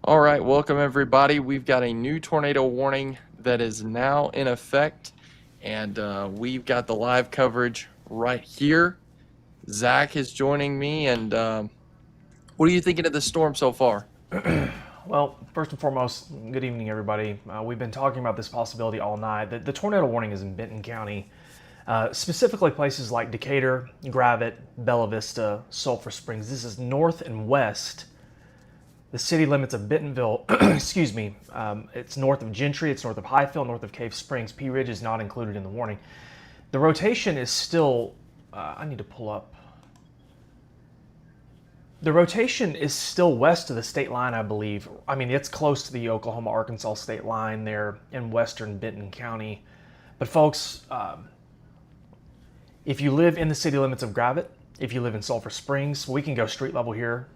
All right, welcome everybody. We've got a new tornado warning that is now in effect, and we've got the live coverage right here. Zach is joining me, and what are you thinking of the storm so far? Well, first and foremost, good evening, everybody. We've been talking about this possibility all night. The tornado warning is in Benton County, specifically places like Decatur, Gravette, Bella Vista, Sulphur Springs. This is north and west. The city limits of Bentonville, excuse me, it's north of Gentry, it's north of Highfield, north of Cave Springs. Pea Ridge is not included in the warning. The rotation is still, I need to pull up. The rotation is still west of the state line, I believe. I mean, it's close to the Oklahoma-Arkansas state line there in western Benton County. But folks, if you live in the city limits of Gravette, if you live in Sulphur Springs, we can go street level here.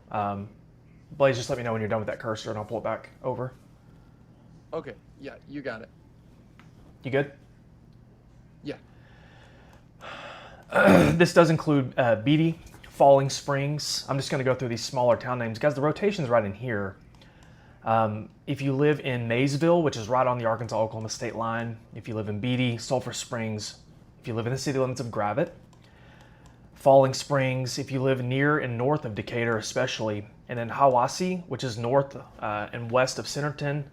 Blaze, just let me know when you're done with that cursor and I'll pull it back over. Okay, yeah, you got it. You good? Yeah. This does include Beatty, Falling Springs. I'm just going to go through these smaller town names. Guys, the rotation's right in here. If you live in Maysville, which is right on the Arkansas-Oklahoma state line, if you live in Beatty, Sulphur Springs, if you live in the city limits of Gravette, Falling Springs, if you live near and north of Decatur especially, and then Hiwassee, which is north and west of Centerton,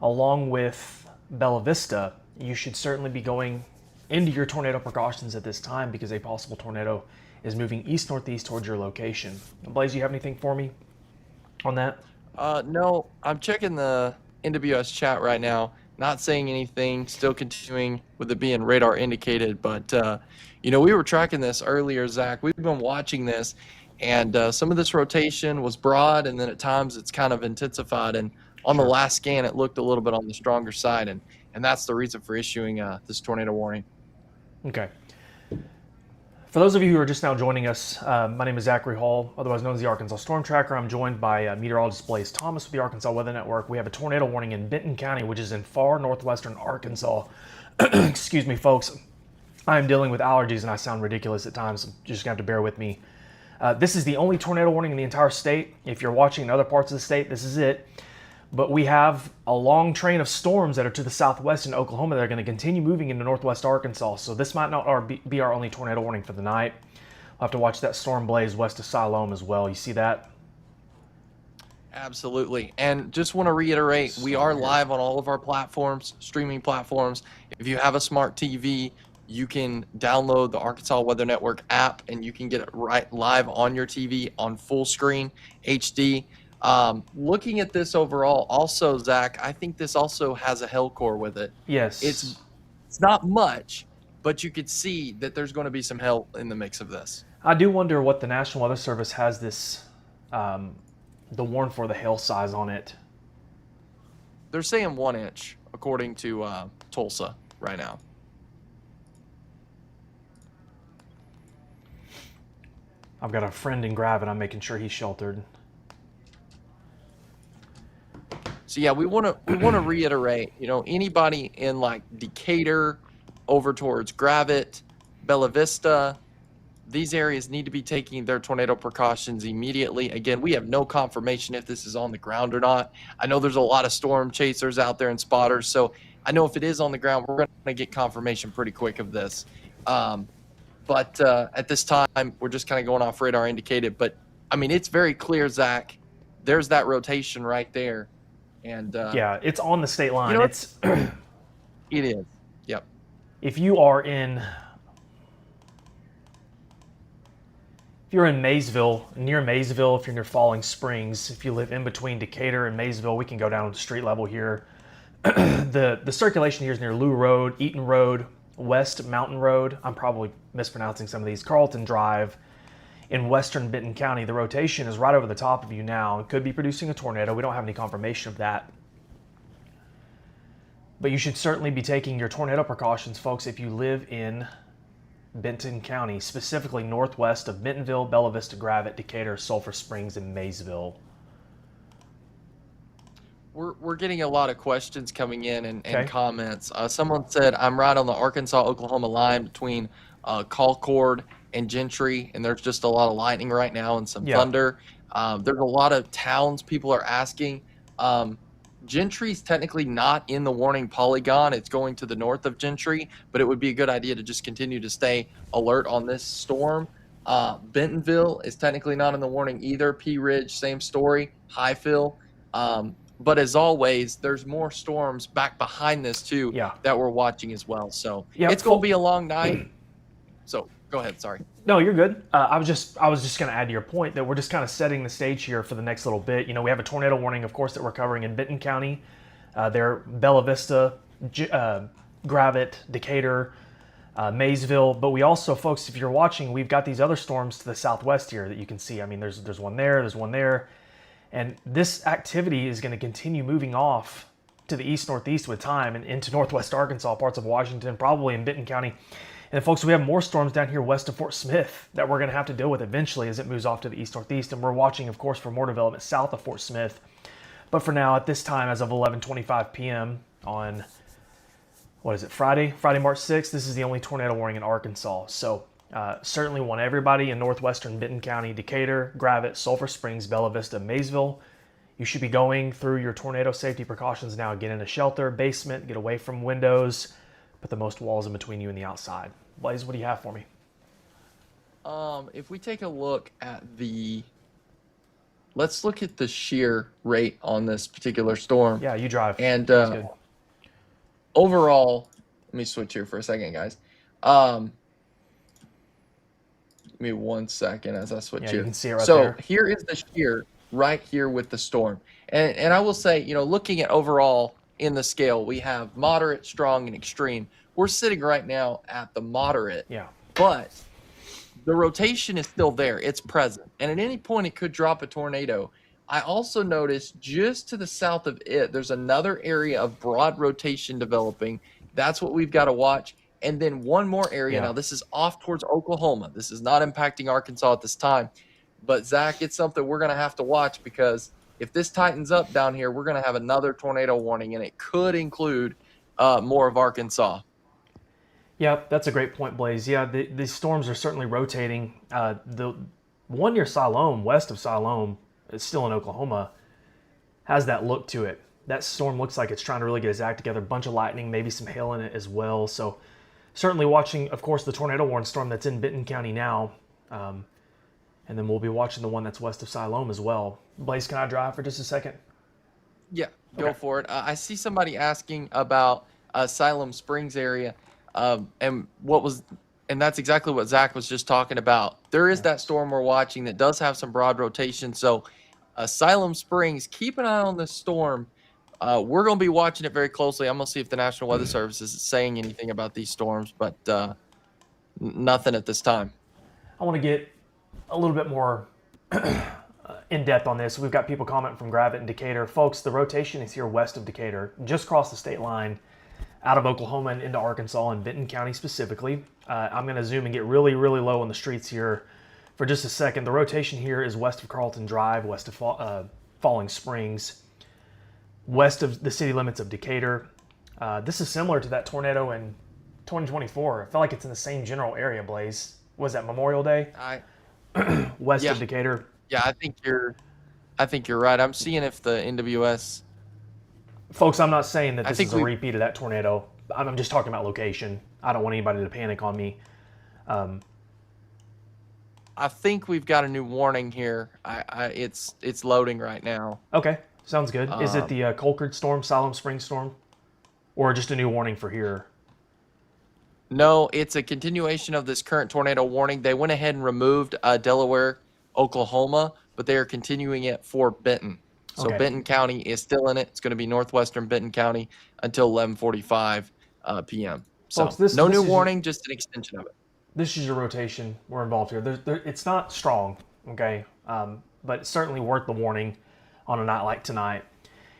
along with Bella Vista, you should certainly be going into your tornado precautions at this time because a possible tornado is moving east-northeast towards your location. Blaze, you have anything for me on that? No, I'm checking the NWS chat right now. Not saying anything, still continuing with it being radar indicated, but we were tracking this earlier, Zach. We've been watching this, and some of this rotation was broad, and then at times it's kind of intensified. And on the last scan, it looked a little bit on the stronger side, and that's the reason for issuing this tornado warning. Okay. For those of you who are just now joining us, my name is Zachary Hall, otherwise known as the Arkansas Storm Tracker. I'm joined by meteorologist Blaze Thomas with the Arkansas Weather Network. We have a tornado warning in Benton County, which is in far northwestern Arkansas. Excuse me, folks. I'm dealing with allergies and I sound ridiculous at times. So you're just going to have to bear with me. This is the only tornado warning in the entire state. If you're watching in other parts of the state, this is it. But we have a long train of storms that are to the southwest in Oklahoma that are going to continue moving into northwest Arkansas. So this might not be our only tornado warning for the night. We'll have to watch that storm blaze west of Siloam as well. You see that? Absolutely. And just want to reiterate, we are live on all of our platforms, streaming platforms. If you have a smart TV, you can download the Arkansas Weather Network app and you can get it right live on your TV on full screen HD. Looking at this overall, also, Zach, I think this also has a hail core with it. Yes. It's not much, but you could see that there's going to be some hail in the mix of this. I do wonder what the National Weather Service has this, the warn for the hail size on it. They're saying 1 inch, according to Tulsa right now. I've got a friend in Gravette. I'm making sure he's sheltered. So yeah, we want to reiterate, anybody in like Decatur, over towards Gravette, Bella Vista, these areas need to be taking their tornado precautions immediately. Again, we have no confirmation if this is on the ground or not. I know there's a lot of storm chasers out there and spotters, so I know if it is on the ground, we're going to get confirmation pretty quick of this. But at this time, we're just kind of going off radar indicated. But I mean, it's very clear, Zach. There's that rotation right there. And yeah, it's on the state line. It's it is. Yep. If you're in Maysville, near Maysville, if you're near Falling Springs, if you live in between Decatur and Maysville, we can go down to street level here. The circulation here is near Lou Road, Eaton Road, West Mountain Road. I'm probably mispronouncing some of these. Carlton Drive. In western Benton County, the rotation is right over the top of you now. It could be producing a tornado. We don't have any confirmation of that. But you should certainly be taking your tornado precautions, folks, if you live in Benton County, specifically northwest of Bentonville, Bella Vista, Gravette, Decatur, Sulphur Springs, and Maysville. We're getting a lot of questions coming in and comments. Someone said, I'm right on the Arkansas-Oklahoma line between Colcord and Gentry, and there's just a lot of lightning right now and some thunder. There's a lot of towns people are asking. Gentry's technically not in the warning polygon. It's going to the north of Gentry, but it would be a good idea to just continue to stay alert on this storm. Bentonville is technically not in the warning either. Pea Ridge, same story. Highfill. But as always, there's more storms back behind this too that we're watching as well. So it's going to be a long night. So go ahead. Sorry. No, you're good. I was just going to add to your point that we're just kind of setting the stage here for the next little bit. You know, we have a tornado warning, of course, that we're covering in Benton County. There, Bella Vista, Gravette, Decatur, Maysville. But we also, folks, if you're watching, we've got these other storms to the southwest here that you can see. I mean, there's one there, there's one there. And this activity is going to continue moving off to the east-northeast with time and into northwest Arkansas, parts of Washington, probably in Benton County. And folks, we have more storms down here west of Fort Smith that we're going to have to deal with eventually as it moves off to the east-northeast. And we're watching, of course, for more development south of Fort Smith. But for now, at this time, as of 11:25 p.m. on, Friday, March 6th, this is the only tornado warning in Arkansas. So certainly want everybody in northwestern Benton County, Decatur, Gravette, Sulphur Springs, Bella Vista, Maysville. You should be going through your tornado safety precautions now. Get in a shelter, basement, get away from windows, put the most walls in between you and the outside. Blaze, what do you have for me? If we take a look at let's look at the shear rate on this particular storm. Yeah, you drive. And good. Overall, let me switch here for a second, guys. Give me 1 second as I switch here. You can see it right so there. Here is the shear right here with the storm. And I will say, you know, looking at overall in the scale, we have moderate, strong, and extreme. We're sitting right now at the moderate. Yeah. But the rotation is still there. It's present. And at any point, it could drop a tornado. I also noticed just to the south of it, there's another area of broad rotation developing. That's what we've got to watch. And then one more area. Now, this is off towards Oklahoma. This is not impacting Arkansas at this time. But, Zach, it's something we're going to have to watch because if this tightens up down here, we're going to have another tornado warning, and it could include more of Arkansas. Yeah, that's a great point, Blaze. Yeah, these storms are certainly rotating. The one near Siloam, west of Siloam, it's still in Oklahoma, has that look to it. That storm looks like it's trying to really get its act together. A bunch of lightning, maybe some hail in it as well. So certainly watching, of course, the tornado warning storm that's in Benton County now. And then we'll be watching the one that's west of Siloam as well. Blaze, can I drive for just a second? Yeah, go for it. I see somebody asking about Siloam Springs area. And that's exactly what Zach was just talking about. There is that storm we're watching that does have some broad rotation. So Siloam Springs, keep an eye on this storm. We're going to be watching it very closely. I'm going to see if the National Weather Service is saying anything about these storms, but nothing at this time. I want to get a little bit more in depth on this. We've got people commenting from Gravette and Decatur. Folks, the rotation is here west of Decatur, just across the state line, out of Oklahoma and into Arkansas and Benton County specifically. I'm going to zoom and get really, really low on the streets here for just a second. The rotation here is west of Carlton Drive, west of Falling Springs, west of the city limits of Decatur. This is similar to that tornado in 2024. I feel like it's in the same general area, Blaze. Was that Memorial Day? West of Decatur. Yeah, I think you're right. I'm seeing if the NWS. Folks, I'm not saying that this is a repeat of that tornado. I'm just talking about location. I don't want anybody to panic on me. I think we've got a new warning here. It's loading right now. Okay, sounds good. Is it the Colcord storm, Siloam Springs storm, or just a new warning for here? No, it's a continuation of this current tornado warning. They went ahead and removed Delaware, Oklahoma, but they are continuing it for Benton. So Benton County is still in it. It's going to be northwestern Benton County until 11:45 p.m. So folks, no new warning, just an extension of it. This is your rotation. We're involved here. It's not strong, okay, but it's certainly worth the warning on a night like tonight.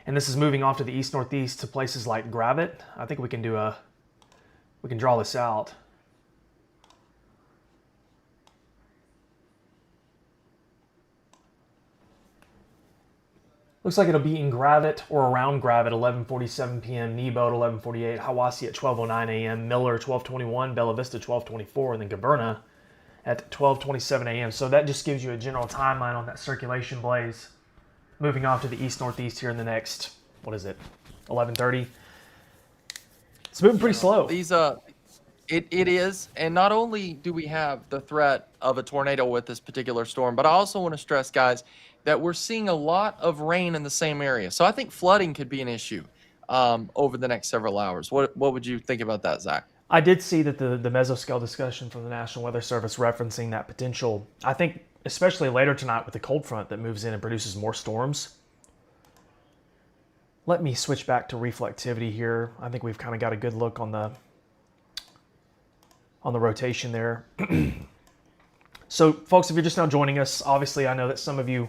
And this is moving off to the east-northeast to places like Gravette. I think we can draw this out. Looks like it'll be in Gravette or around Gravette, 11:47 p.m., Nebo at 11:48, Hiwassee at 12:09 a.m., Miller 12:21, Bella Vista 12:24, and then Gaverna at 12:27 a.m. So that just gives you a general timeline on that circulation, Blaze. moving off to the east-northeast here in the next, 11:30. It's moving pretty slow. These it is, and not only do we have the threat of a tornado with this particular storm, but I also want to stress, guys, that we're seeing a lot of rain in the same area. So I think flooding could be an issue over the next several hours. What would you think about that, Zach? I did see that the mesoscale discussion from the National Weather Service referencing that potential. I think especially later tonight with the cold front that moves in and produces more storms. Let me switch back to reflectivity here. I think we've kind of got a good look on the rotation there. So, folks, if you're just now joining us, obviously I know that some of you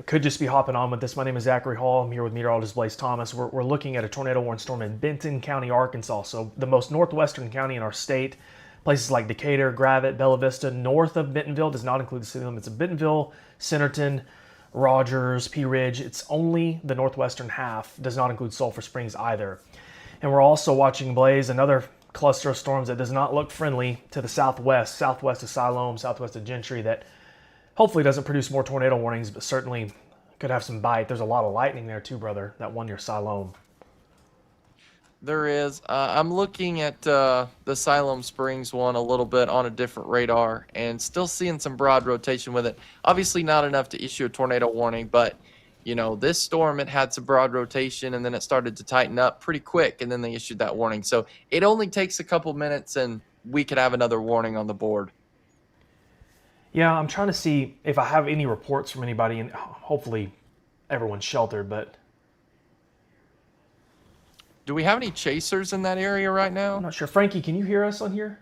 could just be hopping on with this. My name is Zachary Hall. I'm here with meteorologist Blaze Thomas. We're looking at a tornado-warned storm in Benton County, Arkansas, so the most northwestern county in our state. Places like Decatur, Gravette, Bella Vista, north of Bentonville, does not include the city limits of Bentonville, Centerton, Rogers, Pea Ridge. It's only the northwestern half, does not include Sulphur Springs either. And we're also watching, Blaze, another cluster of storms that does not look friendly to the southwest of Siloam, southwest of Gentry, that hopefully doesn't produce more tornado warnings, but certainly could have some bite. There's a lot of lightning there too, brother, that one near Siloam. There is. I'm looking at the Siloam Springs one a little bit on a different radar and still seeing some broad rotation with it. Obviously not enough to issue a tornado warning, but this storm, it had some broad rotation and then it started to tighten up pretty quick and then they issued that warning. So it only takes a couple minutes and we could have another warning on the board. Yeah, I'm trying to see if I have any reports from anybody, and hopefully everyone's sheltered, but do we have any chasers in that area right now? I'm not sure. Frankie, can you hear us on here?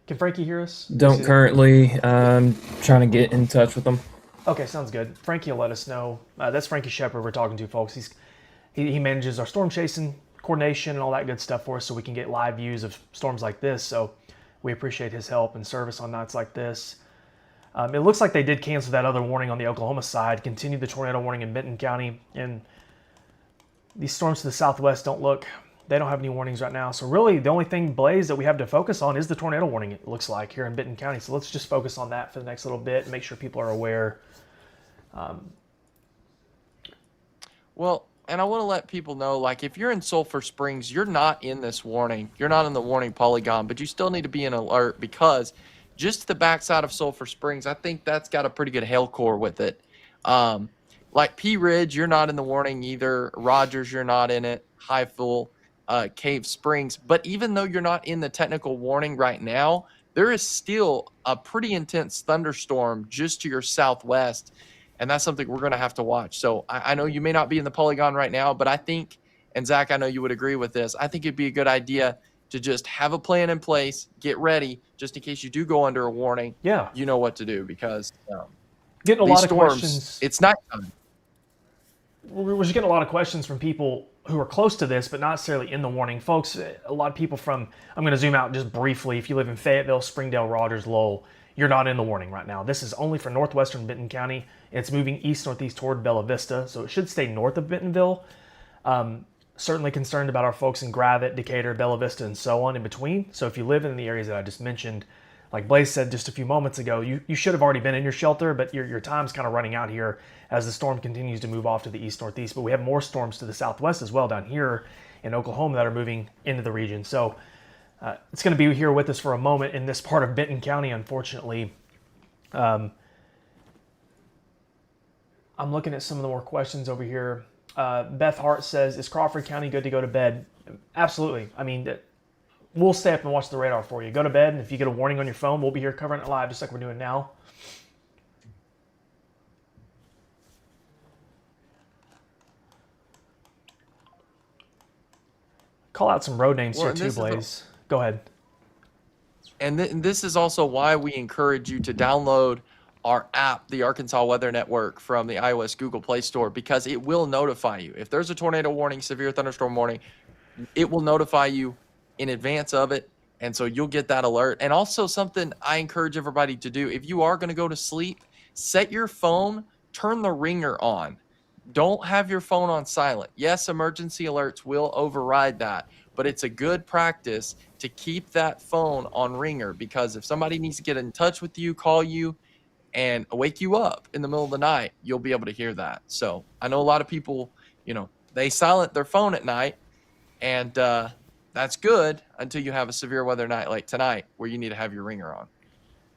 Can Frankie hear us? Don't currently. I'm trying to get in touch with them. Okay, sounds good. Frankie will let us know. That's Frankie Shepard we're talking to, folks. He manages our storm chasing coordination and all that good stuff for us so we can get live views of storms like this. So we appreciate his help and service on nights like this. It looks like they did cancel that other warning on the Oklahoma side, continued the tornado warning in Benton County, and these storms to the southwest they don't have any warnings right now. So really the only thing, Blaze, that we have to focus on is the tornado warning, it looks like, here in Benton County. So let's just focus on that for the next little bit and make sure people are aware. Well, and I want to let people know, like, if you're in Sulphur Springs, you're not in this warning. You're not in the warning polygon, but you still need to be in alert because just the backside of Sulphur Springs, I think that's got a pretty good hail core with it. Like Pea Ridge, you're not in the warning either. Rogers, you're not in it. Highfill, Cave Springs. But even though you're not in the technical warning right now, there is still a pretty intense thunderstorm just to your southwest. And that's something we're going to have to watch. So I know you may not be in the polygon right now, but I think, and Zach, I know you would agree with this, I think it'd be a good idea to just have a plan in place, get ready, just in case you do go under a warning. Yeah. You know what to do because getting a these lot of storms, questions. it's nighttime. We're just getting a lot of questions from people who are close to this, but not necessarily in the warning. Folks, a lot of people from, I'm going to zoom out just briefly. If you live in Fayetteville, Springdale, Rogers, Lowell, you're not in the warning right now. This is only for northwestern Benton County. It's moving east-northeast toward Bella Vista, so it should stay north of Bentonville. Certainly concerned about our folks in Gravette, Decatur, Bella Vista, and so on in between. So if you live in the areas that I just mentioned, like Blaze said just a few moments ago, you should have already been in your shelter, but your time's kind of running out here as the storm continues to move off to the east-northeast. But we have more storms to the southwest as well down here in Oklahoma that are moving into the region. So it's going to be here with us for a moment in this part of Benton County, unfortunately. I'm looking at some of the more questions over here. Beth Hart says, is Crawford County good to go to bed? Absolutely. I mean, we'll stay up and watch the radar for you. Go to bed, and if you get a warning on your phone, we'll be here covering it live just like we're doing now. Call out some road names here too, Blaze. Go ahead. And this is also why we encourage you to download our app, the Arkansas Weather Network, from the iOS Google Play Store, because it will notify you. If there's a tornado warning, severe thunderstorm warning, it will notify you in advance of it. And so you'll get that alert. And also something I encourage everybody to do, if you are going to go to sleep, set your phone, turn the ringer on. Don't have your phone on silent. Yes, emergency alerts will override that, but it's a good practice to keep that phone on ringer, because if somebody needs to get in touch with you, call you, and wake you up in the middle of the night, you'll be able to hear that. So I know a lot of people, they silent their phone at night, and that's good until you have a severe weather night like tonight where you need to have your ringer on.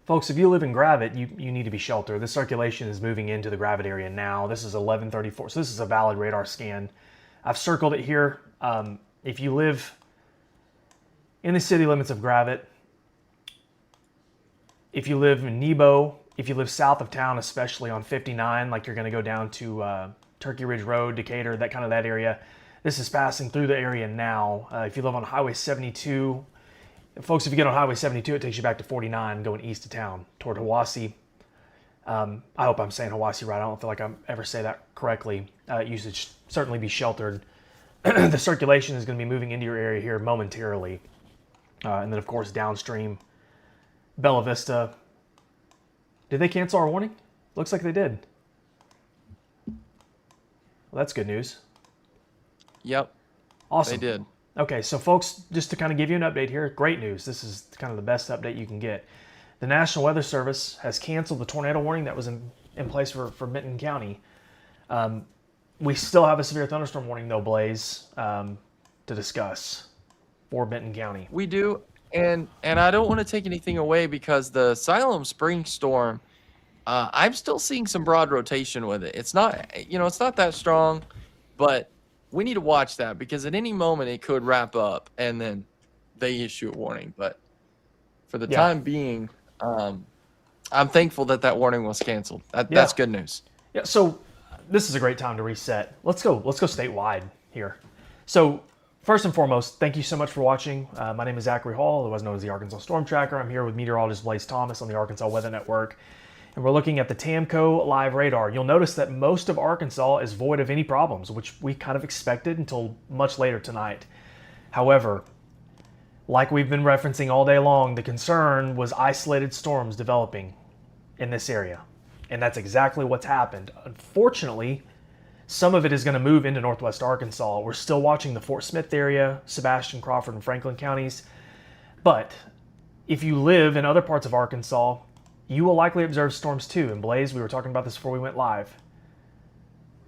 Folks, if you live in Gravette, you need to be sheltered. This circulation is moving into the Gravette area now. This is 1134, so this is a valid radar scan. I've circled it here. If you live in the city limits of Gravette, if you live in Nebo, if you live south of town, especially on 59, like you're going to go down to Turkey Ridge Road, Decatur, that area, this is passing through the area now. If you live on Highway 72, folks, if you get on Highway 72, it takes you back to 49 going east of town toward Hiwassee. I hope I'm saying Hiwassee right. I don't feel like I ever say that correctly. You should certainly be sheltered. The circulation is going to be moving into your area here momentarily. And then, of course, downstream, Bella Vista. Did they cancel our warning? Looks like they did. Well, that's good news. Yep. Awesome. They did. Okay, so folks, just to kind of give you an update here, great news. This is kind of the best update you can get. The National Weather Service has canceled the tornado warning that was in place for Benton County. We still have a severe thunderstorm warning, though, Blaze, to discuss for Benton County. We do, and I don't want to take anything away because the Siloam Spring Storm, I'm still seeing some broad rotation with it. It's not, it's not that strong, but we need to watch that because at any moment it could wrap up and then they issue a warning. But for the time being, I'm thankful that warning was canceled. That's good news. Yeah. So this is a great time to reset. Let's go statewide here. So first and foremost, thank you so much for watching. My name is Zachary Hall, otherwise known as the Arkansas Storm Tracker. I'm here with meteorologist Blaze Thomas on the Arkansas Weather Network. And we're looking at the TAMCO live radar. You'll notice that most of Arkansas is void of any problems, which we kind of expected until much later tonight. However, like we've been referencing all day long, the concern was isolated storms developing in this area. And that's exactly what's happened. Unfortunately, some of it is going to move into northwest Arkansas. We're still watching the Fort Smith area, Sebastian, Crawford, and Franklin counties. But if you live in other parts of Arkansas, you will likely observe storms too. And Blaze, we were talking about this before we went live.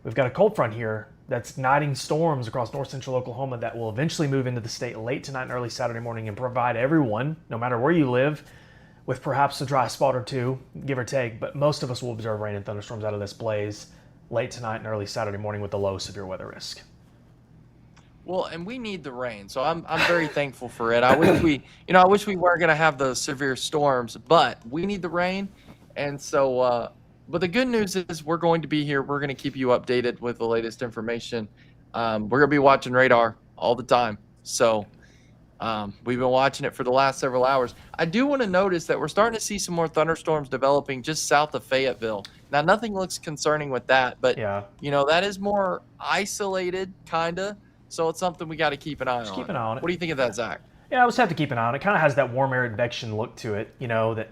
We've got a cold front here that's igniting storms across north central Oklahoma that will eventually move into the state late tonight and early Saturday morning and provide everyone, no matter where you live, with perhaps a dry spot or two, give or take. But most of us will observe rain and thunderstorms out of this, Blaze, late tonight and early Saturday morning with the low severe weather risk. Well, and we need the rain, so I'm very thankful for it. I wish we weren't going to have those severe storms, but we need the rain, and so. But the good news is we're going to be here. We're going to keep you updated with the latest information. We're going to be watching radar all the time, so we've been watching it for the last several hours. I do want to notice that we're starting to see some more thunderstorms developing just south of Fayetteville. Now, nothing looks concerning with that, but that is more isolated, kinda. So it's something we got to keep an eye on. Keep an eye on it. What do you think of that, Zach? Yeah, I just have to keep an eye on it. It kind of has that warm air advection look to it, that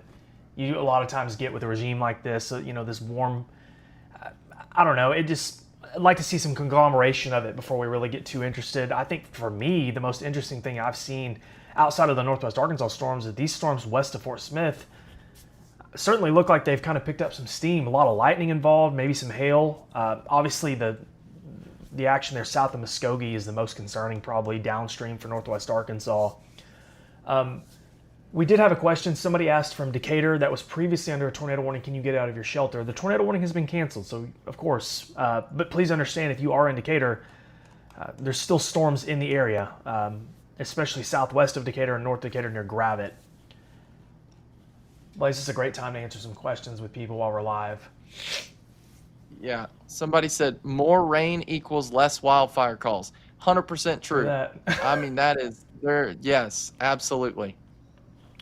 you a lot of times get with a regime like this. This warm, I don't know. I'd like to see some conglomeration of it before we really get too interested. I think for me, the most interesting thing I've seen outside of the northwest Arkansas storms is these storms west of Fort Smith certainly look like they've kind of picked up some steam. A lot of lightning involved, maybe some hail. Obviously, the action there south of Muskogee is the most concerning, probably downstream for northwest Arkansas. We did have a question. Somebody asked from Decatur that was previously under a tornado warning, can you get out of your shelter? The tornado warning has been canceled, so of course. But please understand, if you are in Decatur, there's still storms in the area, especially southwest of Decatur and north Decatur near Gravette. Blaze, this is a great time to answer some questions with people while we're live. Yeah, somebody said more rain equals less wildfire calls. 100% true. I mean, that is there. Yes, absolutely.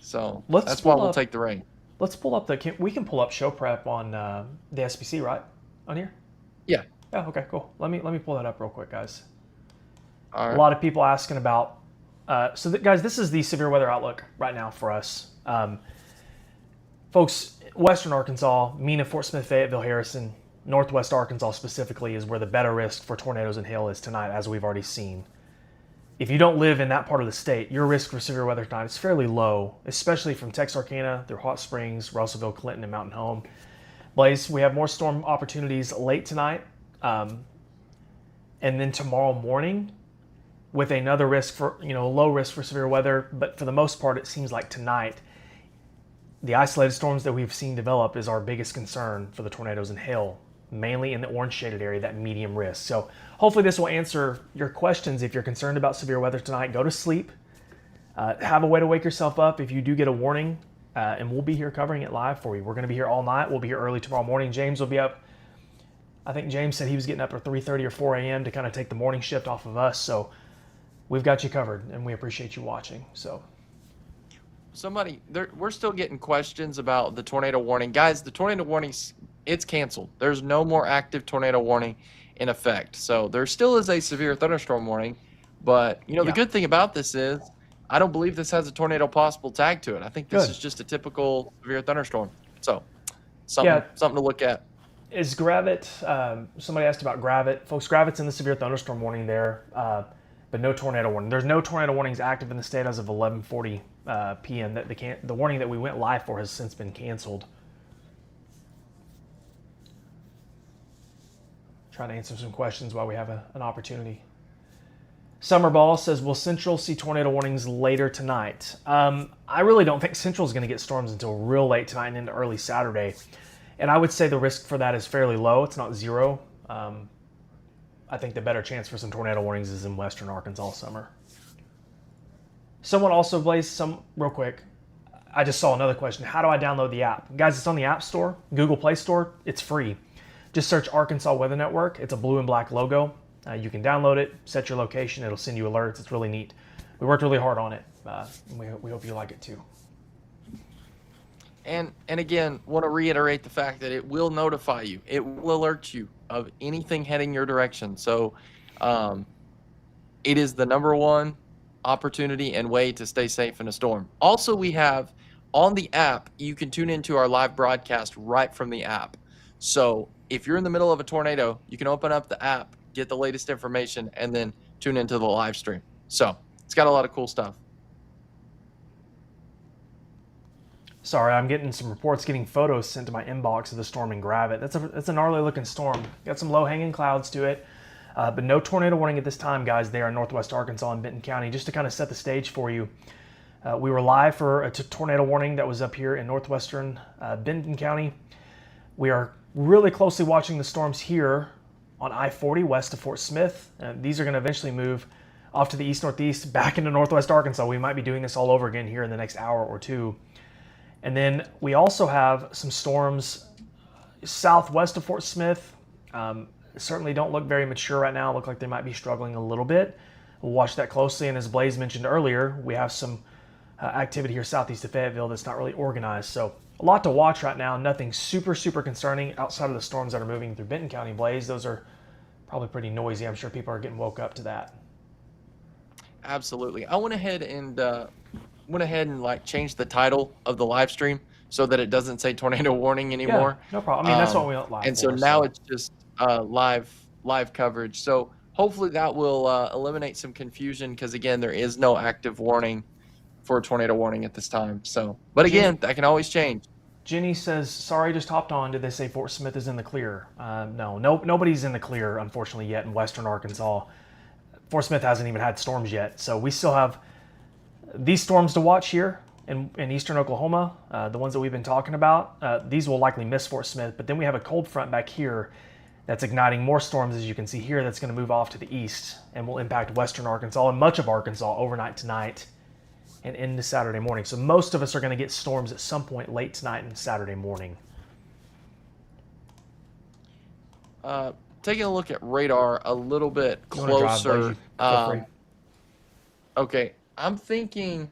So that's why we'll take the rain. Let's pull up we can pull up show prep on the SPC, right? On here? Yeah. Yeah. Okay. Cool. Let me pull that up real quick, guys. All right. A lot of people asking about. Guys, this is the severe weather outlook right now for us, folks. Western Arkansas, Mena, Fort Smith, Fayetteville, Harrison. Northwest Arkansas specifically is where the better risk for tornadoes and hail is tonight, as we've already seen. If you don't live in that part of the state, your risk for severe weather tonight is fairly low, especially from Texarkana through Hot Springs, Russellville, Clinton, and Mountain Home. Blaze, we have more storm opportunities late tonight, and then tomorrow morning, with another risk for low risk for severe weather. But for the most part, it seems like tonight, the isolated storms that we've seen develop is our biggest concern for the tornadoes and hail, mainly in the orange shaded area, that medium risk. So hopefully this will answer your questions. If you're concerned about severe weather tonight, go to sleep. Have a way to wake yourself up if you do get a warning, and we'll be here covering it live for you. We're going to be here all night. We'll be here early tomorrow morning. James will be up. I think James said he was getting up at 3:30 or 4 a.m. to kind of take the morning shift off of us. So we've got you covered, and we appreciate you watching. So we're still getting questions about the tornado warning. Guys, the tornado warning, it's canceled. There's no more active tornado warning in effect. So there still is a severe thunderstorm warning, but the good thing about this is I don't believe this has a tornado possible tag to it. I think this is just a typical severe thunderstorm. So something to look at. Is Gravit, somebody asked about Gravit. Folks, Gravit's in the severe thunderstorm warning there, but no tornado warning. There's no tornado warnings active in the state as of 11:40 p.m. The warning that we went live for has since been canceled. Trying to answer some questions while we have an opportunity. Summer Ball says, will Central see tornado warnings later tonight? I really don't think Central's going to get storms until real late tonight and into early Saturday. And I would say the risk for that is fairly low. It's not zero. I think the better chance for some tornado warnings is in western Arkansas summer. Someone also, Blaze, real quick, I just saw another question. How do I download the app? Guys, it's on the App Store, Google Play Store. It's free. Just search Arkansas Weather Network. It's a blue and black logo. You can download it, set your location. It'll send you alerts. It's really neat. We worked really hard on it. We hope you like it too. And again, want to reiterate the fact that it will notify you. It will alert you of anything heading your direction. So it is the number one opportunity and way to stay safe in a storm. Also, we have on the app, you can tune into our live broadcast right from the app. So if you're in the middle of a tornado, you can open up the app, get the latest information, and then tune into the live stream. So it's got a lot of cool stuff. Sorry, I'm getting some reports, getting photos sent to my inbox of the storm in Gravit. That's a gnarly looking storm. Got some low hanging clouds to it, but no tornado warning at this time, guys, there in northwest Arkansas and Benton County. Just to kind of set the stage for you, we were live for a tornado warning that was up here in northwestern Benton County. We are really closely watching the storms here on I-40 west of Fort Smith. These are going to eventually move off to the east-northeast back into northwest Arkansas. We might be doing this all over again here in the next hour or two. And then we also have some storms southwest of Fort Smith. Certainly don't look very mature right now. Look like they might be struggling a little bit. We'll watch that closely. And as Blaze mentioned earlier, we have some activity here southeast of Fayetteville that's not really organized. So a lot to watch right now. Nothing super, super concerning outside of the storms that are moving through Benton County, Blaze. Those are probably pretty noisy. I'm sure people are getting woke up to that. Absolutely. I went ahead and like changed the title of the live stream so that it doesn't say tornado warning anymore. Yeah, no problem. I mean, that's what we want live. And so now it's just live coverage. So hopefully that will eliminate some confusion, because again, there is no active warning for a tornado warning at this time. So, but again, that can always change. Jenny says, sorry, just hopped on. Did they say Fort Smith is in the clear? No, nobody's in the clear, unfortunately, yet in western Arkansas. Fort Smith hasn't even had storms yet. So we still have these storms to watch here in eastern Oklahoma, the ones that we've been talking about. These will likely miss Fort Smith, but then we have a cold front back here that's igniting more storms, as you can see here, that's going to move off to the east and will impact western Arkansas and much of Arkansas overnight tonight and into Saturday morning. So most of us are going to get storms at some point late tonight and Saturday morning. Taking a look at radar a little bit closer. Okay, I'm thinking,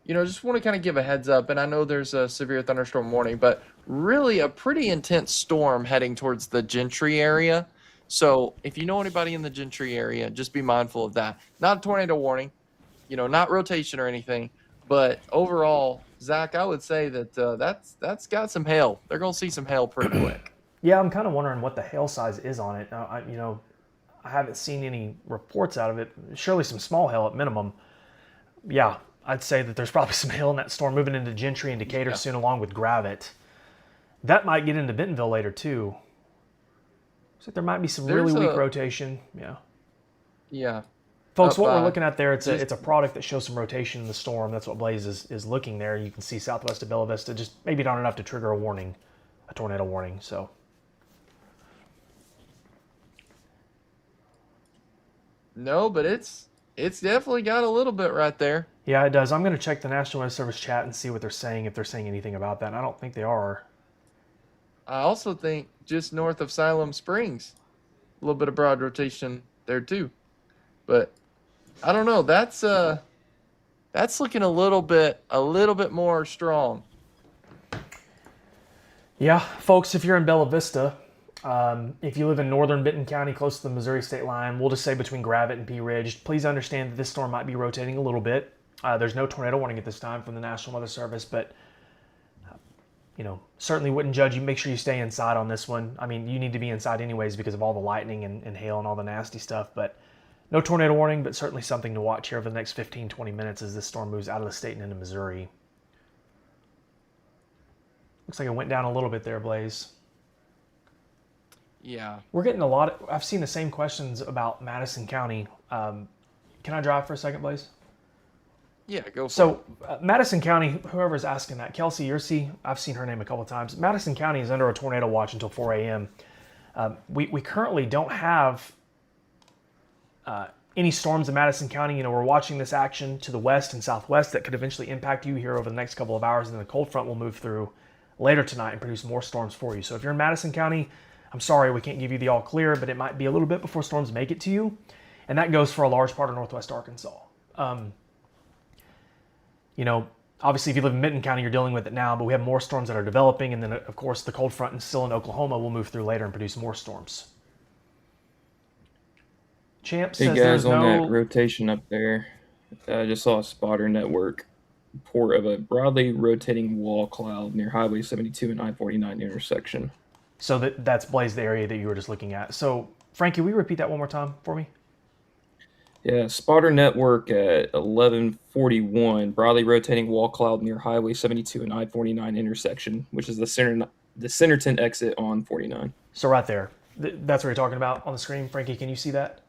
just want to kind of give a heads up, and I know there's a severe thunderstorm warning, but really a pretty intense storm heading towards the Gentry area. So if you know anybody in the Gentry area, just be mindful of that. Not a tornado warning, not rotation or anything, but overall, Zach, I would say that that's got some hail. They're going to see some hail pretty quick. Yeah, I'm kind of wondering what the hail size is on it. I haven't seen any reports out of it. Surely some small hail at minimum. Yeah, I'd say that there's probably some hail in that storm moving into Gentry and Decatur soon, along with Gravit. That might get into Bentonville later too. Looks like there might be some really There's weak a rotation. Yeah. yeah. Folks, Up what we're by looking at there, it's just a product that shows some rotation in the storm. That's what Blaze is looking there. You can see southwest of Bella Vista, just maybe not enough to trigger a warning, a tornado warning. So no, but it's definitely got a little bit right there. yeah, it does. I'm going to check the National Weather Service chat and see what they're saying, if they're saying anything about that. And I don't think they are. I also think just north of Siloam Springs, a little bit of broad rotation there too. But I don't know. That's looking a little bit more strong. Yeah, folks, if you're in Bella Vista, if you live in northern Benton County, close to the Missouri state line, we'll just say between Gravette and Pea Ridge, please understand that this storm might be rotating a little bit. There's no tornado warning at this time from the National Weather Service, but certainly wouldn't judge you. Make sure you stay inside on this one. I mean, you need to be inside anyways because of all the lightning and hail and all the nasty stuff, but no tornado warning, but certainly something to watch here over the next 15, 20 minutes as this storm moves out of the state and into Missouri. Looks like it went down a little bit there, Blaze. Yeah. We're getting I've seen the same questions about Madison County. Can I drive for a second, Blaze? Yeah, go for it. So Madison County, whoever's asking that, Kelsey Yersey, I've seen her name a couple of times. Madison County is under a tornado watch until 4 a.m. We currently don't have any storms in Madison County. We're watching this action to the west and southwest that could eventually impact you here over the next couple of hours, and then the cold front will move through later tonight and produce more storms for you. So if you're in Madison County, I'm sorry we can't give you the all clear, but it might be a little bit before storms make it to you, and that goes for a large part of northwest Arkansas. Obviously, if you live in Benton County, you're dealing with it now, but we have more storms that are developing, and then, of course, the cold front still in Oklahoma will move through later and produce more storms. Champ Hey says guys, there's on no... that rotation up there, I just saw a spotter network report of a broadly rotating wall cloud near Highway 72 and I-49 intersection. So that's Blaze, the area that you were just looking at. So, Frankie, will you repeat that one more time for me? Yeah, spotter network at 1141, broadly rotating wall cloud near Highway 72 and I-49 intersection, which is the Centerton exit on 49. So right there. That's what you're talking about on the screen. Frankie, can you see that?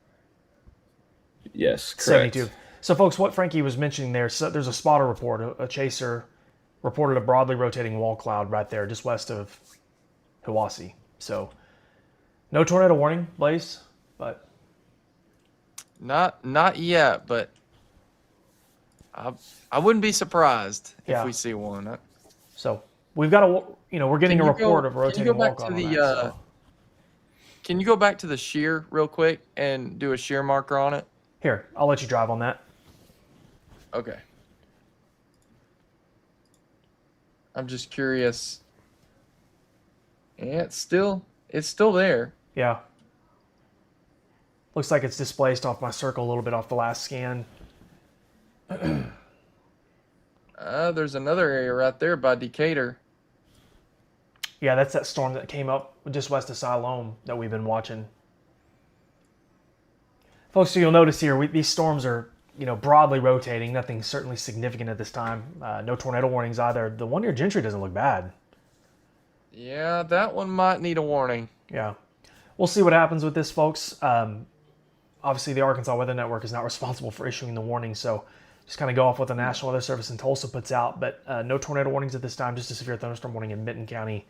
Yes, correct. 72. So, folks, what Frankie was mentioning there, so there's a spotter report, a chaser reported a broadly rotating wall cloud right there, just west of Hiwassee. So, no tornado warning, Blaze, but... Not yet, but I wouldn't be surprised Yeah. if we see one. So, we've got we're getting a report of rotating wall cloud on that, so. Can you go back to the shear real quick and do a shear marker on it? Here, I'll let you drive on that. Okay. I'm just curious. Yeah, it's still there. Yeah. Looks like it's displaced off my circle a little bit off the last scan. There's another area right there by Decatur. Yeah, that's that storm that came up just west of Siloam that we've been watching. Folks, so you'll notice here, these storms are, broadly rotating. Nothing certainly significant at this time. No tornado warnings either. The one near Gentry doesn't look bad. Yeah, that one might need a warning. Yeah. We'll see what happens with this, folks. Obviously, the Arkansas Weather Network is not responsible for issuing the warning, so just kind of go off what the National Weather Service in Tulsa puts out. But no tornado warnings at this time, just a severe thunderstorm warning in Benton County,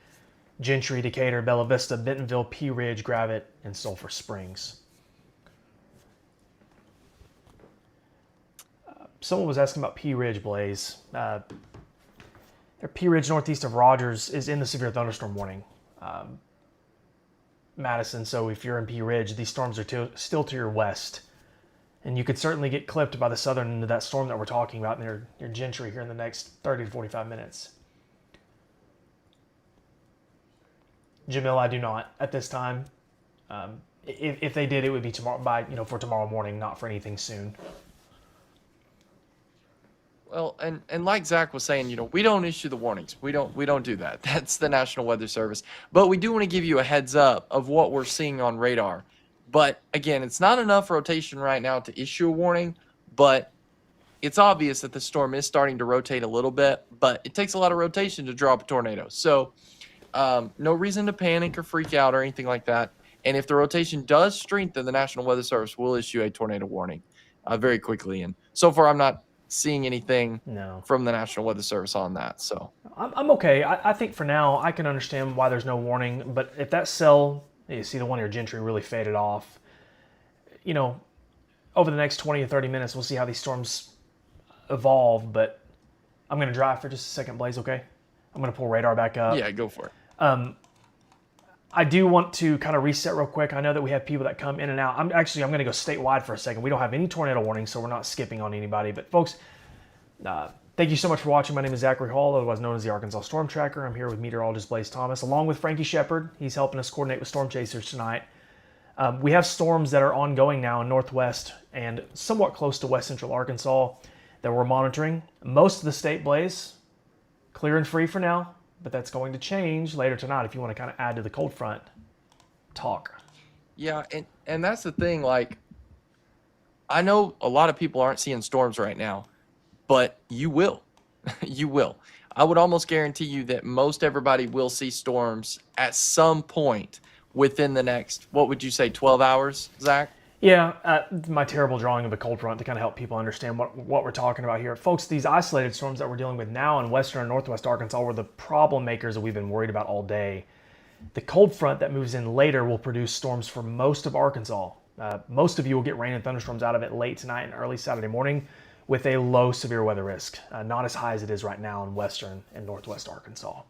Gentry, Decatur, Bella Vista, Bentonville, Pea Ridge, Gravette, and Sulphur Springs. Someone was asking about Pea Ridge, Blaze. Pea Ridge northeast of Rogers is in the severe thunderstorm warning. Madison, so if you're in Pea Ridge, these storms are still to your west. And you could certainly get clipped by the southern end of that storm that we're talking about near Gentry here in the next 30 to 45 minutes. Jamil, I do not at this time. If they did, it would be tomorrow for tomorrow morning, not for anything soon. Well, and like Zach was saying, we don't issue the warnings. We don't do that. That's the National Weather Service. But we do want to give you a heads up of what we're seeing on radar. But again, it's not enough rotation right now to issue a warning, but it's obvious that the storm is starting to rotate a little bit, but it takes a lot of rotation to draw up a tornado. So No reason to panic or freak out or anything like that. And if the rotation does strengthen, the National Weather Service will issue a tornado warning very quickly. And so far, I'm not seeing anything No. from the National Weather Service on that. So I'm okay. I think for now, I can understand why there's no warning. But if that cell, you see the one here, Gentry, really faded off, you know, over the next 20 or 30 minutes, we'll see how these storms evolve. But I'm going to drive for just a second, Blaze, okay? I'm going to pull radar back up. yeah, go for it. I do want to kind of reset real quick. I know that we have people that come in and out. I'm going to go statewide for a second. We don't have any tornado warnings, so we're not skipping on anybody. But folks, thank you so much for watching. My name is Zachary Hall, otherwise known as the Arkansas Storm Tracker. I'm here with meteorologist Blaze Thomas, along with Frankie Shepard. He's helping us coordinate with storm chasers tonight. We have storms that are ongoing now in northwest and somewhat close to west central Arkansas that we're monitoring. Most of the state, Blaze, clear and free for now, but that's going to change later tonight if you want to kind of add to the cold front talk. Yeah, and that's the thing. Like, I know a lot of people aren't seeing storms right now, but you will. You will. I would almost guarantee you that most everybody will see storms at some point within the next, what would you say, 12 hours, Zach? Yeah, my terrible drawing of a cold front to kind of help people understand what we're talking about here. Folks, these isolated storms that we're dealing with now in western and northwest Arkansas were the problem makers that we've been worried about all day. The cold front that moves in later will produce storms for most of Arkansas. Most of you will get rain and thunderstorms out of it late tonight and early Saturday morning with a low severe weather risk, not as high as it is right now in western and northwest Arkansas.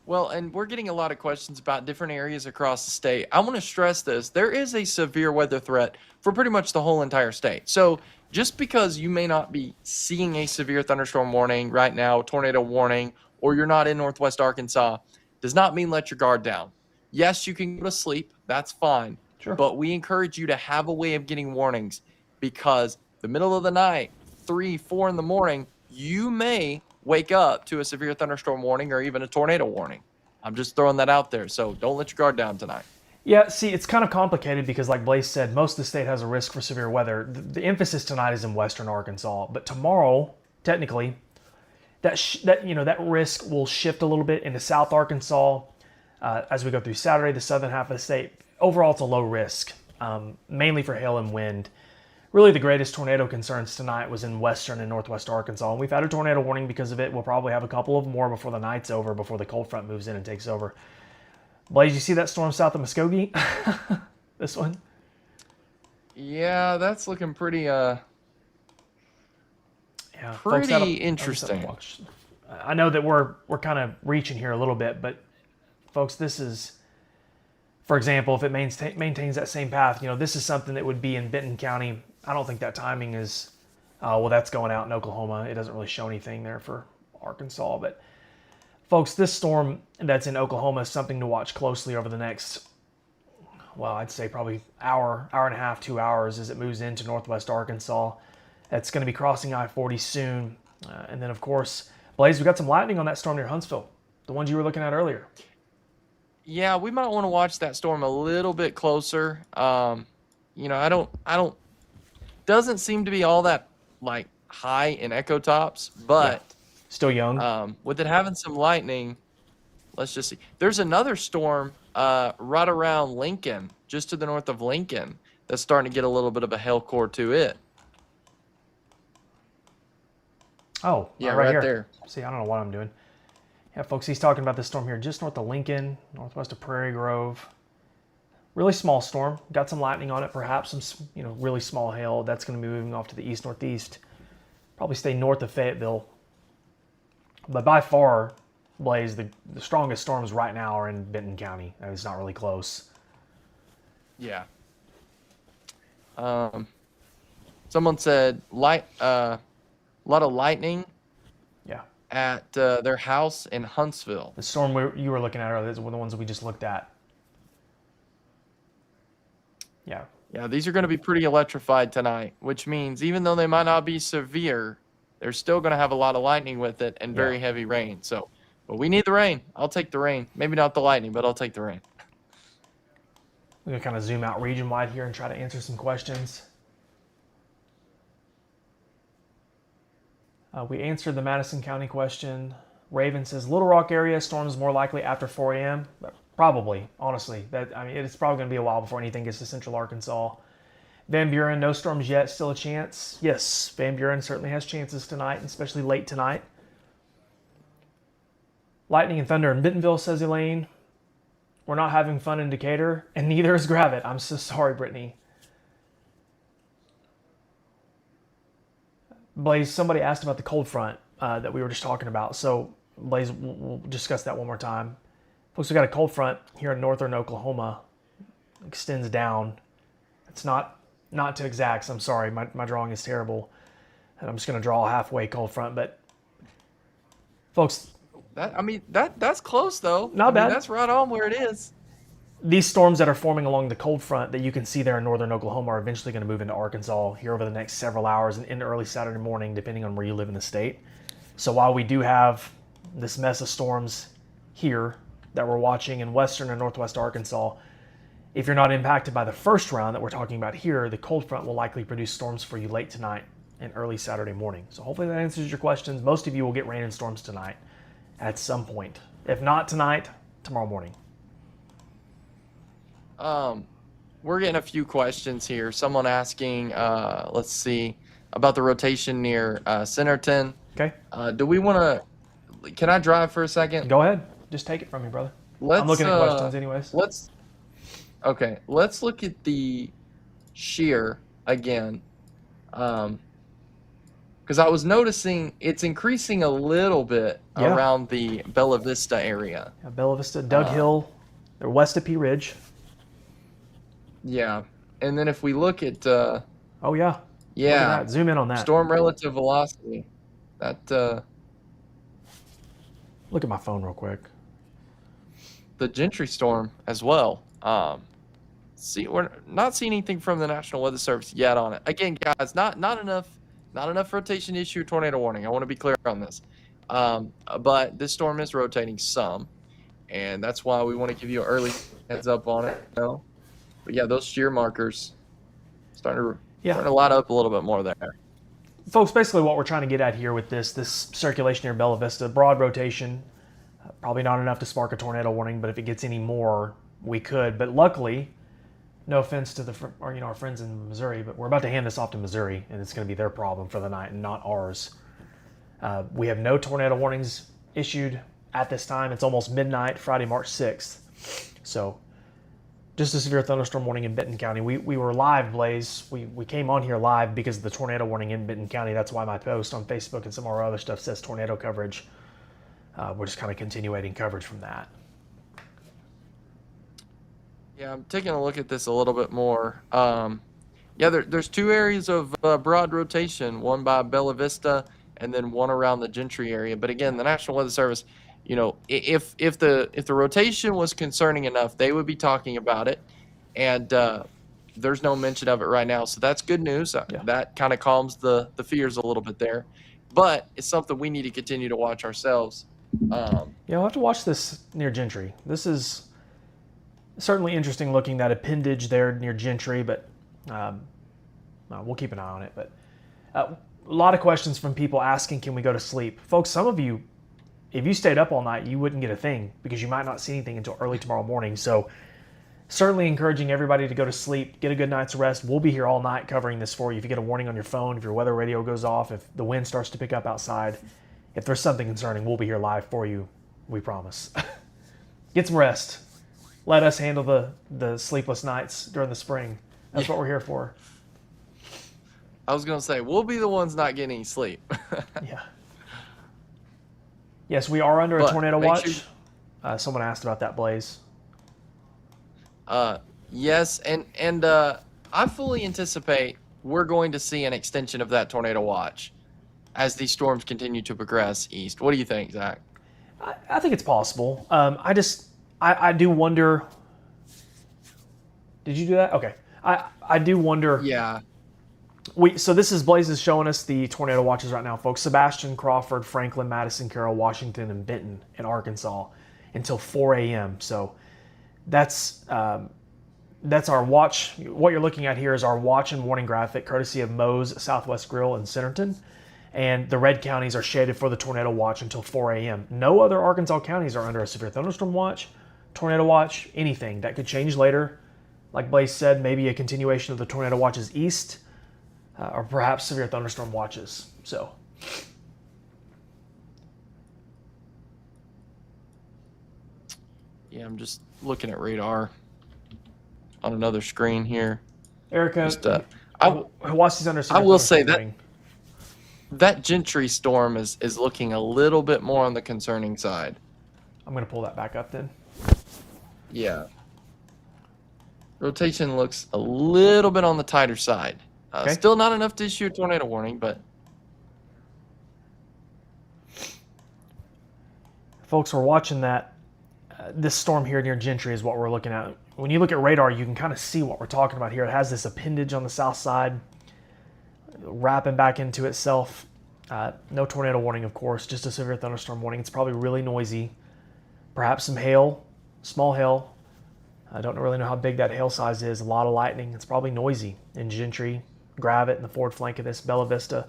Well, and we're getting a lot of questions about different areas across the state. I want to stress this. There is a severe weather threat for pretty much the whole entire state. So just because you may not be seeing a severe thunderstorm warning right now, tornado warning, or you're not in northwest Arkansas, does not mean let your guard down. Yes, you can go to sleep. That's fine. Sure. But we encourage you to have a way of getting warnings because the middle of the night, 3, 4 in the morning, you may wake up to a severe thunderstorm warning or even a tornado warning. I'm just throwing that out there. So don't let your guard down tonight. Yeah, see, it's kind of complicated because like Blaze said, most of the state has a risk for severe weather. The emphasis tonight is in western Arkansas, but tomorrow, technically, that risk will shift a little bit into South Arkansas as we go through Saturday, the southern half of the state. Overall, it's a low risk, mainly for hail and wind. Really, the greatest tornado concerns tonight was in western and northwest Arkansas, and we've had a tornado warning because of it. We'll probably have a couple of more before the night's over, before the cold front moves in and takes over. Blaze, you see that storm south of Muskogee? This one? Yeah, that's looking pretty Yeah, pretty that'll interesting. watch. I know that we're kind of reaching here a little bit, but folks, this is, for example, if it maintains that same path, this is something that would be in Benton County. I don't think that timing is, well, that's going out in Oklahoma. It doesn't really show anything there for Arkansas. But folks, this storm that's in Oklahoma is something to watch closely over the next, well, I'd say probably hour and a half, 2 hours as it moves into northwest Arkansas. It's going to be crossing I-40 soon. And then, of course, Blaze, we got some lightning on that storm near Huntsville, the ones you were looking at earlier. Yeah, we might want to watch that storm a little bit closer. Doesn't seem to be all that like high in echo tops, but Still young. with it having some lightning, let's just see. There's another storm right around Lincoln, just to the north of Lincoln, that's starting to get a little bit of a hail core to it. Oh, Yeah, right right here. there. See, I don't know what I'm doing. Yeah, folks, he's talking about this storm here just north of Lincoln, northwest of Prairie Grove. Really small storm. Got some lightning on it, perhaps some, really small hail. That's going to be moving off to the east-northeast. Probably stay north of Fayetteville. But by far, Blaze, the strongest storms right now are in Benton County. It's not really close. Yeah. Someone said a lot of lightning Yeah. at their house in Huntsville. The storm you were looking at earlier, those were the ones that we just looked at. Yeah. Yeah, these are going to be pretty electrified tonight, which means even though they might not be severe, they're still going to have a lot of lightning with it and very heavy rain. So, but we need the rain. I'll take the rain. Maybe not the lightning, but I'll take the rain. We're going to kind of zoom out region-wide here and try to answer some questions. We answered the Madison County question. Raven says Little Rock area storms more likely after 4 a.m. Probably, honestly. It's probably going to be a while before anything gets to Central Arkansas. Van Buren, no storms yet, still a chance. Yes, Van Buren certainly has chances tonight, especially late tonight. Lightning and thunder in Bentonville, says Elaine. We're not having fun in Decatur, and neither is Gravette. I'm so sorry, Brittany. Blaze, somebody asked about the cold front that we were just talking about. So, Blaze, we'll discuss that one more time. Folks, we got a cold front here in northern Oklahoma. Extends down. It's not to exacts. I'm sorry, my drawing is terrible. And I'm just going to draw a halfway cold front. But, folks, that's close though. Not bad. That's right on where it is. These storms that are forming along the cold front that you can see there in northern Oklahoma are eventually going to move into Arkansas here over the next several hours and into early Saturday morning, depending on where you live in the state. So while we do have this mess of storms here that we're watching in western and northwest Arkansas, if you're not impacted by the first round that we're talking about here, the cold front will likely produce storms for you late tonight and early Saturday morning. So hopefully that answers your questions. Most of you will get rain and storms tonight at some point. If not tonight, tomorrow morning. We're getting a few questions here. Someone asking, let's see, about the rotation near Centerton. Okay. Do we want to? Can I drive for a second? Go ahead. Just take it from me, brother. I'm looking at questions anyways. Let's look at the shear again. Because I was noticing it's increasing a little bit around the Bella Vista area. Yeah, Bella Vista, Doug Hill, they're west of P Ridge. Yeah, and then if we look at oh yeah, look at that. Zoom in on that. Storm relative velocity. That look at my phone real quick. The Gentry storm as well. We're not seeing anything from the National Weather Service yet on it. Again, guys, not enough rotation to issue a tornado warning. I want to be clear on this. But this storm is rotating some, and that's why we want to give you an early heads up on it. But yeah, those shear markers starting to light up a little bit more there. Folks, basically what we're trying to get at here with this circulation near Bella Vista, broad rotation, probably not enough to spark a tornado warning, but if it gets any more, we could. But luckily, no offense to our friends in Missouri, but we're about to hand this off to Missouri, and it's going to be their problem for the night and not ours. We have no tornado warnings issued at this time. It's almost midnight, Friday, March 6th. So just a severe thunderstorm warning in Benton County. We were live, Blaze. We came on here live because of the tornado warning in Benton County. That's why my post on Facebook and some of our other stuff says tornado coverage. We're just kind of continuating coverage from that. Yeah, I'm taking a look at this a little bit more. There's two areas of broad rotation, one by Bella Vista and then one around the Gentry area. But again, the National Weather Service, if the rotation was concerning enough, they would be talking about it. And there's no mention of it right now, so that's good news. That kind of calms the fears a little bit there. But it's something we need to continue to watch ourselves. We'll have to watch this near Gentry. This is certainly interesting looking, that appendage there near Gentry, but we'll keep an eye on it. But a lot of questions from people asking, can we go to sleep? Folks, some of you, if you stayed up all night, you wouldn't get a thing because you might not see anything until early tomorrow morning. So certainly encouraging everybody to go to sleep, get a good night's rest. We'll be here all night covering this for you. If you get a warning on your phone, if your weather radio goes off, if the wind starts to pick up outside, if there's something concerning, we'll be here live for you. We promise. Get some rest. Let us handle the sleepless nights during the spring. That's what we're here for. I was going to say, we'll be the ones not getting any sleep. Yeah. Yes, we are under a tornado watch. Someone asked about that, Blaze. Yes, and I fully anticipate we're going to see an extension of that tornado watch as these storms continue to progress east. What do you think, Zach? I think it's possible. I do wonder. Did you do that? Okay. I do wonder. Yeah. So this is Blaze is showing us the tornado watches right now, folks. Sebastian, Crawford, Franklin, Madison, Carroll, Washington, and Benton in Arkansas until 4 a.m. So that's our watch. What you're looking at here is our watch and warning graphic, courtesy of Moe's Southwest Grill in Centerton. and the red counties are shaded for the tornado watch until 4 a.m. No other Arkansas counties are under a severe thunderstorm watch, tornado watch, anything. That could change later. Like Blaze said, maybe a continuation of the tornado watches east, or perhaps severe thunderstorm watches. So, Yeah, I'm just looking at radar on another screen here. Erica, Just, Hawasse's under severe I will say thunderstorm warning. that Gentry storm is looking a little bit more on the concerning side. I'm going to pull that back up then. Yeah. Rotation looks a little bit on the tighter side. Okay. Still not enough to issue a tornado warning, but Folks, we're watching that. This storm here near Gentry is what we're looking at. When you look at radar, you can kind of see what we're talking about here. It has this appendage on the south side, wrapping back into itself. No tornado warning, of course, just a severe thunderstorm warning. It's probably really noisy. Perhaps some hail, small hail. I don't really know how big that hail size is. A lot of lightning. It's probably noisy in Gentry, Gravette, and the forward flank of this, Bella Vista.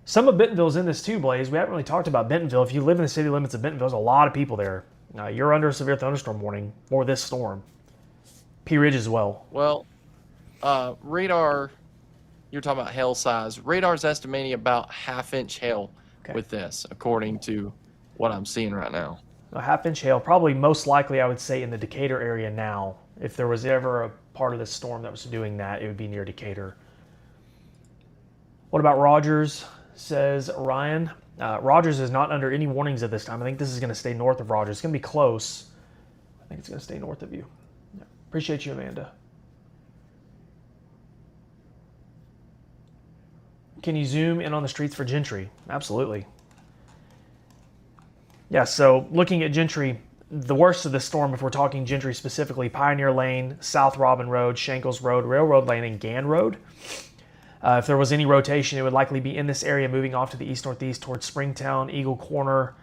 Some of Bentonville's in this too, Blaze. We haven't really talked about Bentonville. If you live in the city limits of Bentonville, there's a lot of people there. You're under a severe thunderstorm warning for this storm. Pea Ridge as well. well, radar. You're talking about hail size. Radar's estimating about half-inch hail with this, according to what I'm seeing right now. A half-inch hail, probably most likely, I would say, in the Decatur area now. If there was ever a part of this storm that was doing that, it would be near Decatur. What about Rogers, says Ryan. Rogers is not under any warnings at this time. I think this is going to stay north of Rogers. It's going to be close. I think it's going to stay north of you. Yeah. Appreciate you, Amanda. Can you zoom in on the streets for Gentry? Absolutely. Yeah, so looking at Gentry, the worst of the storm, if we're talking Gentry specifically, Pioneer Lane, South Robin Road, Shankles Road, Railroad Lane, and Gann Road. If there was any rotation, it would likely be in this area, moving off to the east-northeast towards Springtown, Eagle Corner,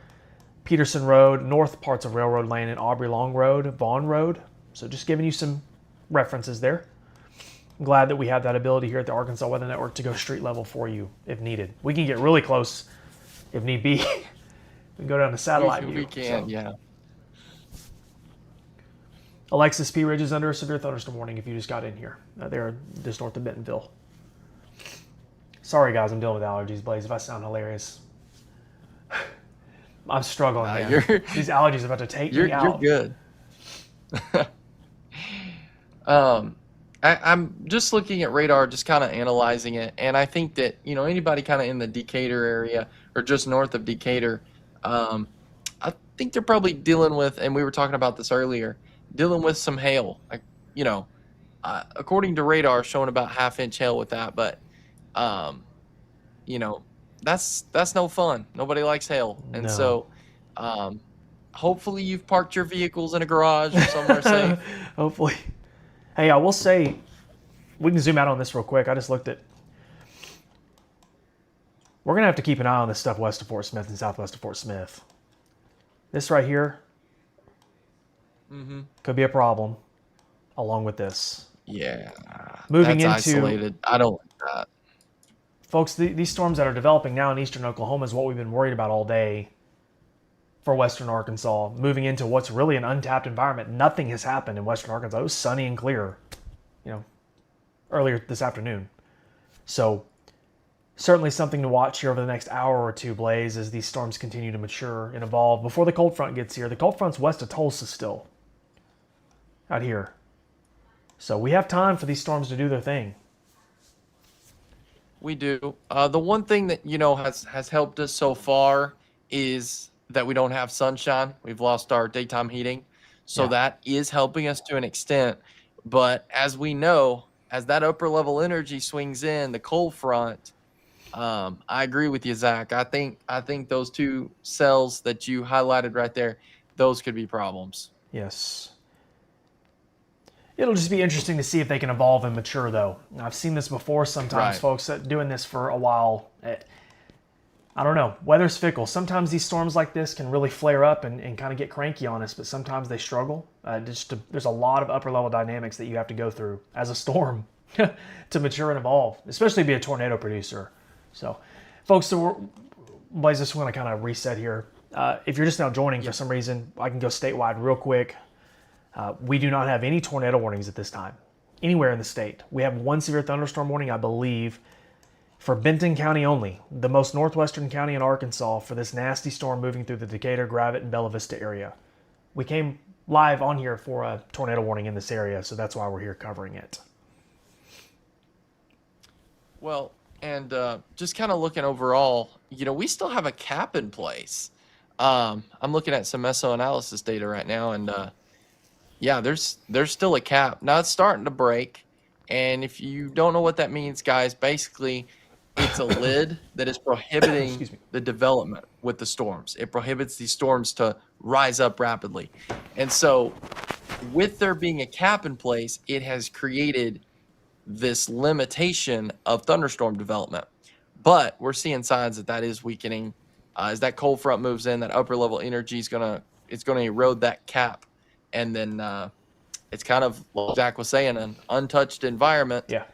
Peterson Road, north parts of Railroad Lane, and Aubrey Long Road, Vaughn Road. So just giving you some references there. I'm glad that we have that ability here at the Arkansas Weather Network to go street level for you if needed. We can get really close if need be. We can go down to satellite view. We can, So, yeah. Alexis, Pea Ridge is under a severe thunderstorm warning if you just got in here. They're just north of Bentonville. Sorry, guys, I'm dealing with allergies, Blaze. If I sound hilarious, I'm struggling, man. These allergies are about to take me out. You're good. I'm just looking at radar, just kind of analyzing it, and I think that anybody kind of in the Decatur area or just north of Decatur, I think they're probably dealing with, and we were talking about this earlier, dealing with some hail. According to radar, showing about half-inch hail with that, but that's no fun. Nobody likes hail, and No. so hopefully you've parked your vehicles in a garage or somewhere safe. Hopefully. Hey, I will say, we can zoom out on this real quick. I just looked at. We're going to have to keep an eye on this stuff west of Fort Smith and southwest of Fort Smith. This right here could be a problem, along with this. Yeah. Moving that's into- isolated. I don't like that. Folks, these storms that are developing now in eastern Oklahoma is what we've been worried about all day for western Arkansas. Moving into what's really an untapped environment. Nothing has happened in western Arkansas. It was sunny and clear, earlier this afternoon. So certainly something to watch here over the next hour or two, Blaze, as these storms continue to mature and evolve before the cold front gets here. The cold front's west of Tulsa still, out here. So we have time for these storms to do their thing. We do. The one thing that has helped us so far is that we don't have sunshine. We've lost our daytime heating, so Yeah. that is helping us to an extent. But as we know, as that upper level energy swings in, the cold front. I agree with you, Zach. I think those two cells that you highlighted right there, those could be problems. Yes. It'll just be interesting to see if they can evolve and mature, though. I've seen this before sometimes, Right. folks, doing this for a while. I don't know. Weather's fickle. Sometimes these storms like this can really flare up and kind of get cranky on us, but sometimes they struggle. There's a lot of upper-level dynamics that you have to go through as a storm to mature and evolve, especially be a tornado producer. So Folks, so Blaze, just want to kind of reset here. If you're just now joining for some reason, I can go statewide real quick. We do not have any tornado warnings at this time, anywhere in the state. We have one severe thunderstorm warning, I believe, for Benton County only, the most northwestern county in Arkansas, for this nasty storm moving through the Decatur, Gravette, and Bella Vista area. We came live on here for a tornado warning in this area, so that's why we're here covering it. Well, and just kind of looking overall, we still have a cap in place. I'm looking at some meso analysis data right now, and yeah, there's still a cap. Now it's starting to break, and if you don't know what that means, guys, basically it's a lid that is prohibiting the development with the storms. It prohibits these storms to rise up rapidly. And so with there being a cap in place, it has created this limitation of thunderstorm development. But we're seeing signs that is weakening. As that cold front moves in, that upper level energy is gonna erode that cap, and then it's kind of, like Zach was saying, an untouched environment. Yeah.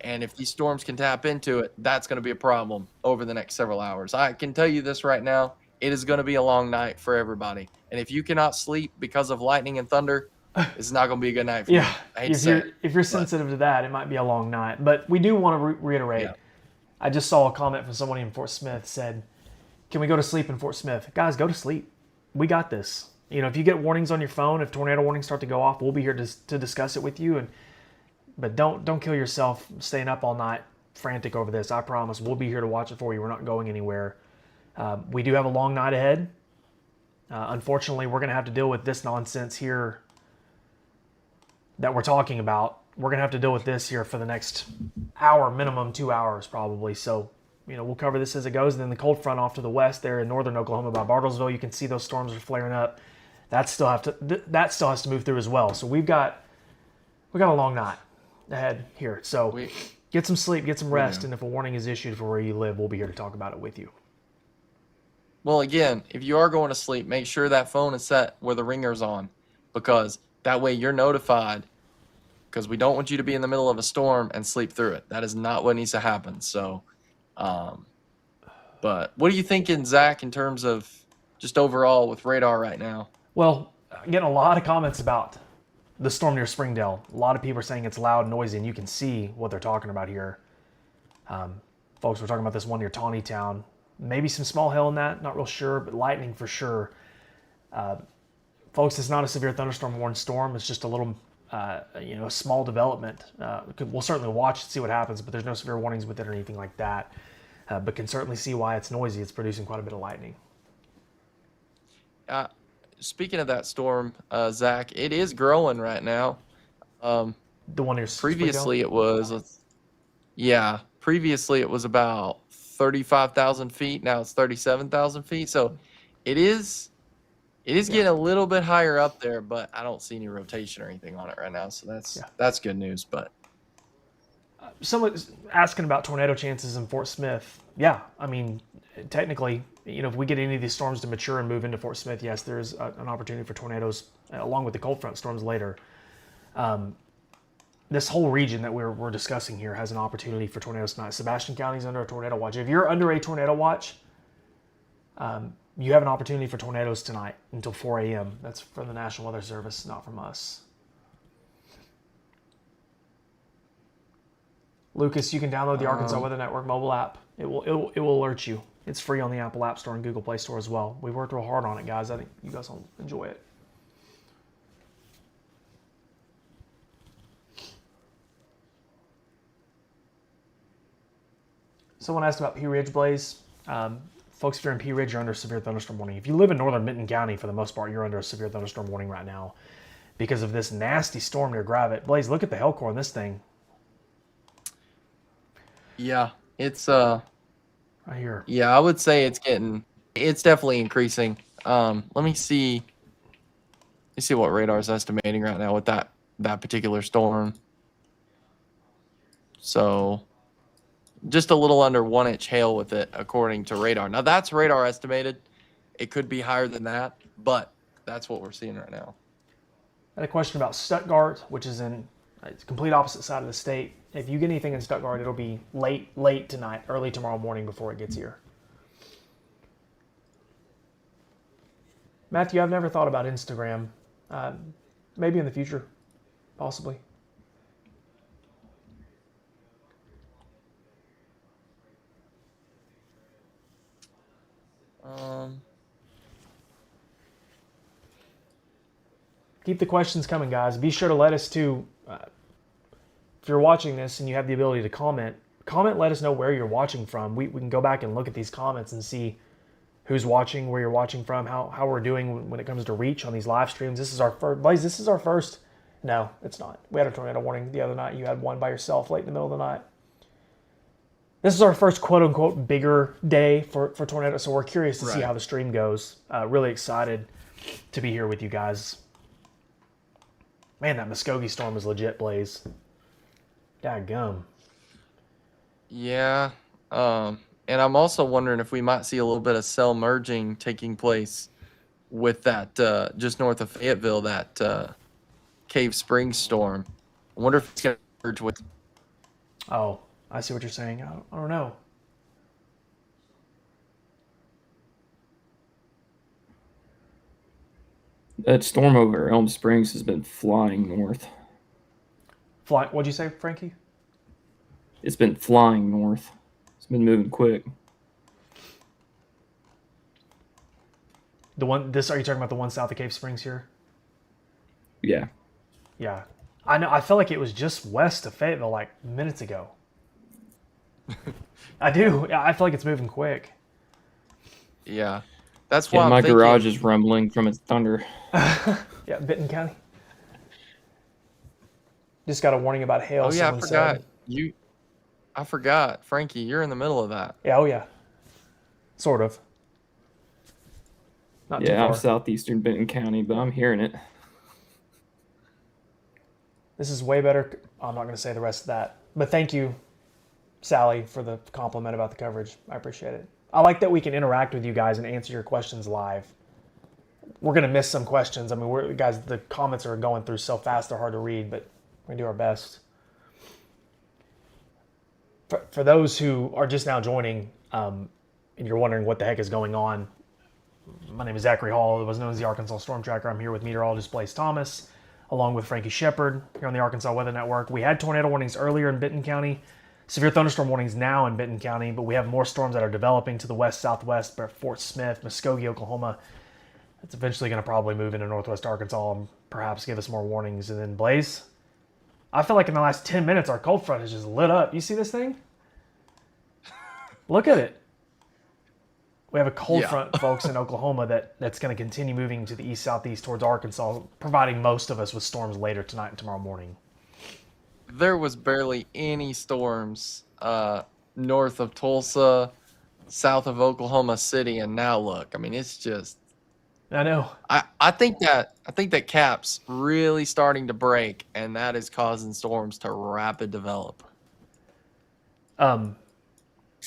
And if these storms can tap into it, that's going to be a problem over the next several hours. I can tell you this right now, it is going to be a long night for everybody. And if you cannot sleep because of lightning and thunder, it's not going to be a good night for you. I hate to say it, if you're sensitive to that, it might be a long night. But we do want to reiterate. Yeah. I just saw a comment from somebody in Fort Smith said, "Can we go to sleep in Fort Smith?" Guys, go to sleep. We got this. If you get warnings on your phone, if tornado warnings start to go off, we'll be here to discuss it with you. But don't kill yourself staying up all night frantic over this. I promise we'll be here to watch it for you. We're not going anywhere. We do have a long night ahead. Unfortunately, we're going to have to deal with this nonsense here that we're talking about. We're going to have to deal with this here for the next hour, minimum 2 hours probably. So, we'll cover this as it goes. And then the cold front off to the west there in northern Oklahoma by Bartlesville, you can see those storms are flaring up. That still has to move through as well. So we've got a long night ahead here. So get some sleep, get some rest, and if a warning is issued for where you live, we'll be here to talk about it with you. Well, again, if you are going to sleep, make sure that phone is set where the ringer's on, because that way you're notified, because we don't want you to be in the middle of a storm and sleep through it. That is not what needs to happen. So, but what are you thinking, Zach, in terms of just overall with radar right now? Well, I'm getting a lot of comments about the storm near Springdale. A lot of people are saying it's loud and noisy, and you can see what they're talking about here. Folks, we're talking about this one near Taneytown. Maybe some small hail in that, not real sure, but lightning for sure. Folks, it's not a severe thunderstorm warned storm. It's just a little, a small development. We'll certainly watch and see what happens, but there's no severe warnings with it or anything like that. But can certainly see why it's noisy. It's producing quite a bit of lightning. Speaking of that storm, Zach, it is growing right now. The one near previously it was, previously it was about 35,000 feet. Now it's 37,000 feet. So it is getting a little bit higher up there, but I don't see any rotation or anything on it right now. So that's good news. But someone's asking about tornado chances in Fort Smith. Yeah, I mean, technically, if we get any of these storms to mature and move into Fort Smith, yes, there's an opportunity for tornadoes along with the cold front storms later. This whole region that we're discussing here has an opportunity for tornadoes tonight. Sebastian County's under a tornado watch. If you're under a tornado watch, you have an opportunity for tornadoes tonight until 4 a.m. That's from the National Weather Service, not from us. Lucas, you can download the Arkansas Weather Network mobile app. It will alert you. It's free on the Apple App Store and Google Play Store as well. We worked real hard on it, guys. I think you guys will enjoy it. Someone asked about Pea Ridge, Blaze. Folks, if you're in Pea Ridge, you're under severe thunderstorm warning. If you live in northern Benton County, for the most part, you're under a severe thunderstorm warning right now because of this nasty storm near Gravette. Blaze, look at the hail core on this thing. yeah, it's Right here. yeah, I would say it's definitely increasing. Let me see what radar is estimating right now with that particular storm. So just a little under 1 inch hail with it, according to radar. Now that's radar estimated. It could be higher than that, but that's what we're seeing right now. I had a question about Stuttgart, which is in the complete opposite side of the state. If you get anything in Stuttgart, it'll be late tonight, early tomorrow morning before it gets here. Matthew, I've never thought about Instagram. Maybe in the future, possibly. Keep the questions coming, guys. Be sure to let us too. If you're watching this and you have the ability to comment, let us know where you're watching from. We can go back and look at these comments and see who's watching, where you're watching from, how we're doing when it comes to reach on these live streams. This is our first, Blaze, this is our first. No, it's not. We had a tornado warning the other night. You had one by yourself late in the middle of the night. This is our first quote-unquote bigger day for tornado, so we're curious to see how the stream goes. Really excited to be here with you guys. Man, that Muskogee storm is legit, Blaze. Dadgum. Yeah. And I'm also wondering if we might see a little bit of cell merging taking place with that just north of Fayetteville, that Cave Springs storm. I wonder if it's going to merge with... Oh, I see what you're saying. I don't know. That storm over Elm Springs has been flying north. What'd you say, Frankie? It's been flying north. It's been moving quick. Are you talking about the one south of Cave Springs here? Yeah. Yeah. I know. I felt like it was just west of Fayetteville like minutes ago. I do. I feel like it's moving quick. Yeah. That's why Yeah, I'm my thinking... garage is rumbling from its thunder. Yeah, Benton County. Just got a warning about hail. Oh, yeah, I someone forgot. said. I forgot. Frankie, you're in the middle of that. Yeah, oh yeah. Sort of. Not too Yeah, far. I'm southeastern Benton County, but I'm hearing it. This is way better. I'm not going to say the rest of that. But thank you, Sally, for the compliment about the coverage. I appreciate it. I like that we can interact with you guys and answer your questions live. We're going to miss some questions. I mean, guys, the comments are going through so fast, they're hard to read, but we're going to do our best. For those who are just now joining, and you're wondering what the heck is going on, my name is Zachary Hall, otherwise known as the Arkansas Storm Tracker. I'm here with meteorologist Blaze Thomas, along with Frankie Shepard here on the Arkansas Weather Network. We had tornado warnings earlier in Benton County, severe thunderstorm warnings now in Benton County, but we have more storms that are developing to the west-southwest, Fort Smith, Muskogee, Oklahoma. It's eventually going to probably move into northwest Arkansas and perhaps give us more warnings. And then Blaze, I feel like in the last 10 minutes, our cold front has just lit up. You see this thing? Look at it. We have a cold front, folks, in Oklahoma that's going to continue moving to the east-southeast towards Arkansas, providing most of us with storms later tonight and tomorrow morning. There was barely any storms north of Tulsa, south of Oklahoma City, and now look. I mean, it's just... I know. I think that cap's really starting to break, and that is causing storms to rapid develop.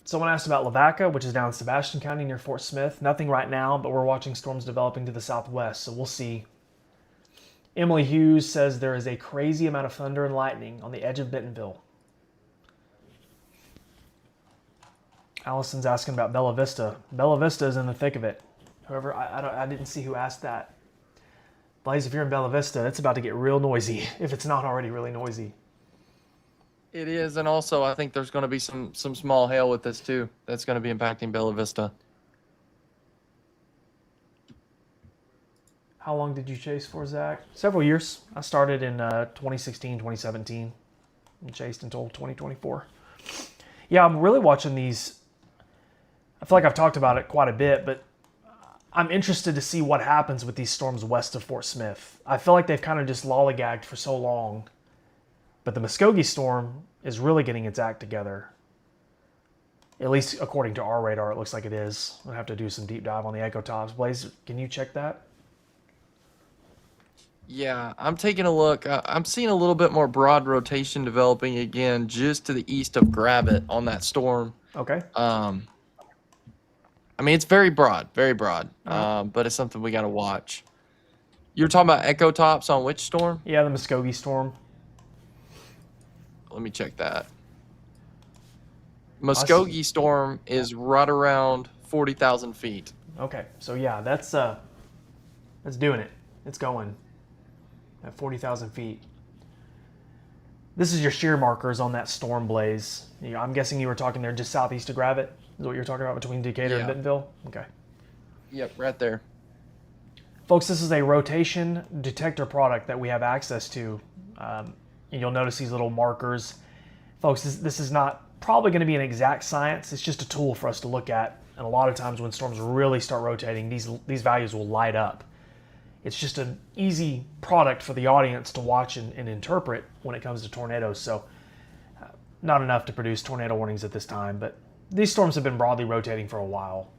Someone asked about Lavaca, which is down in Sebastian County near Fort Smith. Nothing right now, but we're watching storms developing to the southwest, so we'll see. Emily Hughes says there is a crazy amount of thunder and lightning on the edge of Bentonville. Allison's asking about Bella Vista. Bella Vista is in the thick of it. However, I didn't see who asked that. Blaze, if you're in Bella Vista, it's about to get real noisy, if it's not already really noisy. It is, and also I think there's going to be some small hail with this too. That's going to be impacting Bella Vista. How long did you chase for, Zach? Several years. I started in 2016, 2017, and chased until 2024. Yeah, I'm really watching these. I feel like I've talked about it quite a bit, but I'm interested to see what happens with these storms west of Fort Smith. I feel like they've kind of just lollygagged for so long. But the Muskogee storm is really getting its act together. At least according to our radar, it looks like it is. I'll have to do some deep dive on the echo tops. Blaze, can you check that? Yeah, I'm taking a look. I'm seeing a little bit more broad rotation developing again just to the east of Gravette on that storm. Okay. I mean, it's very broad, but it's something we got to watch. You're talking about echo tops on which storm? Yeah, the Muskogee storm. Let me check that. Muskogee storm is right around 40,000 feet. Okay, so yeah, that's doing it. It's going at 40,000 feet. This is your shear markers on that storm blaze. I'm guessing you were talking there just southeast of Gravette. Is what you're talking about between Decatur and Bentonville? Okay. Yep, right there. Folks, this is a rotation detector product that we have access to. You'll notice these little markers. Folks, this is not probably going to be an exact science. It's just a tool for us to look at. And a lot of times when storms really start rotating, these values will light up. It's just an easy product for the audience to watch and interpret when it comes to tornadoes. So not enough to produce tornado warnings at this time, but these storms have been broadly rotating for a while.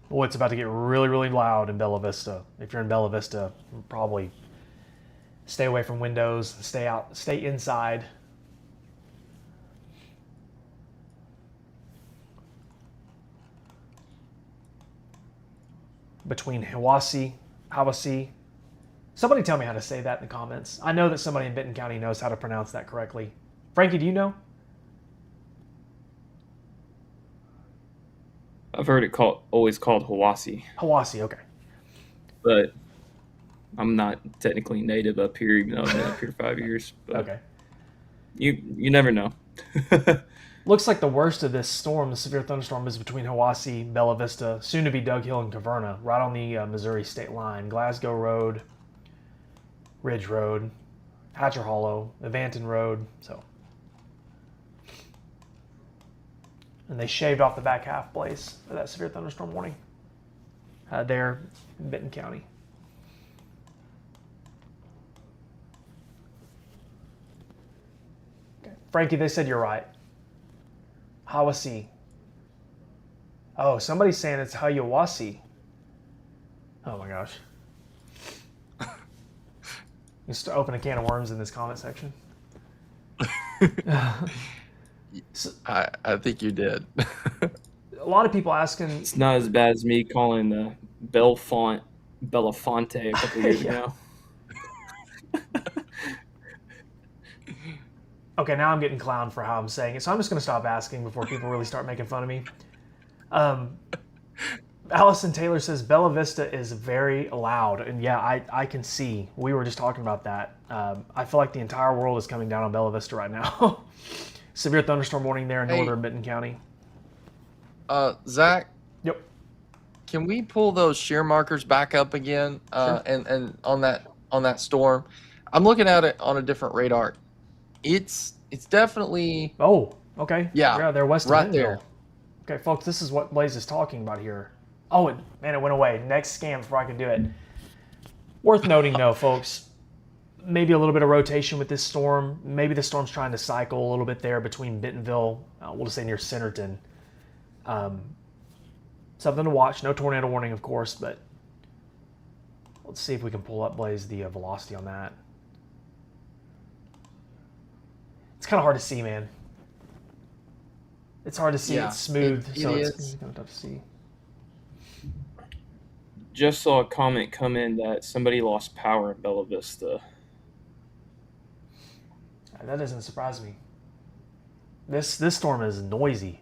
Oh, it's about to get really, really loud in Bella Vista. If you're in Bella Vista, probably stay away from windows, stay inside. Between Hawassi. Somebody tell me how to say that in the comments. I know that somebody in Benton County knows how to pronounce that correctly. Frankie, do you know? I've heard it always called Hawassi, Hawassi, okay. but I'm not technically native up here, even though I've been up here 5 years. But Okay. You never know. Looks like the worst of this storm, the severe thunderstorm, is between Hawassi, Bella Vista, soon to be Doug Hill and Caverna, right on the Missouri state line. Glasgow Road, Ridge Road, Hatcher Hollow, Evanton Road. And they shaved off the back half blaze of that severe thunderstorm warning there in Benton County. Okay. Frankie, they said you're right. Hawassi. Oh, somebody's saying it's Hayawasi. Oh my gosh. You start open a can of worms in this comment section. I think you did. A lot of people asking. It's not as bad as me calling Belafonte a couple years ago. Okay, now I'm getting clowned for how I'm saying it, so I'm just going to stop asking before people really start making fun of me. Allison Taylor says Bella Vista is very loud, and yeah, I can see. We were just talking about that. I feel like the entire world is coming down on Bella Vista right now. Severe thunderstorm warning there in northern Benton County. Zach? Yep. Can we pull those shear markers back up again? Sure. And on that storm, I'm looking at it on a different radar. It's definitely Oh, okay. Yeah, they're west of right Bentonville. there. Okay, folks, this is what Blaze is talking about here. Oh, it went away. Next scam before I could do it. Worth noting, though, folks, maybe a little bit of rotation with this storm. Maybe the storm's trying to cycle a little bit there between Bentonville, we'll just say near Centerton. Something to watch. No tornado warning, of course, but let's see if we can pull up, Blaze, the velocity on that. It's kind of hard to see, man. It's hard to see. Yeah, It's smooth, it so is. it's kind of tough to see. Just saw a comment come in that somebody lost power in Bella Vista. That doesn't surprise me. This storm is noisy.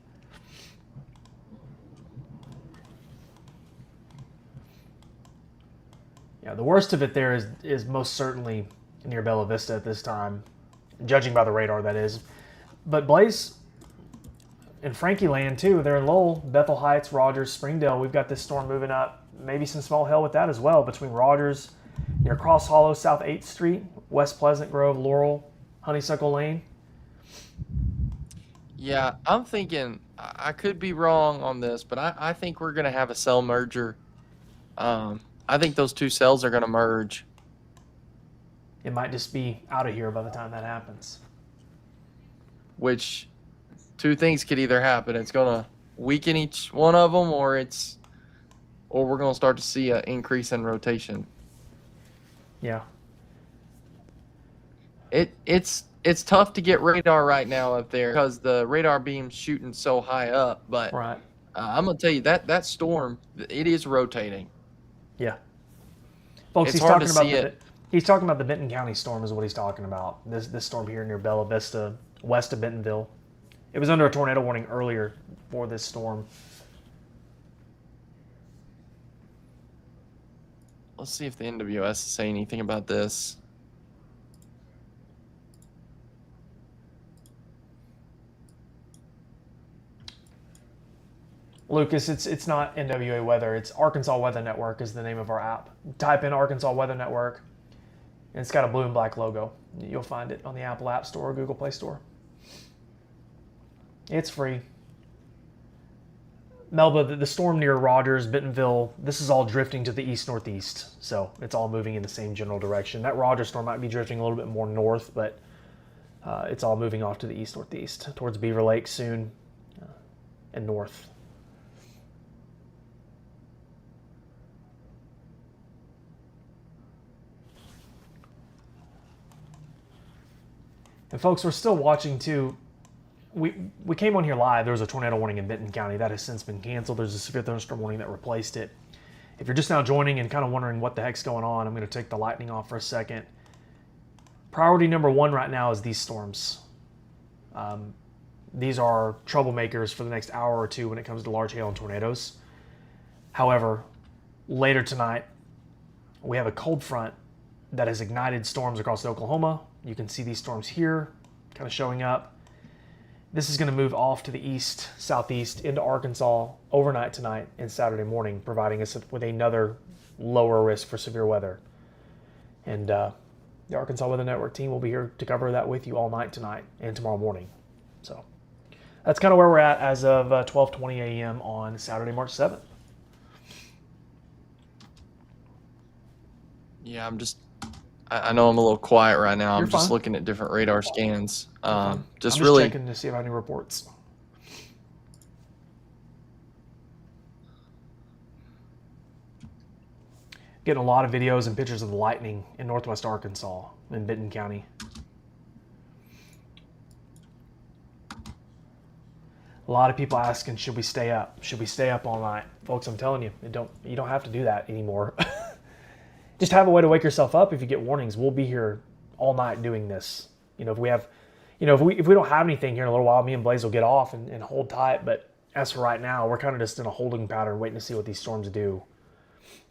Yeah, the worst of it there is most certainly near Bella Vista at this time, judging by the radar, that is. But Blaze and Frankie Land too. They're in Lowell, Bethel Heights, Rogers, Springdale. We've got this storm moving up. Maybe some small hail with that as well between Rogers, near Cross Hollow, South 8th Street, West Pleasant Grove, Laurel, Honeysuckle Lane. Yeah, I'm thinking, I could be wrong on this, but I think we're going to have a cell merger. I think those two cells are going to merge. It might just be out of here by the time that happens. Which two things could either happen. It's going to weaken each one of them, or we're going to start to see an increase in rotation. Yeah. It's tough to get radar right now up there because the radar beam's shooting so high up. But Right. I'm going to tell you that storm, it is rotating. Yeah. Folks, It's hard to see he's talking about the Benton County storm is what he's talking about. This storm here near Bella Vista, west of Bentonville. It was under a tornado warning earlier for this storm. Let's see if the NWS is saying anything about this. Lucas, it's not NWA Weather. It's Arkansas Weather Network is the name of our app. Type in Arkansas Weather Network, and it's got a blue and black logo. You'll find it on the Apple App Store or Google Play Store. It's free. Melba, the storm near Rogers, Bentonville, this is all drifting to the east-northeast, so it's all moving in the same general direction. That Rogers storm might be drifting a little bit more north, but it's all moving off to the east-northeast, towards Beaver Lake soon, and north. And folks, we're still watching too. We came on here live. There was a tornado warning in Benton County that has since been canceled. There's a severe thunderstorm warning that replaced it. If you're just now joining and kind of wondering what the heck's going on, I'm going to take the lightning off for a second. Priority number one right now is these storms. These are troublemakers for the next hour or two when it comes to large hail and tornadoes. However, later tonight, we have a cold front that has ignited storms across Oklahoma. You can see these storms here kind of showing up. This is going to move off to the east, southeast into Arkansas overnight tonight and Saturday morning, providing us with another lower risk for severe weather. And the Arkansas Weather Network team will be here to cover that with you all night tonight and tomorrow morning. So that's kind of where we're at as of 12:20 a.m. on Saturday, March 7th. Yeah, I know I'm a little quiet right now. You're I'm just fine. looking at different radar scans. Just I'm just really checking to see if I have any reports. Getting a lot of videos and pictures of the lightning in northwest Arkansas in Benton County. A lot of people asking, should we stay up? Should we stay up all night? Folks, I'm telling you, you don't have to do that anymore. Just have a way to wake yourself up if you get warnings. We'll be here all night doing this. If we don't have anything here in a little while, me and Blaze will get off and hold tight. But as for right now, we're kind of just in a holding pattern, waiting to see what these storms do.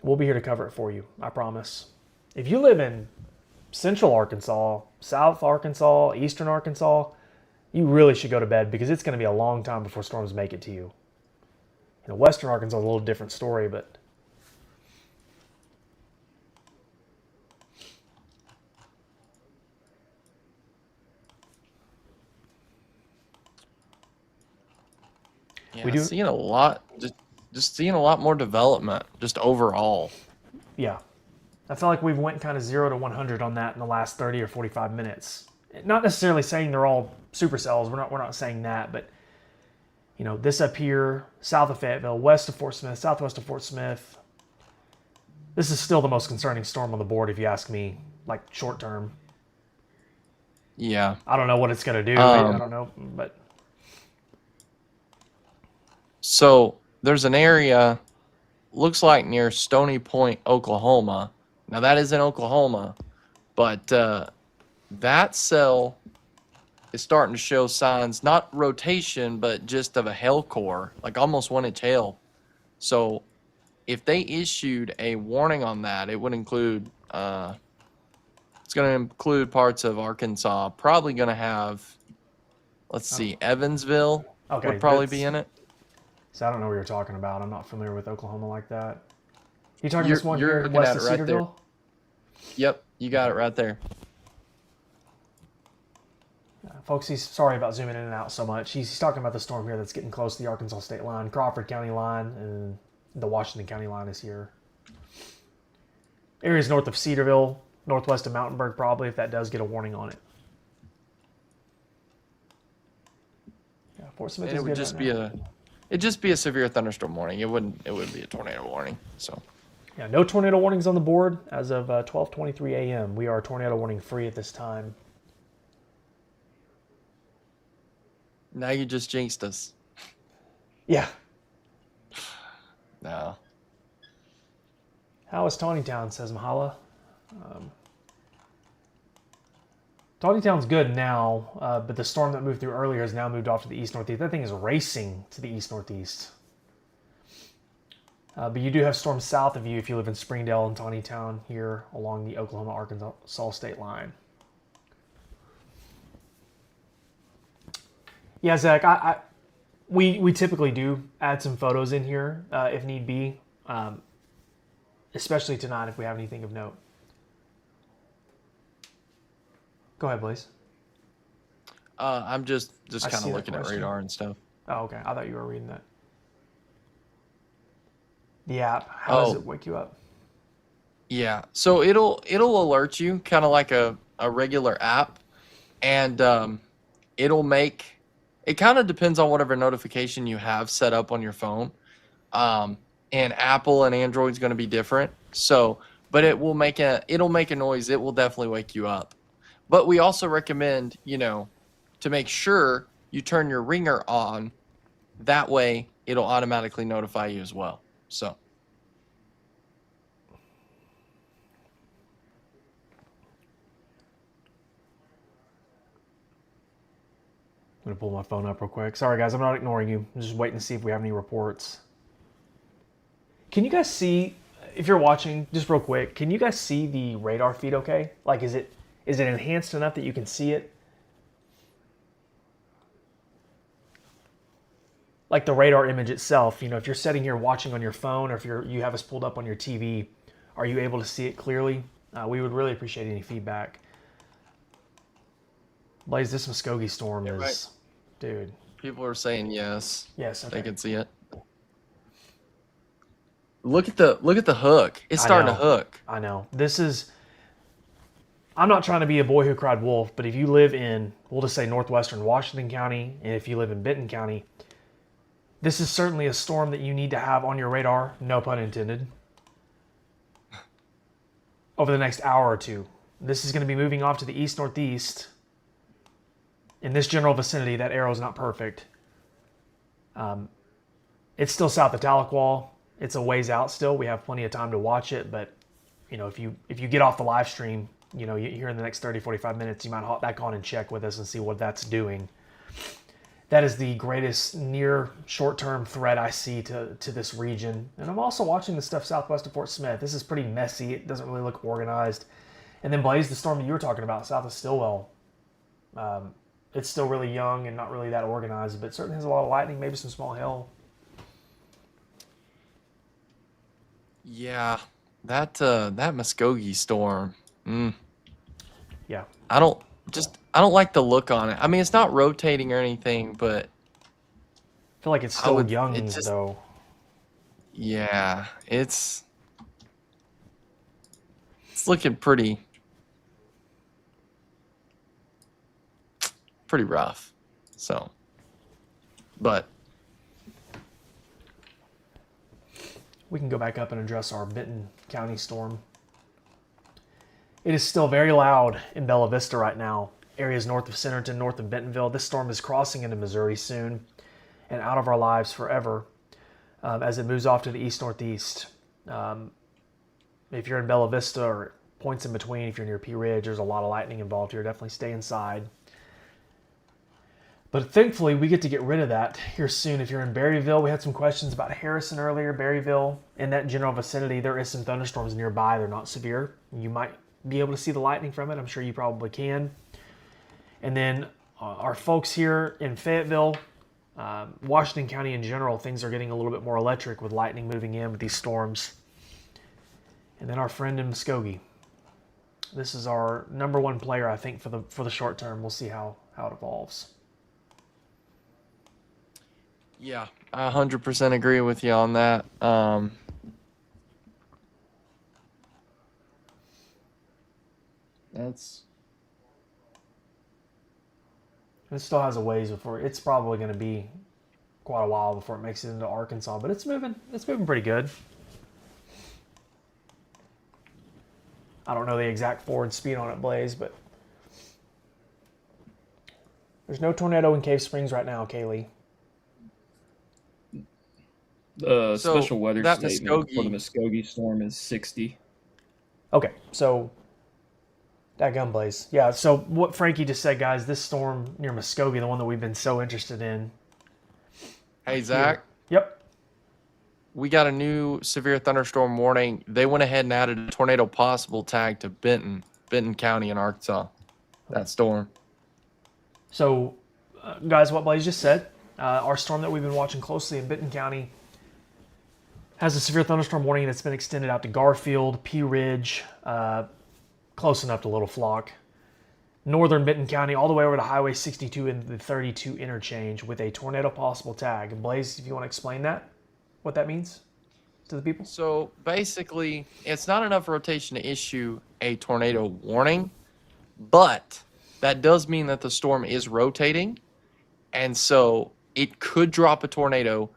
We'll be here to cover it for you, I promise. If you live in central Arkansas, south Arkansas, eastern Arkansas, you really should go to bed because it's going to be a long time before storms make it to you. Western Arkansas is a little different story, but yeah, we do- seeing a lot, just seeing a lot more development, just overall. yeah. I feel like we've went kind of 0 to 100 on that in the last 30 or 45 minutes. Not necessarily saying they're all supercells. We're not saying that, but this up here, south of Fayetteville, west of Fort Smith, southwest of Fort Smith. This is still the most concerning storm on the board, if you ask me, like short term. Yeah. I don't know what it's going to do. I don't know, but So there's an area, looks like near Stony Point, Oklahoma. Now that is in Oklahoma, but that cell is starting to show signs, not rotation, but just of a hail core, like almost 1-inch hail. So if they issued a warning on that, it would include, it's going to include parts of Arkansas, probably going to have, let's see, Evansville Okay, would probably that's- be in it. so I don't know what you're talking about. I'm not familiar with Oklahoma like that. You talking You're- this one you're here looking west at of it right there. Cedarville? Yep, you got it right there. Folks, he's sorry about zooming in and out so much. He's talking about the storm here that's getting close to the Arkansas state line, Crawford County line, and the Washington County line is here. Areas north of Cedarville, northwest of Mountainburg, probably, if that does get a warning on it. Yeah, Fort Smith And is it would good just right be now. it'd just be a severe thunderstorm warning. It wouldn't be a tornado warning. So Yeah, no tornado warnings on the board as of 12:23 a.m. We are tornado warning free at this time. now you just jinxed us. Yeah. No. How is Tawnytown, says Mahala. Tawnytown's good now, but the storm that moved through earlier has now moved off to the east-northeast. That thing is racing to the east-northeast. But you do have storms south of you if you live in Springdale and Tawnytown here along the Oklahoma-Arkansas state line. Yeah, Zach, we typically do add some photos in here if need be, especially tonight if we have anything of note. Go ahead, Blaze. I'm just I kind see of that looking at question. radar and stuff. Oh, okay. I thought you were reading that. The app, how does Oh. it wake you up? Yeah, so it'll alert you kind of like a regular app, and it'll make it kind of depends on whatever notification you have set up on your phone. And Apple and Android's going to be different. So, but it'll make a noise. It will definitely wake you up. But we also recommend, to make sure you turn your ringer on. That way, it'll automatically notify you as well. So. I'm going to pull my phone up real quick. Sorry, guys, I'm not ignoring you. I'm just waiting to see if we have any reports. Can you guys see, if you're watching, just real quick, can you guys see the radar feed okay? Like, is it enhanced enough that you can see it? Like the radar image itself, if you're sitting here watching on your phone or if you have us pulled up on your TV, are you able to see it clearly? We would really appreciate any feedback. Blaze, this Muskogee storm is, right. Dude. People are saying yes. Yes, okay. They can see it. Look at the hook. It's starting to hook. I know. I'm not trying to be a boy who cried wolf, but if you live in, we'll just say northwestern Washington County, and if you live in Benton County, this is certainly a storm that you need to have on your radar, no pun intended, over the next hour or two. This is going to be moving off to the east-northeast. In this general vicinity, that arrow is not perfect. It's still south of Tahlequah. It's a ways out still. We have plenty of time to watch it, but if you get off the live stream, here in the next 30, 45 minutes, you might hop back on and check with us and see what that's doing. That is the greatest near short-term threat I see to this region. And I'm also watching the stuff southwest of Fort Smith. This is pretty messy. It doesn't really look organized. And then Blaze, the storm that you were talking about, south of Stillwell. It's still really young and not really that organized, but it certainly has a lot of lightning, maybe some small hail. Yeah, that Muskogee storm. Yeah. I don't like the look on it. I mean, it's not rotating or anything, but I feel like it's still young, it just- though. yeah, it's looking pretty rough. So, but We can go back up and address our Benton County storm. It is still very loud in Bella Vista right now. Areas north of Centerton, north of Bentonville. This storm is crossing into Missouri soon and out of our lives forever as it moves off to the east-northeast. If you're in Bella Vista or points in between, if you're near Pea Ridge, there's a lot of lightning involved here. Definitely stay inside. But thankfully, we get to get rid of that here soon. If you're in Berryville, we had some questions about Harrison earlier. Berryville, in that general vicinity, there is some thunderstorms nearby. They're not severe. You might be able to see the lightning from it. I'm sure you probably can. And then our folks here in Fayetteville, Washington County in general, things are getting a little bit more electric with lightning moving in with these storms. And then our friend in Muskogee. This is our number one player, I think, for the short term. We'll see how it evolves. yeah, I 100% agree with you on that. It still has a ways before. It's probably going to be quite a while before it makes it into Arkansas, but it's moving. It's moving pretty good. I don't know the exact forward speed on it, Blaze, but there's no tornado in Cave Springs right now, Kaylee. The So special weather that statement for the Muskogee, Muskogee storm is 60. Okay, so that gun blaze. Yeah, so what Frankie just said, guys, this storm near Muskogee, the one that we've been so interested in, hey right here. Zach, Yep. we got a new severe thunderstorm warning. They went ahead and added a tornado possible tag to Benton County in Arkansas. That storm. So, guys, what Blaze just said, our storm that we've been watching closely in Benton County has a severe thunderstorm warning that's been extended out to Garfield, Pea Ridge, close enough to Little Flock, northern Benton County, all the way over to Highway 62 and the 32 interchange with a tornado possible tag. And Blaze, if you want to explain that, what that means to the people? So basically, it's not enough rotation to issue a tornado warning, but that does mean that the storm is rotating, and so it could drop a tornado.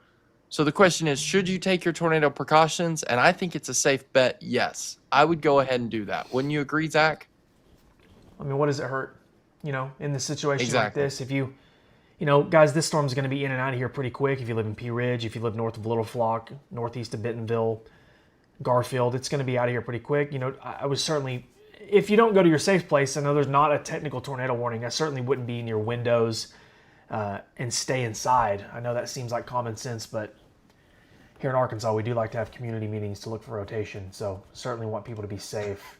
So the question is, should you take your tornado precautions? And I think it's a safe bet, yes. I would go ahead and do that. Wouldn't you agree, Zach? I mean, what does it hurt? You know, in the situation Exactly. like this, if you know, guys, this storm's going to be in and out of here pretty quick. If you live in Pea Ridge, if you live north of Little Flock, northeast of Bentonville, Garfield, it's going to be out of here pretty quick. You know, I would certainly, if you don't go to your safe place, I know there's not a technical tornado warning. I certainly wouldn't be in your windows and stay inside. I know that seems like common sense, but here in Arkansas, we do like to have community meetings to look for rotation. So certainly want people to be safe.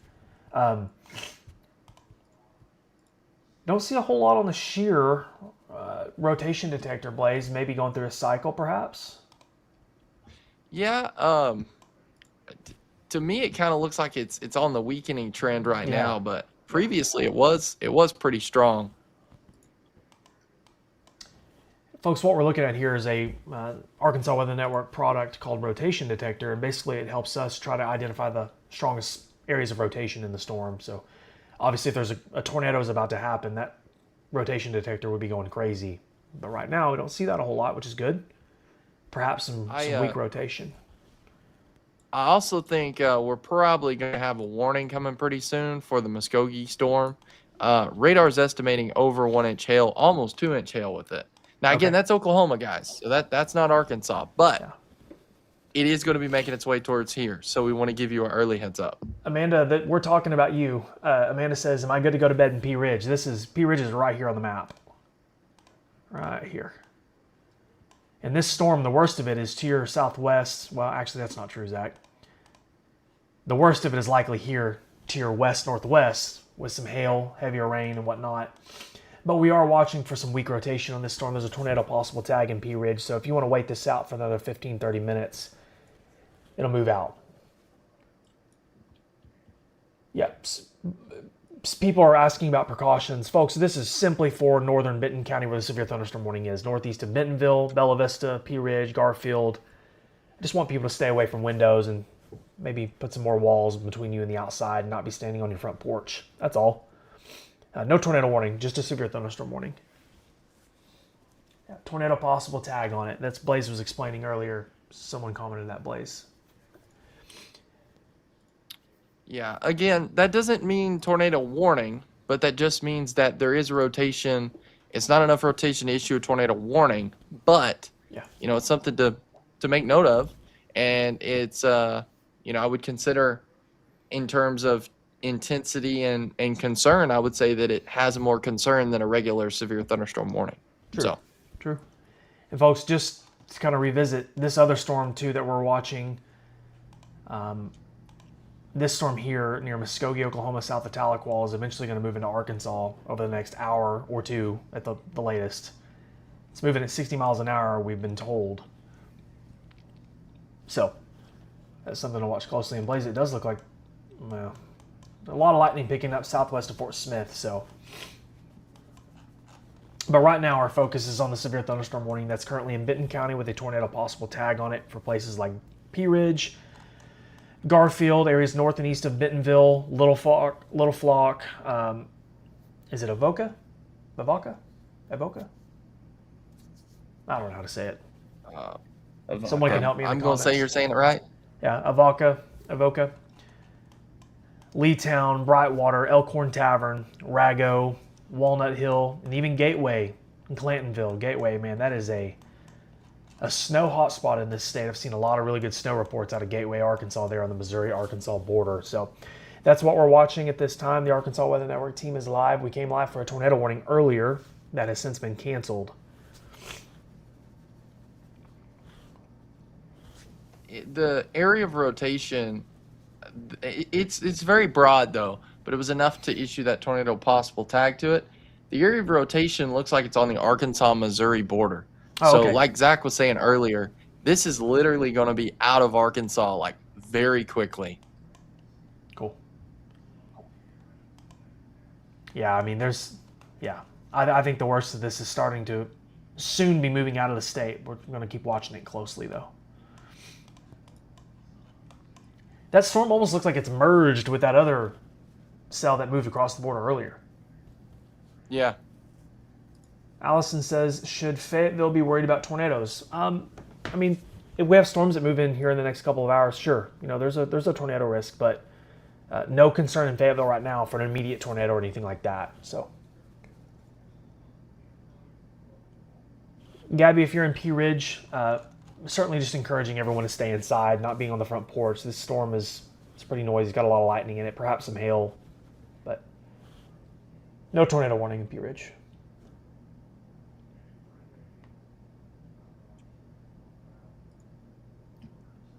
Don't see a whole lot on the shear rotation detector, Blaze. Maybe going through a cycle, perhaps. Yeah. To me, it kind of looks like it's on the weakening trend right Yeah. now, but previously it was pretty strong. Folks, what we're looking at here is a Arkansas Weather Network product called Rotation Detector, and basically it helps us try to identify the strongest areas of rotation in the storm. So obviously if there's a tornado is about to happen, that rotation detector would be going crazy. But right now we don't see that a whole lot, which is good. Perhaps some weak rotation. I also think we're probably going to have a warning coming pretty soon for the Muskogee storm. Radar's estimating over 1 inch hail, almost 2 inch hail with it. Now, again, Okay. that's Oklahoma, guys. So that's not Arkansas, but Yeah. it is going to be making its way towards here. So we want to give you an early heads up. Amanda, that we're talking about you. Amanda says, "Am I good to go to bed in Pea Ridge?" Pea Ridge is right here on the map, right here. And this storm, the worst of it is to your southwest. Well, actually, that's not true, Zach. The worst of it is likely here to your west northwest with some hail, heavier rain, and whatnot. But we are watching for some weak rotation on this storm. There's a tornado possible tag in Pea Ridge, so if you want to wait this out for another 15, 30 minutes, it'll move out. Yep. People are asking about precautions. Folks, this is simply for northern Benton County where the severe thunderstorm warning is. Northeast of Bentonville, Bella Vista, Pea Ridge, Garfield. I just want people to stay away from windows and maybe put some more walls between you and the outside and not be standing on your front porch. That's all. No tornado warning, just a severe thunderstorm warning. Yeah, tornado possible tag on it. That's Blaze was explaining earlier. Someone commented that, Blaze. Yeah, again, that doesn't mean tornado warning, but that just means that there is rotation. It's not enough rotation to issue a tornado warning, but Yeah. it's something to make note of, and it's I would consider in terms of intensity and concern, I would say that it has more concern than a regular severe thunderstorm warning. True. So True. And folks, just to kind of revisit this other storm too that we're watching. This storm here near Muskogee, Oklahoma, south of Tahlequah, is eventually going to move into Arkansas over the next hour or two at the latest. It's moving at 60 miles an hour, we've been told. So that's something to watch closely. And Blaze, it does look like, well, a lot of lightning picking up southwest of Fort Smith. So, but right now our focus is on the severe thunderstorm warning that's currently in Benton County with a tornado possible tag on it for places like Pea Ridge, Garfield, areas north and east of Bentonville, Little Flock. Is it Avoca? Avoca? Avoca? I don't know how to say it. Someone can help me in the I'm going to say comments. you're saying it right. Yeah, Avoca, Leetown, Brightwater, Elkhorn Tavern, Rago, Walnut Hill, and even Gateway in Clantonville. Gateway, man, that is a a snow hotspot in this state. I've seen a lot of really good snow reports out of Gateway, Arkansas, there on the Missouri-Arkansas border. So that's what we're watching at this time. The Arkansas Weather Network team is live. We came live for a tornado warning earlier that has since been canceled. The area of rotation, it's very broad though, but it was enough to issue that tornado possible tag to it. The area of rotation looks like it's on the Arkansas-Missouri border. Oh, So okay. like Zach was saying earlier, this is literally going to be out of Arkansas like very quickly. Cool. Yeah, I mean, I think the worst of this is starting to soon be moving out of the state. We're going to keep watching it closely, though. That storm almost looks like it's merged with that other cell that moved across the border earlier. Yeah. Allison says, should Fayetteville be worried about tornadoes? I mean, if we have storms that move in here in the next couple of hours, sure. You know, there's a tornado risk, but no concern in Fayetteville right now for an immediate tornado or anything like that. So, Gabby, if you're in Pea Ridge, certainly just encouraging everyone to stay inside, not being on the front porch. This storm it's pretty noisy. It's got a lot of lightning in it, perhaps some hail, but no tornado warning in Pea Ridge.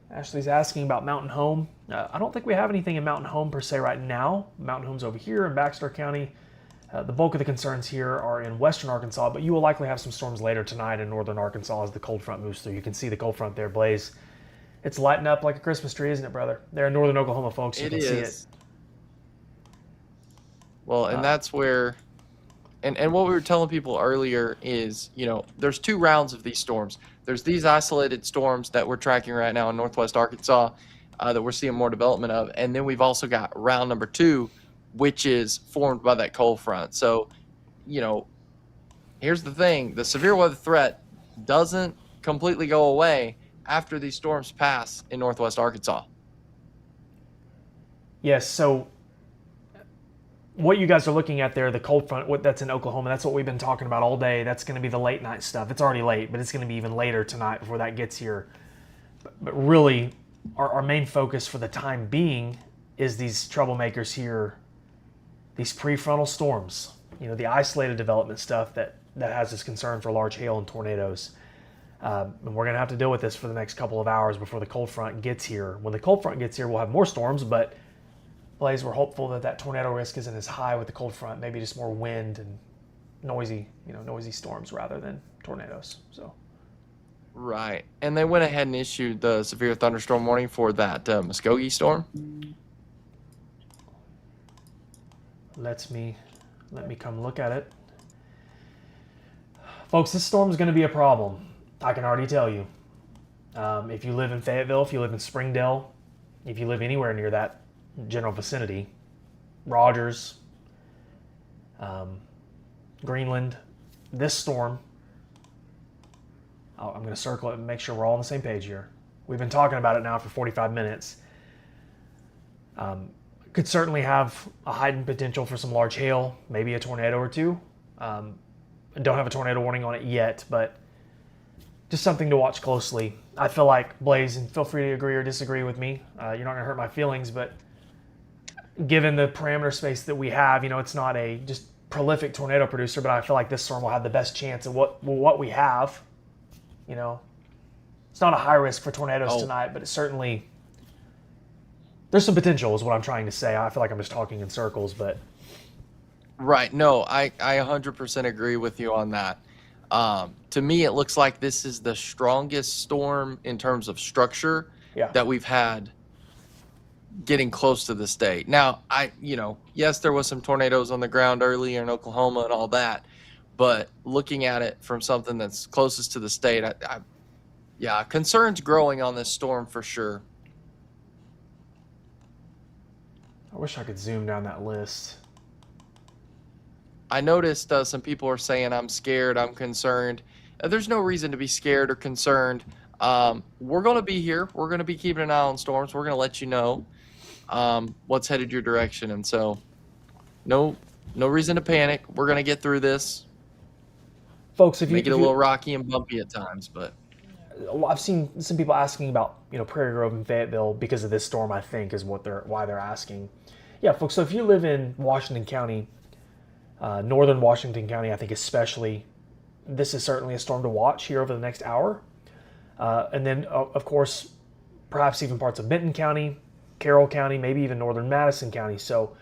Ashley's asking about Mountain Home. I don't think we have anything in Mountain Home per se right now. Mountain Home's over here in Baxter County. The bulk of the concerns here are in western Arkansas, but you will likely have some storms later tonight in northern Arkansas as the cold front moves through. You can see the cold front there, Blaze. It's lighting up like a Christmas tree, isn't it, brother? There in northern Oklahoma, folks. You can see it. Well, and that's where, and what we were telling people earlier is, you know, there's 2 rounds of these storms. There's these isolated storms that we're tracking right now in northwest Arkansas that we're seeing more development of. And then we've also got round number 2, which is formed by that cold front. So, you know, here's the thing. The severe weather threat doesn't completely go away after these storms pass in northwest Arkansas. Yes, so what you guys are looking at there, the cold front, that's in Oklahoma, that's what we've been talking about all day. That's going to be the late night stuff. It's already late, but it's going to be even later tonight before that gets here. But really, our main focus for the time being is these troublemakers here, these prefrontal storms, you know, the isolated development stuff that has us concern for large hail and tornadoes. And we're going to have to deal with this for the next couple of hours before the cold front gets here. When the cold front gets here, we'll have more storms, but Blaze, we're hopeful that tornado risk isn't as high with the cold front, maybe just more wind and noisy storms rather than tornadoes. So. Right. And they went ahead and issued the severe thunderstorm warning for that Muskogee storm. Let me come look at it. Folks, this storm is going to be a problem. I can already tell you. If you live in Fayetteville, if you live in Springdale, if you live anywhere near that general vicinity, Rogers, Greenland, this storm, I'm going to circle it and make sure we're all on the same page here. We've been talking about it now for 45 minutes. Could certainly have a heightened potential for some large hail, maybe a tornado or two. Don't have a tornado warning on it yet, but just something to watch closely. I feel like, Blaze, and feel free to agree or disagree with me. You're not going to hurt my feelings, but given the parameter space that we have, you know, it's not a just prolific tornado producer, but I feel like this storm will have the best chance of what we have. You know, it's not a high risk for tornadoes tonight, but it certainly, there's some potential is what I'm trying to say. I feel like I'm just talking in circles, but. Right. No, I 100% agree with you on that. To me, it looks like this is the strongest storm in terms of structure that we've had getting close to the state. Now, yes, there was some tornadoes on the ground earlier in Oklahoma and all that, but looking at it from something that's closest to the state, concerns growing on this storm for sure. I wish I could zoom down that list. I noticed some people are saying I'm scared, I'm concerned. There's no reason to be scared or concerned. We're going to be here. We're going to be keeping an eye on storms. We're going to let you know what's headed your direction. And so no reason to panic. We're going to get through this. Folks, if you make it a little rocky and bumpy at times, but I've seen some people asking about Prairie Grove and Fayetteville because of this storm. I think is why they're asking. Yeah, folks. So if you live in Washington County, northern Washington County, I think especially, this is certainly a storm to watch here over the next hour. And then, of course, perhaps even parts of Benton County, Carroll County, maybe even northern Madison County. So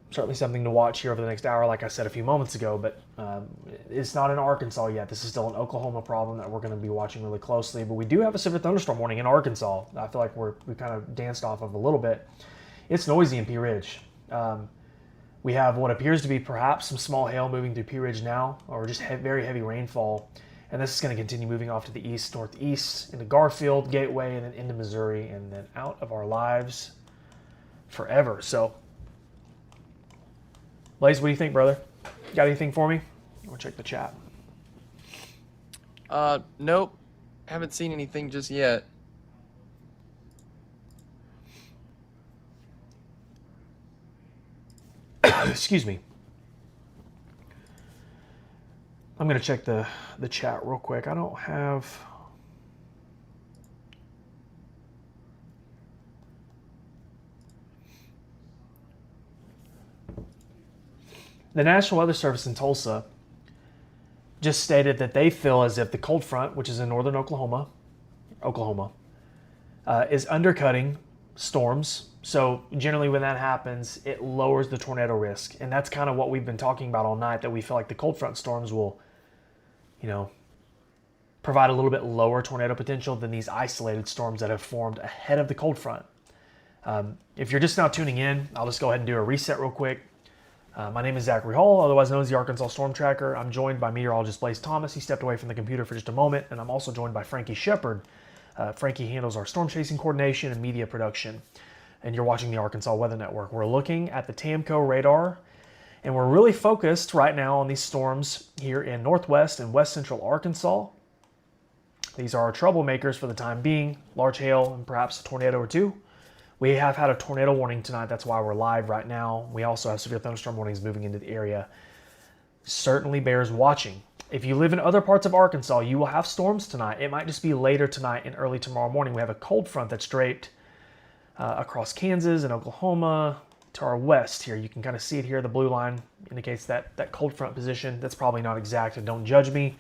certainly something to watch here over the next hour, like I said a few moments ago. But it's not in Arkansas yet. This is still an Oklahoma problem that we're going to be watching really closely. But we do have a severe thunderstorm warning in Arkansas. I feel like we kind of danced off of a little bit. It's noisy in Pea Ridge. We have what appears to be perhaps some small hail moving through Pea Ridge now, or just very heavy rainfall. And this is going to continue moving off to the east, northeast, into Garfield, Gateway, and then into Missouri, and then out of our lives forever. So, Blaze, what do you think, brother? Got anything for me? I'll check the chat. Nope. Haven't seen anything just yet. Excuse me. I'm going to check the chat real quick. I don't have... The National Weather Service in Tulsa just stated that they feel as if the cold front, which is in northern Oklahoma, is undercutting storms. So generally when that happens, it lowers the tornado risk. And that's kind of what we've been talking about all night, that we feel like the cold front storms will, provide a little bit lower tornado potential than these isolated storms that have formed ahead of the cold front. If you're just now tuning in, I'll just go ahead and do a reset real quick. My name is Zachary Hall, otherwise known as the Arkansas Storm Tracker. I'm joined by meteorologist Blaze Thomas. He stepped away from the computer for just a moment, and I'm also joined by Frankie Shepard. Frankie handles our storm chasing coordination and media production. And you're watching the Arkansas Weather Network. We're looking at the TAMCO radar, and we're really focused right now on these storms here in northwest and west central Arkansas. These are our troublemakers for the time being, large hail and perhaps a tornado or two. We have had a tornado warning tonight. That's why we're live right now. We also have severe thunderstorm warnings moving into the area. Certainly bears watching. If you live in other parts of Arkansas, you will have storms tonight. It might just be later tonight and early tomorrow morning. We have a cold front that's draped across Kansas and Oklahoma to our west here. You can kind of see it here. The blue line indicates that cold front position. That's probably not exact, and don't judge me.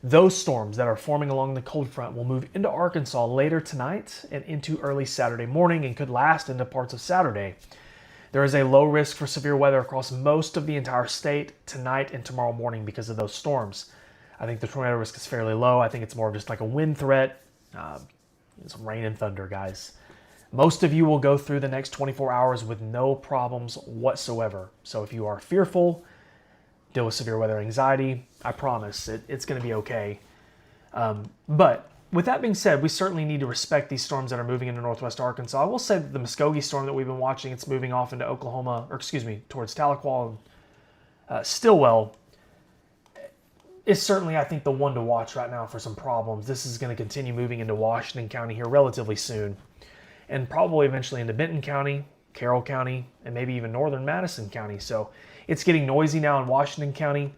Those storms that are forming along the cold front will move into Arkansas later tonight and into early Saturday morning and could last into parts of Saturday. There is a low risk for severe weather across most of the entire state tonight and tomorrow morning because of those storms. I think the tornado risk is fairly low. I think it's more of just like a wind threat, some rain and thunder, guys. Most of you will go through the next 24 hours with no problems whatsoever. So if you are fearful, deal with severe weather anxiety, I promise it's going to be okay. But with that being said, we certainly need to respect these storms that are moving into northwest Arkansas. I will say that the Muskogee storm that we've been watching, it's moving off into Oklahoma, towards Tahlequah and Stillwell, is certainly, I think, the one to watch right now for some problems. This is going to continue moving into Washington County here relatively soon, and probably eventually into Benton County, Carroll County, and maybe even northern Madison County. So it's getting noisy now in Washington County,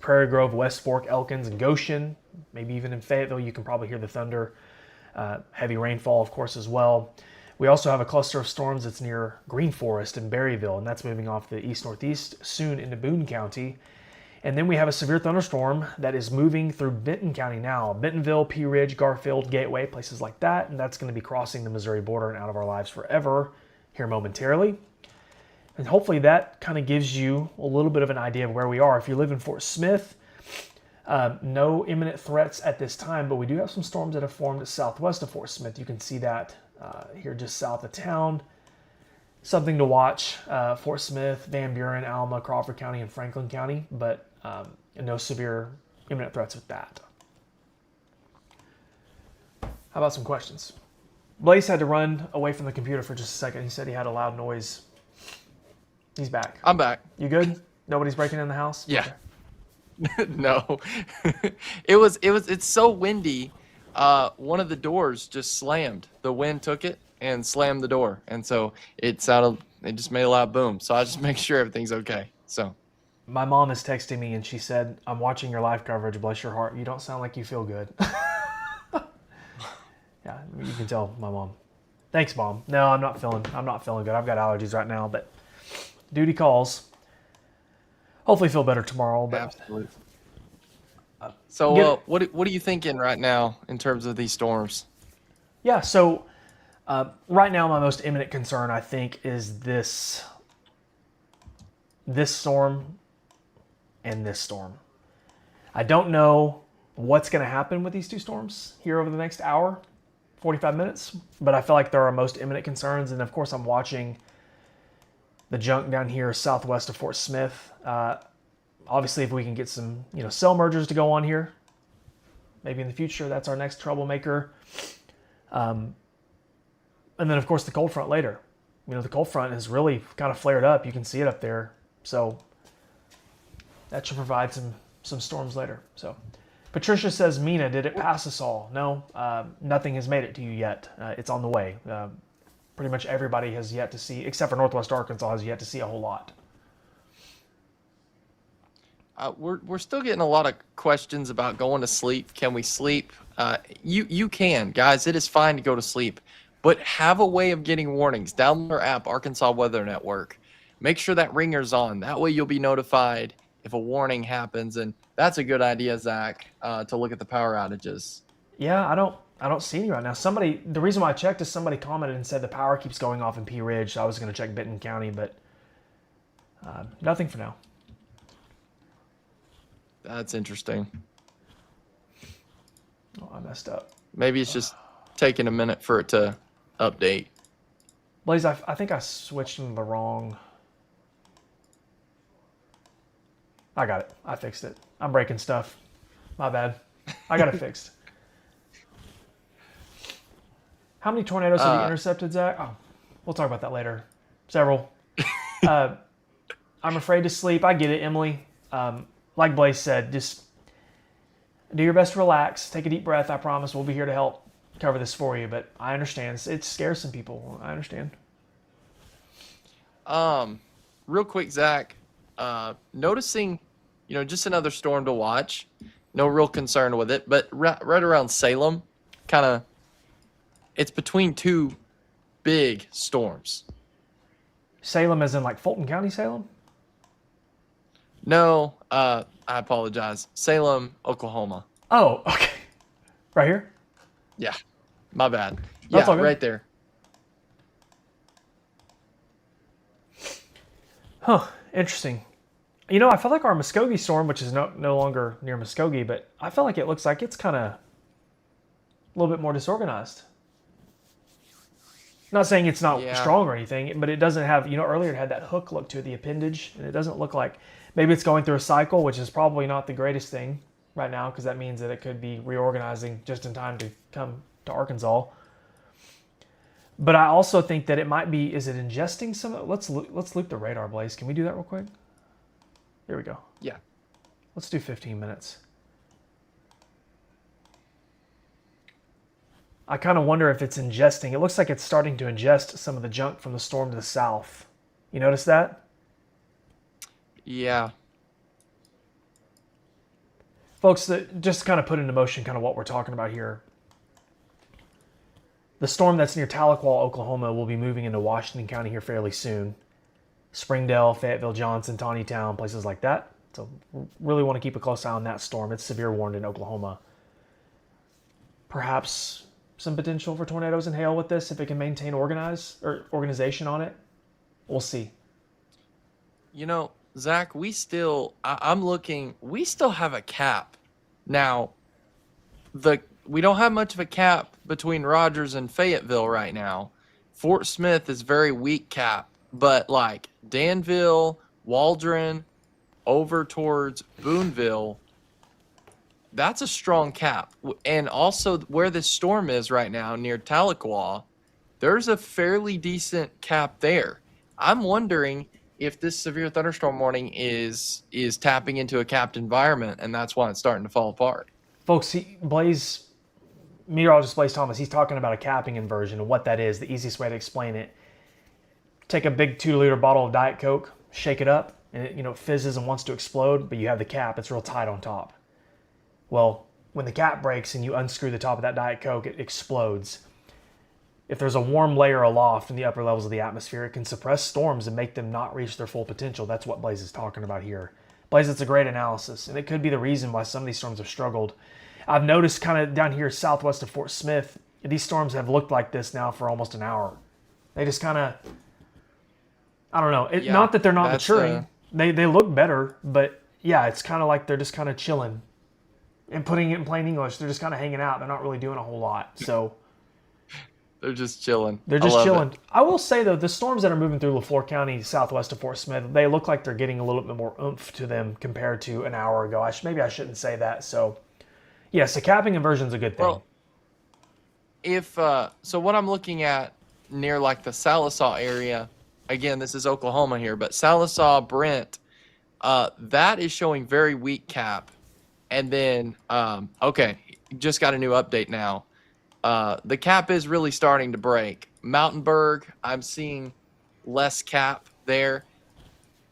Prairie Grove, West Fork, Elkins, and Goshen. Maybe even in Fayetteville, you can probably hear the thunder. Heavy rainfall, of course, as well. We also have a cluster of storms that's near Green Forest and Berryville, and that's moving off the east-northeast soon into Boone County. And then we have a severe thunderstorm that is moving through Benton County now. Bentonville, Pea Ridge, Garfield, Gateway, places like that. And that's going to be crossing the Missouri border and out of our lives forever here momentarily. And hopefully that kind of gives you a little bit of an idea of where we are. If you live in Fort Smith, no imminent threats at this time, but we do have some storms that have formed southwest of Fort Smith. You can see that here just south of town. Something to watch. Fort Smith, Van Buren, Alma, Crawford County, and Franklin County, but no severe imminent threats with that. How about some questions? Blaze had to run away from the computer for just a second. He said he had a loud noise. He's back. I'm back. You good? Nobody's breaking in the house? Yeah. Okay. No. It's so windy. One of the doors just slammed. The wind took it and slammed the door. And so it just made a loud boom. So I just make sure everything's okay. So My mom is texting me and she said, "I'm watching your live coverage. Bless your heart. You don't sound like you feel good." Yeah, you can tell my mom. Thanks, Mom. No, I'm not feeling good. I've got allergies right now, but duty calls. Hopefully feel better tomorrow. But Absolutely. Get So, it. what are you thinking right now in terms of these storms? Yeah, so right now my most imminent concern, I think, is this storm and this storm. I don't know what's going to happen with these two storms here over the next hour, 45 minutes, but I feel like they're our most imminent concerns. And of course, I'm watching the junk down here southwest of Fort Smith. Obviously, if we can get some, cell mergers to go on here, maybe in the future, that's our next troublemaker. And then, of course, the cold front later. The cold front has really kind of flared up. You can see it up there. So that should provide some storms later. So Patricia says, Mina, did it pass us all? No, nothing has made it to you yet. It's on the way. Pretty much everybody has yet to see, except for Northwest Arkansas, has yet to see a whole lot. We're still getting a lot of questions about going to sleep. Can we sleep? You can, guys. It is fine to go to sleep, but have a way of getting warnings. Download our app, Arkansas Weather Network. Make sure that ringer's on. That way you'll be notified if a warning happens. And that's a good idea, Zach, to look at the power outages. Yeah, I don't see any right now. The reason why I checked is somebody commented and said the power keeps going off in Pea Ridge. So I was going to check Benton County, but nothing for now. That's interesting. Oh, I messed up. Maybe it's just taking a minute for it to update. Blaze, I think I switched into the wrong. I got it. I fixed it. I'm breaking stuff. My bad. I got it fixed. How many tornadoes have you intercepted, Zach? Oh, we'll talk about that later. Several. I'm afraid to sleep. I get it, Emily. Like Blaze said, just do your best to relax. Take a deep breath. I promise we'll be here to help cover this for you. But I understand. It scares some people. I understand. Real quick, Zach, noticing, just another storm to watch. No real concern with it, but right around Salem, it's between two big storms. Salem as in like Fulton County, Salem? No, I apologize. Salem, Oklahoma. Oh, okay. Right here? Yeah, my bad. That's Yeah, all good. right there. Huh, interesting. I feel like our Muskogee storm, which is no longer near Muskogee, but I feel like it looks like it's kind of a little bit more disorganized. Not saying it's not strong or anything, but it doesn't have, earlier it had that hook look to it, the appendage, and it doesn't look like, maybe it's going through a cycle, which is probably not the greatest thing right now, because that means that it could be reorganizing just in time to come to Arkansas. But I also think that it might be, is it ingesting some, let's loop the radar, Blaze. Can we do that real quick? Here we go. Yeah. Let's do 15 minutes. I kind of wonder if it's ingesting. It looks like it's starting to ingest some of the junk from the storm to the south. You notice that? Yeah. Folks, just kind of put into motion kind of what we're talking about here. The storm that's near Tahlequah, Oklahoma will be moving into Washington County here fairly soon. Springdale, Fayetteville, Johnson, Taneytown, places like that. So really want to keep a close eye on that storm. It's severe warned in Oklahoma. Perhaps some potential for tornadoes and hail with this if it can maintain organization on it. We'll see. Zach, we still have a cap. Now, we don't have much of a cap between Rogers and Fayetteville right now. Fort Smith is very weak cap, but like Danville, Waldron, over towards Boonville, that's a strong cap. And also where this storm is right now near Tahlequah, there's a fairly decent cap there. I'm wondering if this severe thunderstorm warning is tapping into a capped environment, and that's why it's starting to fall apart. Folks, meteorologist Blaze Thomas, he's talking about a capping inversion and what that is. The easiest way to explain it: take a big 2-liter bottle of Diet Coke, shake it up, and it fizzes and wants to explode, but you have the cap, it's real tight on top. Well, when the cap breaks and you unscrew the top of that Diet Coke, it explodes. If there's a warm layer aloft in the upper levels of the atmosphere, it can suppress storms and make them not reach their full potential. That's what Blaze is talking about here. Blaze, it's a great analysis, and it could be the reason why some of these storms have struggled. I've noticed kind of down here southwest of Fort Smith, these storms have looked like this now for almost an hour. They just kind of, I don't know. Not that they're not maturing. They look better, but yeah, it's kind of like they're just kind of chilling. And putting it in plain English, they're just kind of hanging out. They're not really doing a whole lot. So they're just chilling. They're just chilling. I will say, though, the storms that are moving through LaFleur County, southwest of Fort Smith, they look like they're getting a little bit more oomph to them compared to an hour ago. Maybe I shouldn't say that. So, yes, the capping inversion is a good thing. Well, so what I'm looking at near like the Sallisaw area, again, this is Oklahoma here, but Sallisaw, Brent, that is showing very weak cap. And then, okay, just got a new update now. The cap is really starting to break. Mountainburg, I'm seeing less cap there.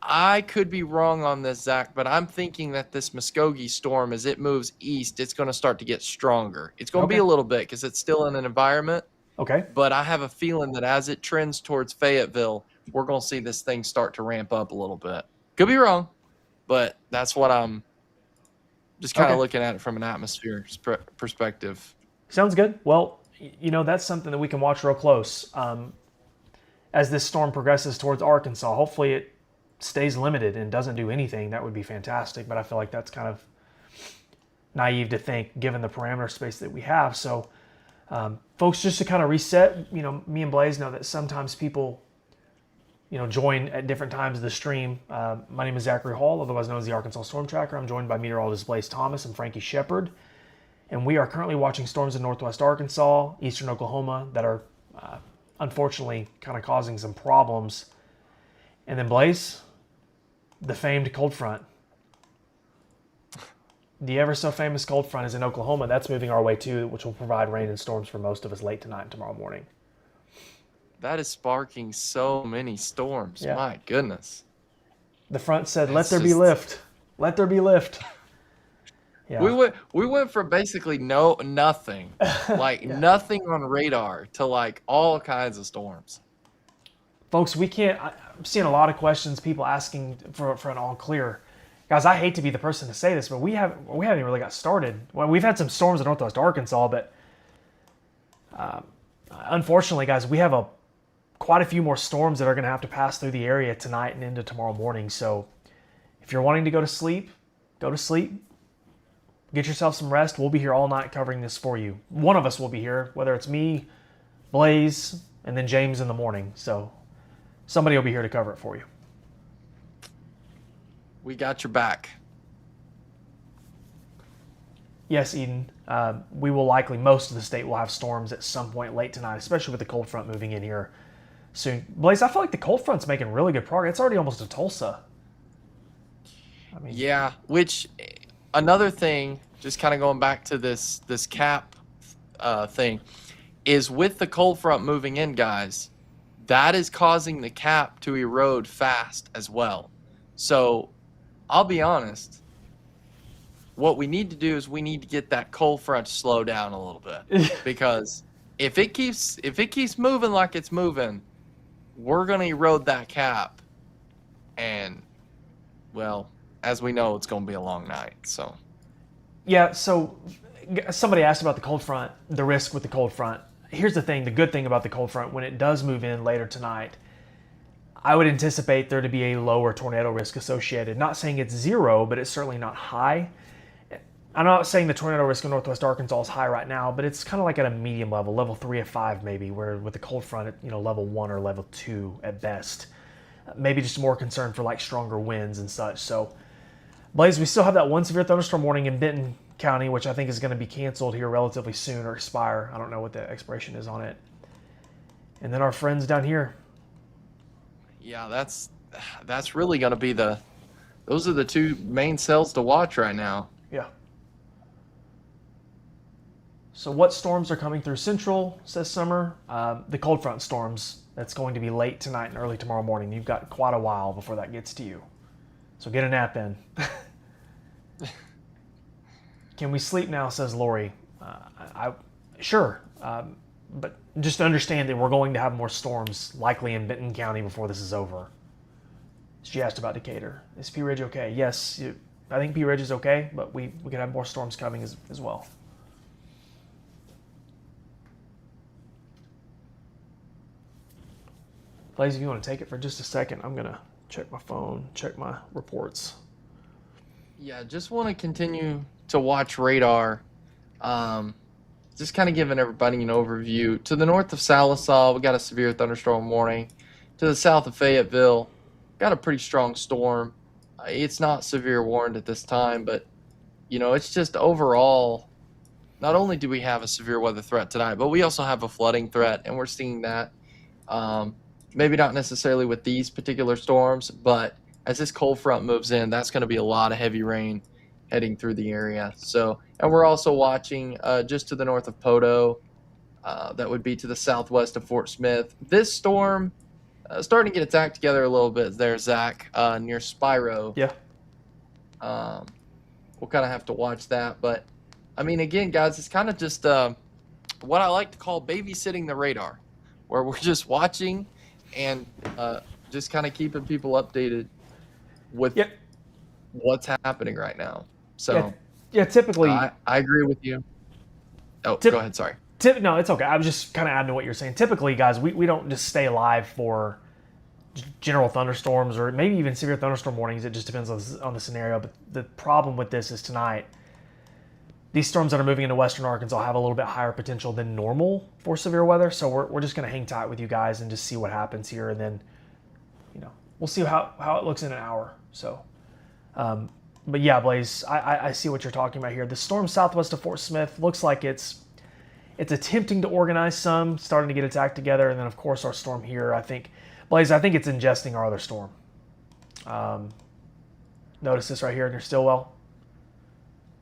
I could be wrong on this, Zach, but I'm thinking that this Muskogee storm, as it moves east, it's going to start to get stronger. It's going to be a little bit because it's still in an environment. Okay. But I have a feeling that as it trends towards Fayetteville, we're going to see this thing start to ramp up a little bit. Could be wrong, but that's what I'm just kind of looking at it from an atmosphere perspective. Sounds good. Well, that's something that we can watch real close as this storm progresses towards Arkansas. Hopefully it stays limited and doesn't do anything. That would be fantastic, but I feel like that's kind of naive to think given the parameter space that we have. So, folks, just to kind of reset, me and Blaze know that sometimes people, join at different times of the stream. My name is Zachary Hall, otherwise known as the Arkansas Storm Tracker. I'm joined by meteorologist Blaze Thomas and Frankie Shepard. And we are currently watching storms in northwest Arkansas, eastern Oklahoma that are unfortunately kind of causing some problems. And then Blaze, the famed cold front. The ever so famous cold front is in Oklahoma. That's moving our way too, which will provide rain and storms for most of us late tonight and tomorrow morning. That is sparking so many storms. Yeah. My goodness. The front said, "Let there be lift. Let there be lift." Yeah. We went from basically nothing, like nothing on radar to like all kinds of storms. Folks, I'm seeing a lot of questions, people asking for an all clear. Guys, I hate to be the person to say this, but we haven't even really got started. Well, we've had some storms in northwest Arkansas, but unfortunately, guys, we have quite a few more storms that are going to have to pass through the area tonight and into tomorrow morning. So if you're wanting to go to sleep, go to sleep. Get yourself some rest. We'll be here all night covering this for you. One of us will be here, whether it's me, Blaze, and then James in the morning. So somebody will be here to cover it for you. We got your back. Yes, Eden. We will likely, most of the state will have storms at some point late tonight, especially with the cold front moving in here soon. Blaze, I feel like the cold front's making really good progress. It's already almost to Tulsa. Yeah, which... Another thing, just kind of going back to this cap thing, is with the cold front moving in, guys, that is causing the cap to erode fast as well. So I'll be honest, what we need to do is we need to get that cold front to slow down a little bit. Because if it keeps moving like it's moving, we're going to erode that cap. And, well... as we know, it's going to be a long night. So, yeah. So, somebody asked about the cold front, the risk with the cold front. Here's the thing: the good thing about the cold front, when it does move in later tonight, I would anticipate there to be a lower tornado risk associated. Not saying it's zero, but it's certainly not high. I'm not saying the tornado risk in northwest Arkansas is high right now, but it's kind of like at a medium level, level 3 of 5 maybe. Where with the cold front, level 1 or level 2 at best. Maybe just more concerned for like stronger winds and such. So. Blaze, we still have that one severe thunderstorm warning in Benton County, which I think is going to be canceled here relatively soon or expire. I don't know what the expiration is on it. And then our friends down here. Yeah, that's really going to be those are the two main cells to watch right now. Yeah. So what storms are coming through Central, says Summer? The cold front storms. That's going to be late tonight and early tomorrow morning. You've got quite a while before that gets to you. So get a nap in. Can we sleep now, says Lori. Sure. But just understand that we're going to have more storms likely in Benton County before this is over. She asked about Decatur. Is Pea Ridge okay? Yes, I think Pea Ridge is okay, but we could have more storms coming as well. Blaze, if you want to take it for just a second, I'm going to check my phone, check my reports. Yeah, just want to continue to watch radar. Just kind of giving everybody an overview. To the north of Salisaw, we got a severe thunderstorm warning. To the south of Fayetteville, got a pretty strong storm. It's not severe warned at this time, but it's just overall, not only do we have a severe weather threat tonight, but we also have a flooding threat, and we're seeing that. Maybe not necessarily with these particular storms, but as this cold front moves in, that's going to be a lot of heavy rain heading through the area. So, and we're also watching just to the north of Poteau. That would be to the southwest of Fort Smith. This storm starting to get its act together a little bit there, Zach, near Spiro. Yeah. We'll kind of have to watch that. But, I mean, again, guys, it's kind of just what I like to call babysitting the radar, where we're just watching and just kind of keeping people updated with what's happening right now. So, yeah, typically. I agree with you. Oh, go ahead. Sorry. No, it's okay. I was just kind of adding to what you're saying. Typically, guys, we don't just stay alive for general thunderstorms or maybe even severe thunderstorm warnings. It just depends on the scenario. But the problem with this is tonight, these storms that are moving into western Arkansas have a little bit higher potential than normal for severe weather. So we're just going to hang tight with you guys and just see what happens here. And then, we'll see how it looks in an hour. So, but yeah, Blaze, I see what you're talking about here. The storm southwest of Fort Smith looks like it's attempting to organize some, starting to get its act together. And then, of course, our storm here, Blaze, I think it's ingesting our other storm. Notice this right here near Stillwell.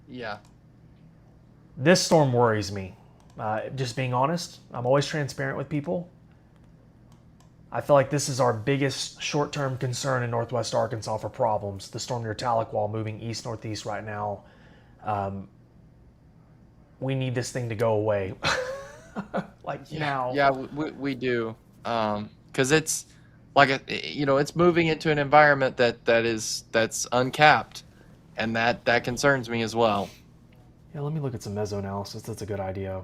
Yeah. This storm worries me. Just being honest, I'm always transparent with people. I feel like this is our biggest short-term concern in northwest Arkansas for problems. The storm near Tahlequah moving east-northeast right now. We need this thing to go away. Now. Yeah, we do. Because it's like it's moving into an environment that's uncapped, and that concerns me as well. Yeah, let me look at some mesoanalysis. That's a good idea.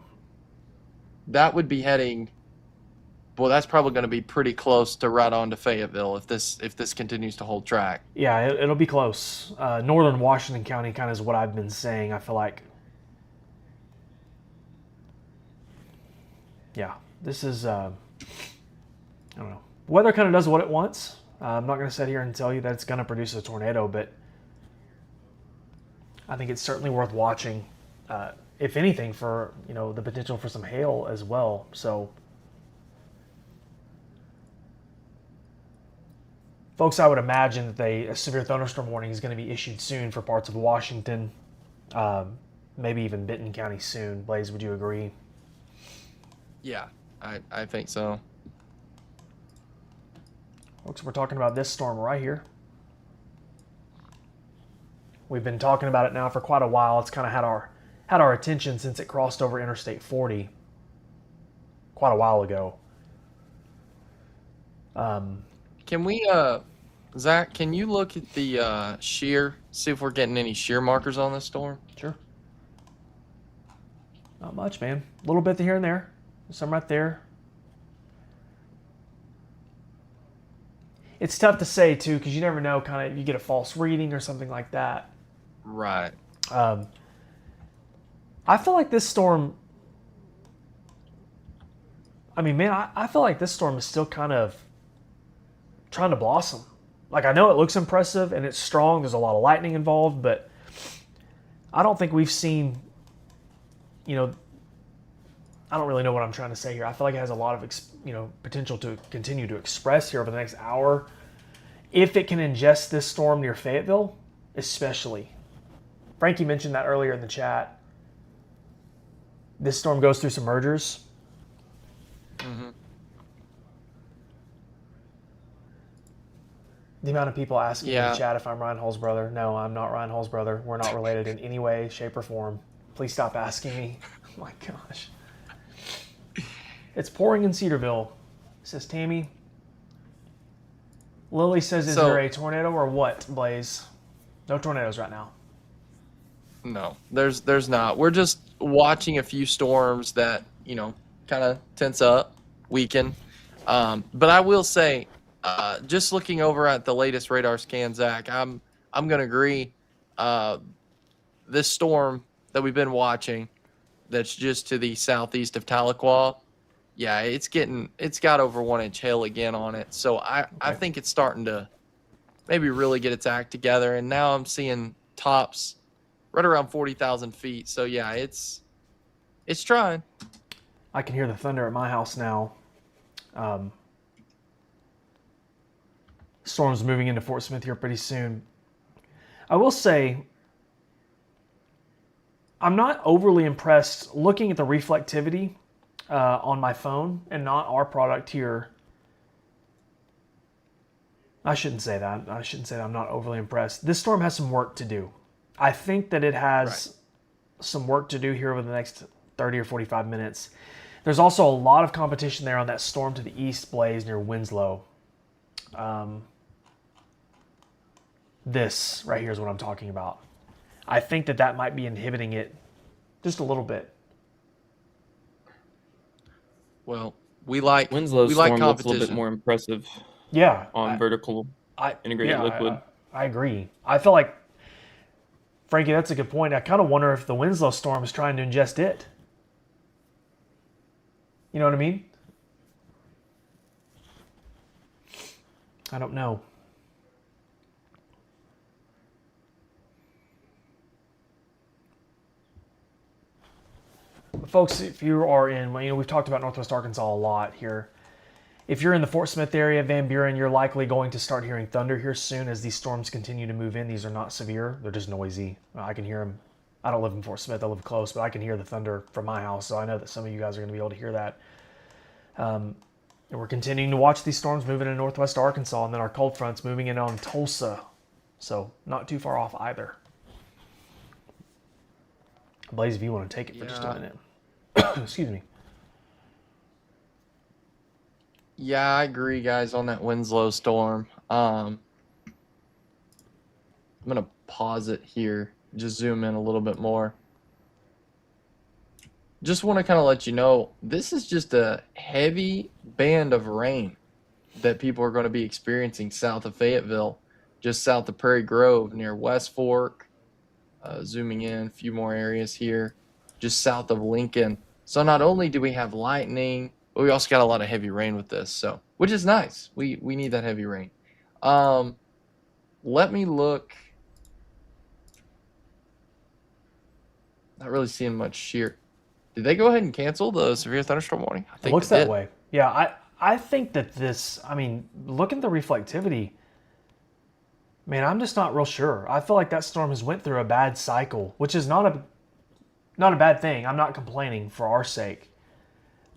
That would be heading. Well, that's probably going to be pretty close to right on to Fayetteville if this continues to hold track. Yeah, it'll be close. Northern Washington County kind of is what I've been saying. I feel like. Yeah, this is. I don't know. Weather kind of does what it wants. I'm not going to sit here and tell you that it's going to produce a tornado, but I think it's certainly worth watching. If anything, for the potential for some hail as well. So. Folks, I would imagine that a severe thunderstorm warning is going to be issued soon for parts of Washington, maybe even Benton County soon. Blaze, would you agree? Yeah, I think so. Folks, we're talking about this storm right here. We've been talking about it now for quite a while. It's kind of had our attention since it crossed over Interstate 40 quite a while ago. Can we, Zach, can you look at the shear, see if we're getting any shear markers on this storm? Sure. Not much, man. A little bit here and there. Some right there. It's tough to say, too, because you never know, kind of, you get a false reading or something like that. Right. I feel like this storm, I feel like this storm is still kind of trying to blossom. Like, I know it looks impressive and it's strong. There's a lot of lightning involved, but I don't think we've seen, I don't really know what I'm trying to say here. I feel like it has a lot of, potential to continue to express here over the next hour. If it can ingest this storm near Fayetteville, especially. Frankie mentioned that earlier in the chat. This storm goes through some mergers. Mm-hmm. The amount of people asking in Yeah. the chat if I'm Ryan Hall's brother. No, I'm not Ryan Hall's brother. We're not related in any way, shape, or form. Please stop asking me. Oh my gosh. It's pouring in Cedarville, says Tammy. Lily says, is So- there a tornado or what, Blaze? No tornadoes right now. No, there's not. We're just watching a few storms that, kind of tense up, weaken. But I will say, just looking over at the latest radar scan, Zach, I'm gonna agree. This storm that we've been watching, that's just to the southeast of Tahlequah, yeah, it's got over 1-inch hail again on it. So I think it's starting to maybe really get its act together. And now I'm seeing tops right around 40,000 feet. So yeah, it's trying. I can hear the thunder at my house now. Storm's moving into Fort Smith here pretty soon. I will say, I'm not overly impressed looking at the reflectivity on my phone and not our product here. I shouldn't say that. I shouldn't say that I'm not overly impressed. This storm has some work to do. I think that it has some work to do here over the next 30 or 45 minutes. There's also a lot of competition there on that storm to the east, Blaze, near Winslow. This right here is what I'm talking about. I think that might be inhibiting it just a little bit. Well, we like Winslow's we like storm looks a competition. little bit more impressive Yeah. on vertical integrated liquid. I agree. I feel like, Frankie, that's a good point. I kind of wonder if the Winslow storm is trying to ingest it. You know what I mean? I don't know. But folks, if you are in, we've talked about Northwest Arkansas a lot here. If you're in the Fort Smith area, Van Buren, you're likely going to start hearing thunder here soon as these storms continue to move in. These are not severe. They're just noisy. I can hear them. I don't live in Fort Smith. I live close, but I can hear the thunder from my house, so I know that some of you guys are going to be able to hear that. And we're continuing to watch these storms moving into Northwest Arkansas, and then our cold front's moving in on Tulsa. So not too far off either. Blaze, if you want to take it for just a minute. Excuse me. Yeah, I agree, guys, on that Winslow storm. I'm gonna pause it here, just zoom in a little bit more. Just want to kind of let you know, this is just a heavy band of rain that people are going to be experiencing south of Fayetteville, just south of Prairie Grove, near West Fork. Zooming in a few more areas here, just south of Lincoln. So not only do we have lightning, but we also got a lot of heavy rain with this, so which is nice. We need that heavy rain. Let me look. Not really seeing much shear. Did they go ahead and cancel the severe thunderstorm warning? I think It looks they that did. way. Yeah, I think that this, look at the reflectivity. Man, I'm just not real sure. I feel like that storm has went through a bad cycle, which is not a bad thing. I'm not complaining for our sake.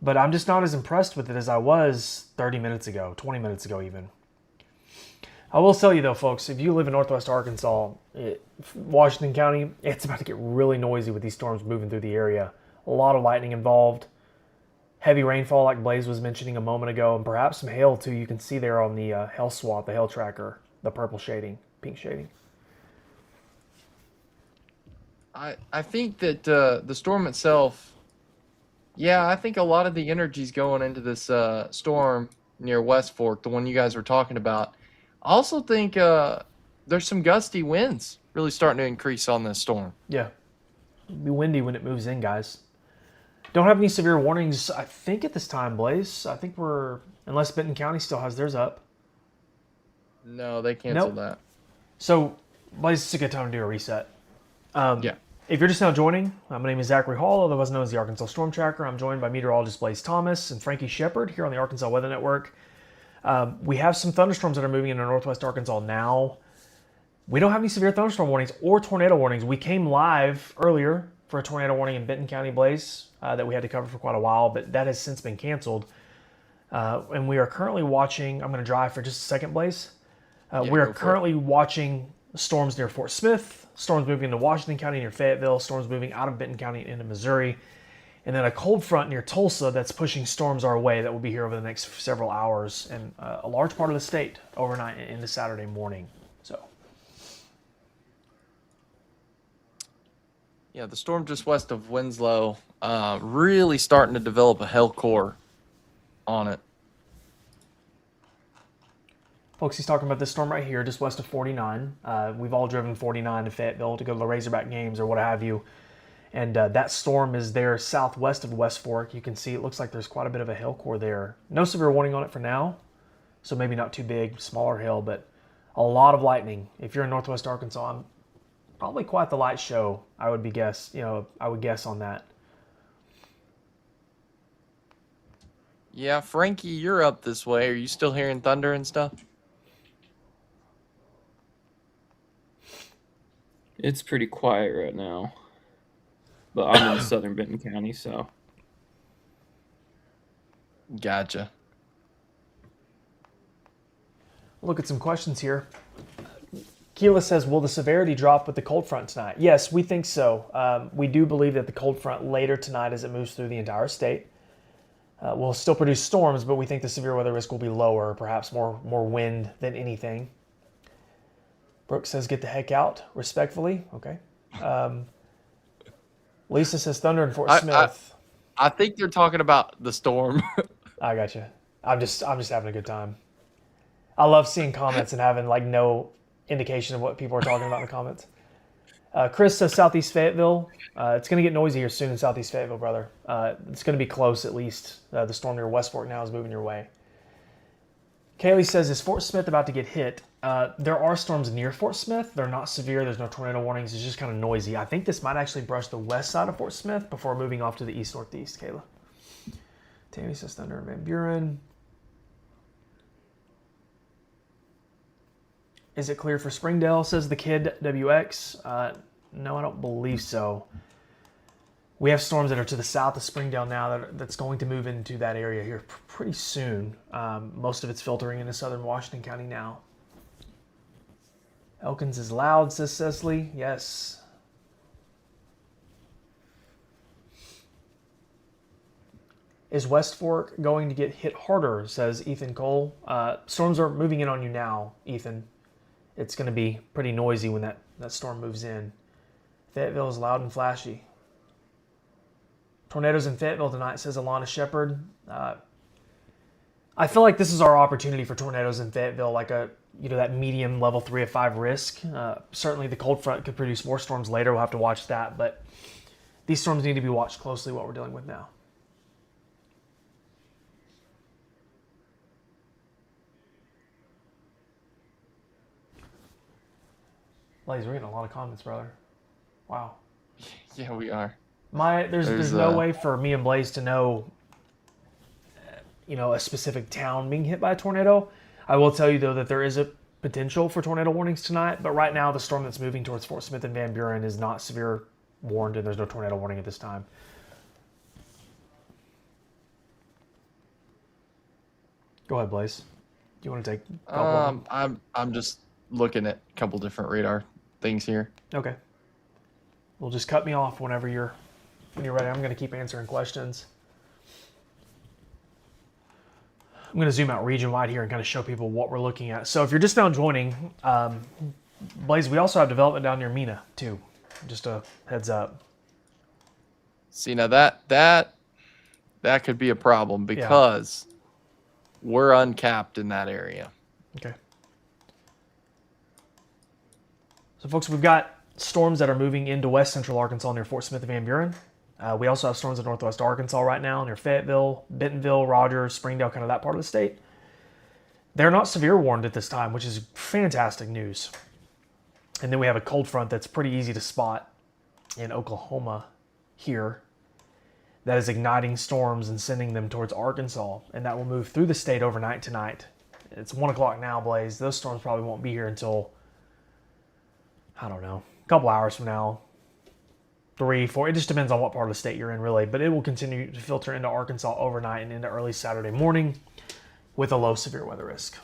But I'm just not as impressed with it as I was 30 minutes ago, 20 minutes ago even. I will tell you though, folks, if you live in Northwest Arkansas, Washington County, it's about to get really noisy with these storms moving through the area. A lot of lightning involved. Heavy rainfall like Blaze was mentioning a moment ago, and perhaps some hail too. You can see there on the hail swap, the hail tracker, the purple shading, pink shading. I think that the storm itself, yeah, I think a lot of the energy's going into this storm near West Fork, the one you guys were talking about. I also think there's some gusty winds really starting to increase on this storm. Yeah. It'll be windy when it moves in, guys. Don't have any severe warnings, I think, at this time, Blaze. I think unless Benton County still has theirs up. No, they canceled Nope. that. So, Blaze, it's a good time to do a reset. Yeah. If you're just now joining, my name is Zachary Hall, otherwise known as the Arkansas Storm Tracker. I'm joined by meteorologist Blaze Thomas and Frankie Shepard here on the Arkansas Weather Network. We have some thunderstorms that are moving into northwest Arkansas now. We don't have any severe thunderstorm warnings or tornado warnings. We came live earlier for a tornado warning in Benton County, Blaze, that we had to cover for quite a while, but that has since been canceled. And we are currently watching, I'm going to drive for just a second, Blaze. Yeah, We are go for it. currently watching storms near Fort Smith, storms moving into Washington County near Fayetteville, storms moving out of Benton County into Missouri, and then a cold front near Tulsa that's pushing storms our way that will be here over the next several hours and a large part of the state overnight and into Saturday morning. So, Yeah, the storm just west of Winslow, really starting to develop a hell core on it. folks, he's talking about this storm right here, just west of 49. We've all driven 49 to Fayetteville to go to the Razorback games or what have you. And that storm is there southwest of West Fork. You can see it looks like there's quite a bit of a hail core there. No severe warning on it for now, so maybe not too big, smaller hail, but a lot of lightning. If you're in northwest Arkansas, probably quite the light show, I would guess on that. Yeah, Frankie, you're up this way. Are you still hearing thunder and stuff? It's pretty quiet right now. But I'm in southern Benton County, so Gotcha. Look at some questions here. Keela says, will the severity drop with the cold front tonight? Yes, we think so. We do believe that the cold front later tonight as it moves through the entire state will still produce storms, but we think the severe weather risk will be lower, perhaps more wind than anything. Brooke says, get the heck out, respectfully. Okay. Lisa says, thunder in Fort Smith. I think they're talking about the storm. I got you. I'm just having a good time. I love seeing comments and having like no indication of what people are talking about in the comments. Chris says Southeast Fayetteville. It's going to get noisy here soon in Southeast Fayetteville, brother. It's going to be close at least. The storm near West Fork now is moving your way. Kaylee says, is Fort Smith about to get hit? There are storms near Fort Smith. They're not severe. There's no tornado warnings. It's just kind of noisy. I think this might actually brush the west side of Fort Smith before moving off to the east-northeast, Kayla. Tammy says thunder in Van Buren. Is it clear for Springdale, says the kid WX? No, I don't believe so. We have storms that are to the south of Springdale now that's going to move into that area here pretty soon. Most of it's filtering into southern Washington County now. Elkins is loud, says Cecily. Yes. Is West Fork going to get hit harder, says Ethan Cole. Storms are moving in on you now, Ethan. It's going to be pretty noisy when that storm moves in. Fayetteville is loud and flashy. Tornadoes in Fayetteville tonight, says Alana Shepard. I feel like this is our opportunity for tornadoes in Fayetteville, like that medium level 3 of 5 risk. Certainly the cold front could produce more storms later. We'll have to watch that, but these storms need to be watched closely, what we're dealing with now. Blaze, we're getting a lot of comments, brother. Wow. Yeah, we are. There's no way for me and Blaze to know, a specific town being hit by a tornado. I will tell you though that there is a potential for tornado warnings tonight, but right now the storm that's moving towards Fort Smith and Van Buren is not severe warned, and there's no tornado warning at this time. Go ahead, Blaze. Do you want to take a couple of them? I'm just looking at a couple different radar things here. Okay. Well, just cut me off when you're ready. I'm going to keep answering questions. I'm going to zoom out region-wide here and kind of show people what we're looking at. So if you're just now joining, Blaze, we also have development down near Mina, too. Just a heads up. See, now that could be a problem because we're uncapped in that area. Okay. So, folks, we've got storms that are moving into west central Arkansas near Fort Smith and Van Buren. We also have storms in northwest Arkansas right now near Fayetteville, Bentonville, Rogers, Springdale, kind of that part of the state. They're not severe warned at this time, which is fantastic news. And then we have a cold front that's pretty easy to spot in Oklahoma here that is igniting storms and sending them towards Arkansas, and that will move through the state overnight tonight. It's 1 o'clock now, Blaze. Those storms probably won't be here until, I don't know, a couple hours from now. 3, 4, it just depends on what part of the state you're in, really. But it will continue to filter into Arkansas overnight and into early Saturday morning with a low severe weather risk.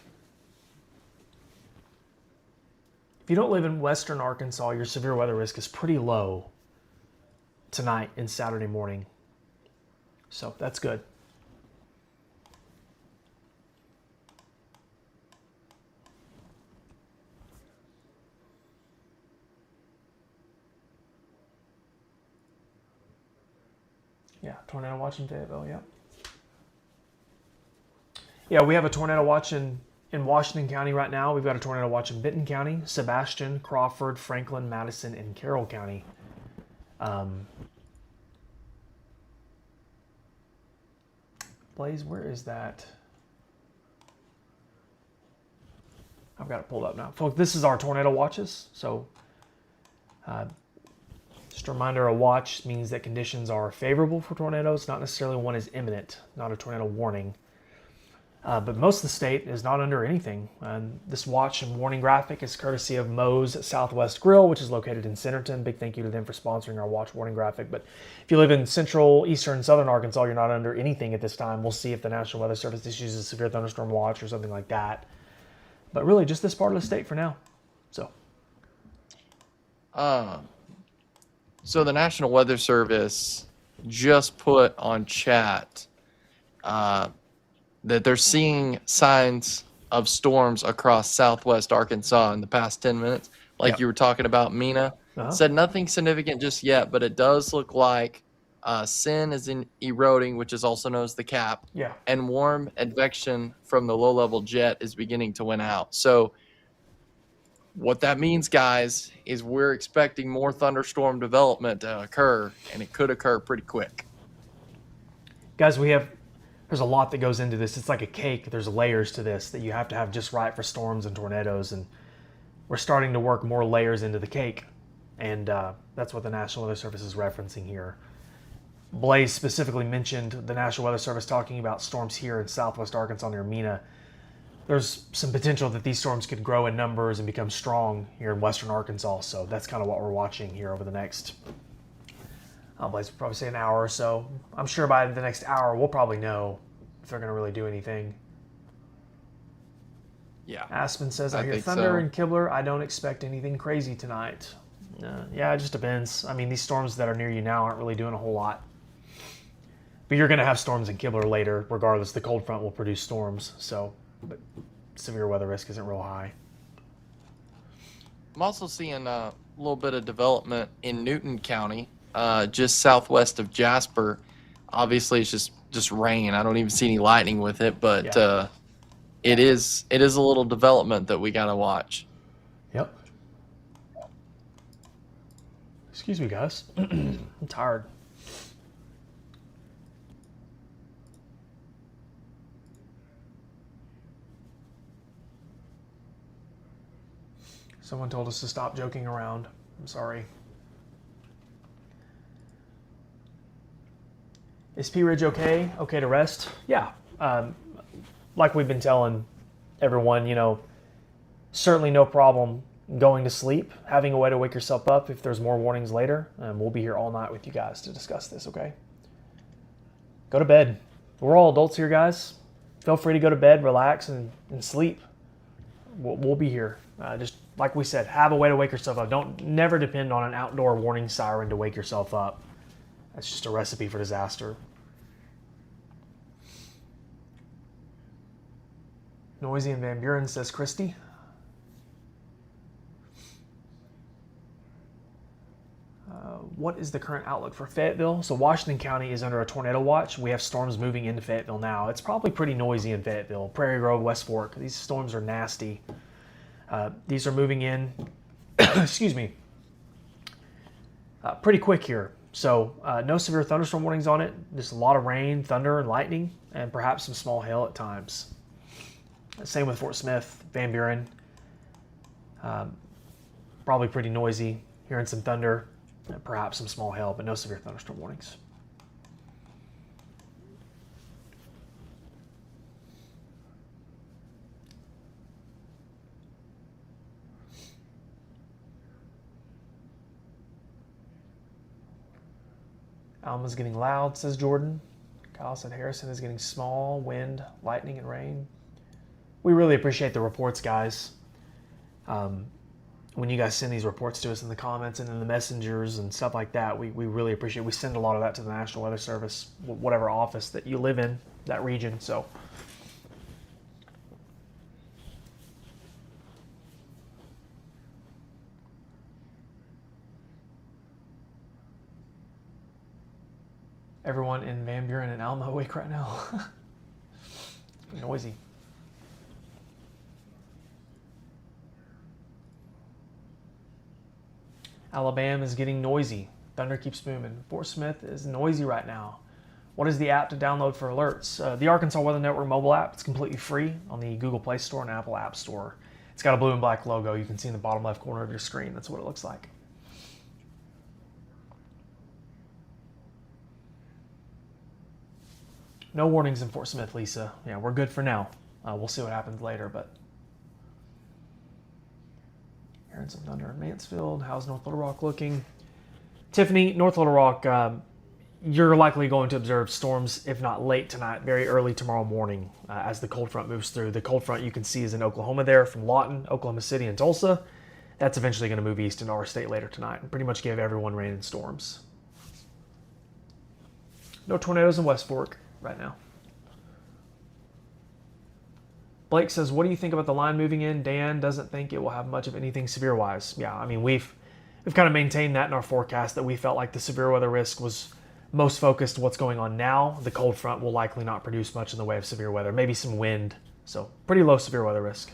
If you don't live in western Arkansas, your severe weather risk is pretty low tonight and Saturday morning. So that's good. Yeah, tornado watch in Fayetteville, yeah. Yeah, we have a tornado watch in Washington County right now. We've got a tornado watch in Benton County, Sebastian, Crawford, Franklin, Madison, and Carroll County. Blaze, where is that? I've got it pulled up now. Folks, this is our tornado watches. So just a reminder, a watch means that conditions are favorable for tornadoes, not necessarily one is imminent, not a tornado warning. But most of the state is not under anything. This watch and warning graphic is courtesy of Moe's Southwest Grill, which is located in Centerton. Big thank you to them for sponsoring our watch warning graphic. But if you live in central, eastern, southern Arkansas, you're not under anything at this time. We'll see if the National Weather Service issues a severe thunderstorm watch or something like that. But really, just this part of the state for now. So the National Weather Service just put on chat that they're seeing signs of storms across southwest Arkansas in the past 10 minutes, like Yep. you were talking about, Mina. Said nothing significant just yet, but it does look like Sin is eroding, which is also known as the cap, yeah, and warm advection from the low-level jet is beginning to win out. So what that means, guys, is we're expecting more thunderstorm development to occur, and it could occur pretty quick. guys, there's a lot that goes into this. It's like a cake. There's layers to this that you have to have just right for storms and tornadoes. And we're starting to work more layers into the cake. And that's what the National Weather Service is referencing here. Blaze specifically mentioned the National Weather Service talking about storms here in southwest Arkansas near Mina. There's some potential that these storms could grow in numbers and become strong here in western Arkansas. So that's kind of what we're watching here over the next, Blaze would probably say an hour or so. I'm sure by the next hour, we'll probably know if they're going to really do anything. Yeah. Aspen says, I hear think thunder so. and Kibler. I don't expect anything crazy tonight. Yeah, it just depends. I mean, these storms that are near you now aren't really doing a whole lot. But you're going to have storms in Kibler later. Regardless, the cold front will produce storms. So, but severe weather risk isn't real high. I'm also seeing a little bit of development in Newton County, just southwest of Jasper. Obviously, it's just rain. I don't even see any lightning with it, but Yeah. it is a little development that we got to watch. Yep. Excuse me, guys. I'm tired. Someone told us to stop joking around. I'm sorry. Is P Ridge okay? Okay to rest? Yeah. Like we've been telling everyone, certainly no problem going to sleep, having a way to wake yourself up if there's more warnings later. We'll be here all night with you guys to discuss this, okay? Go to bed. We're all adults here, guys. Feel free to go to bed, relax, and sleep. We'll be here. Just like we said, have a way to wake yourself up. Never depend on an outdoor warning siren to wake yourself up. That's just a recipe for disaster. Noisy in Van Buren, says Christy. What is the current outlook for Fayetteville? So Washington County is under a tornado watch. We have storms moving into Fayetteville now. It's probably pretty noisy in Fayetteville. Prairie Grove, West Fork. These storms are nasty. These are moving in, excuse me, pretty quick here. So no severe thunderstorm warnings on it. Just a lot of rain, thunder, and lightning, and perhaps some small hail at times. Same with Fort Smith, Van Buren. Probably pretty noisy. Hearing some thunder, and perhaps some small hail, but no severe thunderstorm warnings. Alma's getting loud, says Jordan. Kyle said Harrison is getting small, wind, lightning, and rain. We really appreciate the reports, guys. when you guys send these reports to us in the comments and in the messengers and stuff like that. We really appreciate it. We send a lot of that to the National Weather Service, whatever office that you live in, that region. So everyone in Van Buren and Alma awake right now. Noisy. Alabama is getting noisy. Thunder keeps booming. Fort Smith is noisy right now. What is the app to download for alerts? The Arkansas Weather Network mobile app. It's completely free on the Google Play Store and Apple App Store. It's got a blue and black logo. You can see in the bottom left corner of your screen. That's what it looks like. No warnings in Fort Smith, Lisa. Yeah, we're good for now. We'll see what happens later, but hearing some thunder in Mansfield. How's North Little Rock looking? Tiffany, North Little Rock, you're likely going to observe storms, if not late tonight, very early tomorrow morning as the cold front moves through. The cold front you can see is in Oklahoma there from Lawton, Oklahoma City, and Tulsa. That's eventually going to move east into our state later tonight and pretty much give everyone rain and storms. No tornadoes in West Fork right now. Blake says, what do you think about the line moving in? Dan doesn't think it will have much of anything severe-wise. Yeah, I mean, we've kind of maintained that in our forecast, that we felt like the severe weather risk was most focused what's going on now. The cold front will likely not produce much in the way of severe weather, maybe some wind. So pretty low severe weather risk.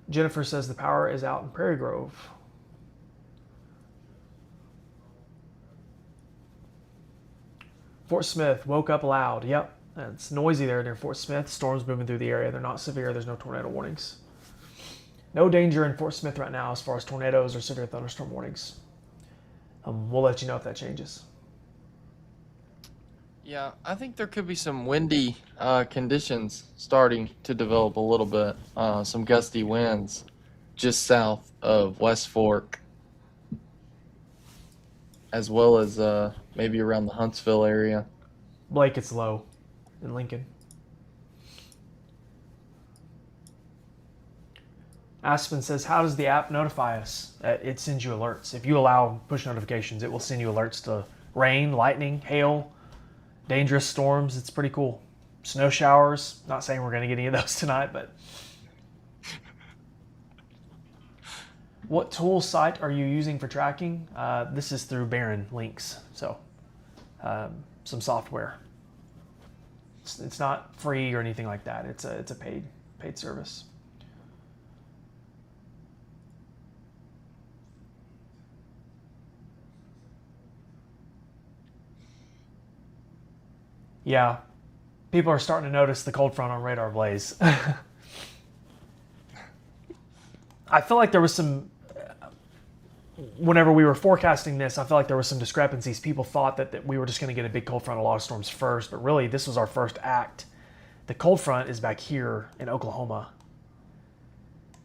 Jennifer says the power is out in Prairie Grove. Fort Smith woke up loud. Yep. It's noisy there near Fort Smith. Storms moving through the area. They're not severe. There's no tornado warnings. No danger in Fort Smith right now as far as tornadoes or severe thunderstorm warnings. We'll let you know if that changes. Yeah, I think there could be some windy conditions starting to develop a little bit. Some gusty winds just south of West Fork, as well as maybe around the Huntsville area. Blake, it's low in Lincoln. Aspen says, how does the app notify us? It sends you alerts. If you allow push notifications, it will send you alerts to rain, lightning, hail, dangerous storms. It's pretty cool. Snow showers. Not saying we're going to get any of those tonight, but what tool site are you using for tracking? This is through Barron Links, so some software. It's not free or anything like that. It's a paid service. Yeah, people are starting to notice the cold front on Radar Blaze. I feel like there was some, whenever we were forecasting this, I feel like there was some discrepancies. People thought that we were just going to get a big cold front, a lot of storms first, but really this was our first act. The cold front is back here in Oklahoma.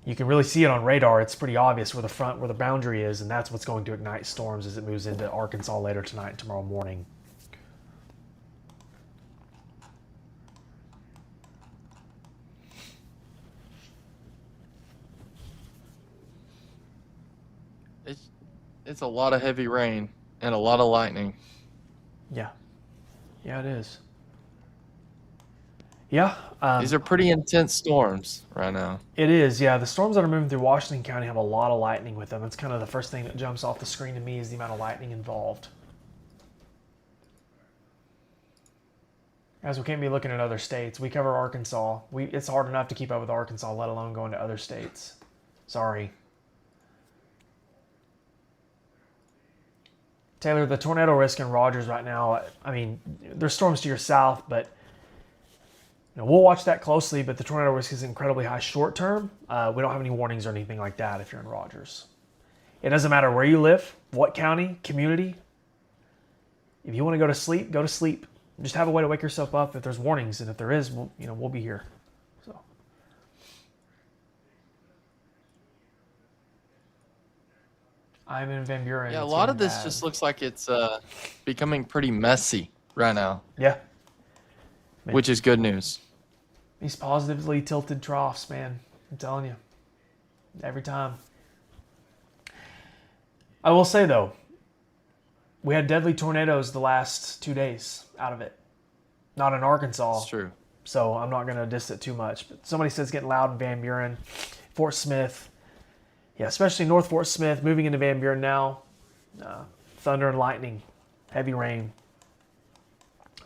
You can really see it on radar. It's pretty obvious where the boundary is, and that's what's going to ignite storms as it moves into Arkansas later tonight and tomorrow morning. It's a lot of heavy rain and a lot of lightning. Yeah. Yeah, it is. Yeah. These are pretty intense storms right now. It is, yeah. The storms that are moving through Washington County have a lot of lightning with them. That's kind of the first thing that jumps off the screen to me is the amount of lightning involved. As we can't be looking at other states. We cover Arkansas. It's hard enough to keep up with Arkansas, let alone going to other states. Sorry. Taylor, the tornado risk in Rogers right now, I mean, there's storms to your south, but we'll watch that closely, but the tornado risk is incredibly high short term. We don't have any warnings or anything like that if you're in Rogers. It doesn't matter where you live, what county, community. If you want to go to sleep, go to sleep. Just have a way to wake yourself up if there's warnings, and if there is, we'll be here. So. I'm in Van Buren. Yeah, a lot of this just looks like it's becoming pretty messy right now. Yeah. Which is good news. These positively tilted troughs, man. I'm telling you, every time. I will say though, we had deadly tornadoes the last 2 days out of it. Not in Arkansas, It's true. so I'm not going to diss it too much. But somebody says it's getting loud in Van Buren, Fort Smith. Yeah, especially North Fort Smith, moving into Van Buren now. Thunder and lightning, heavy rain.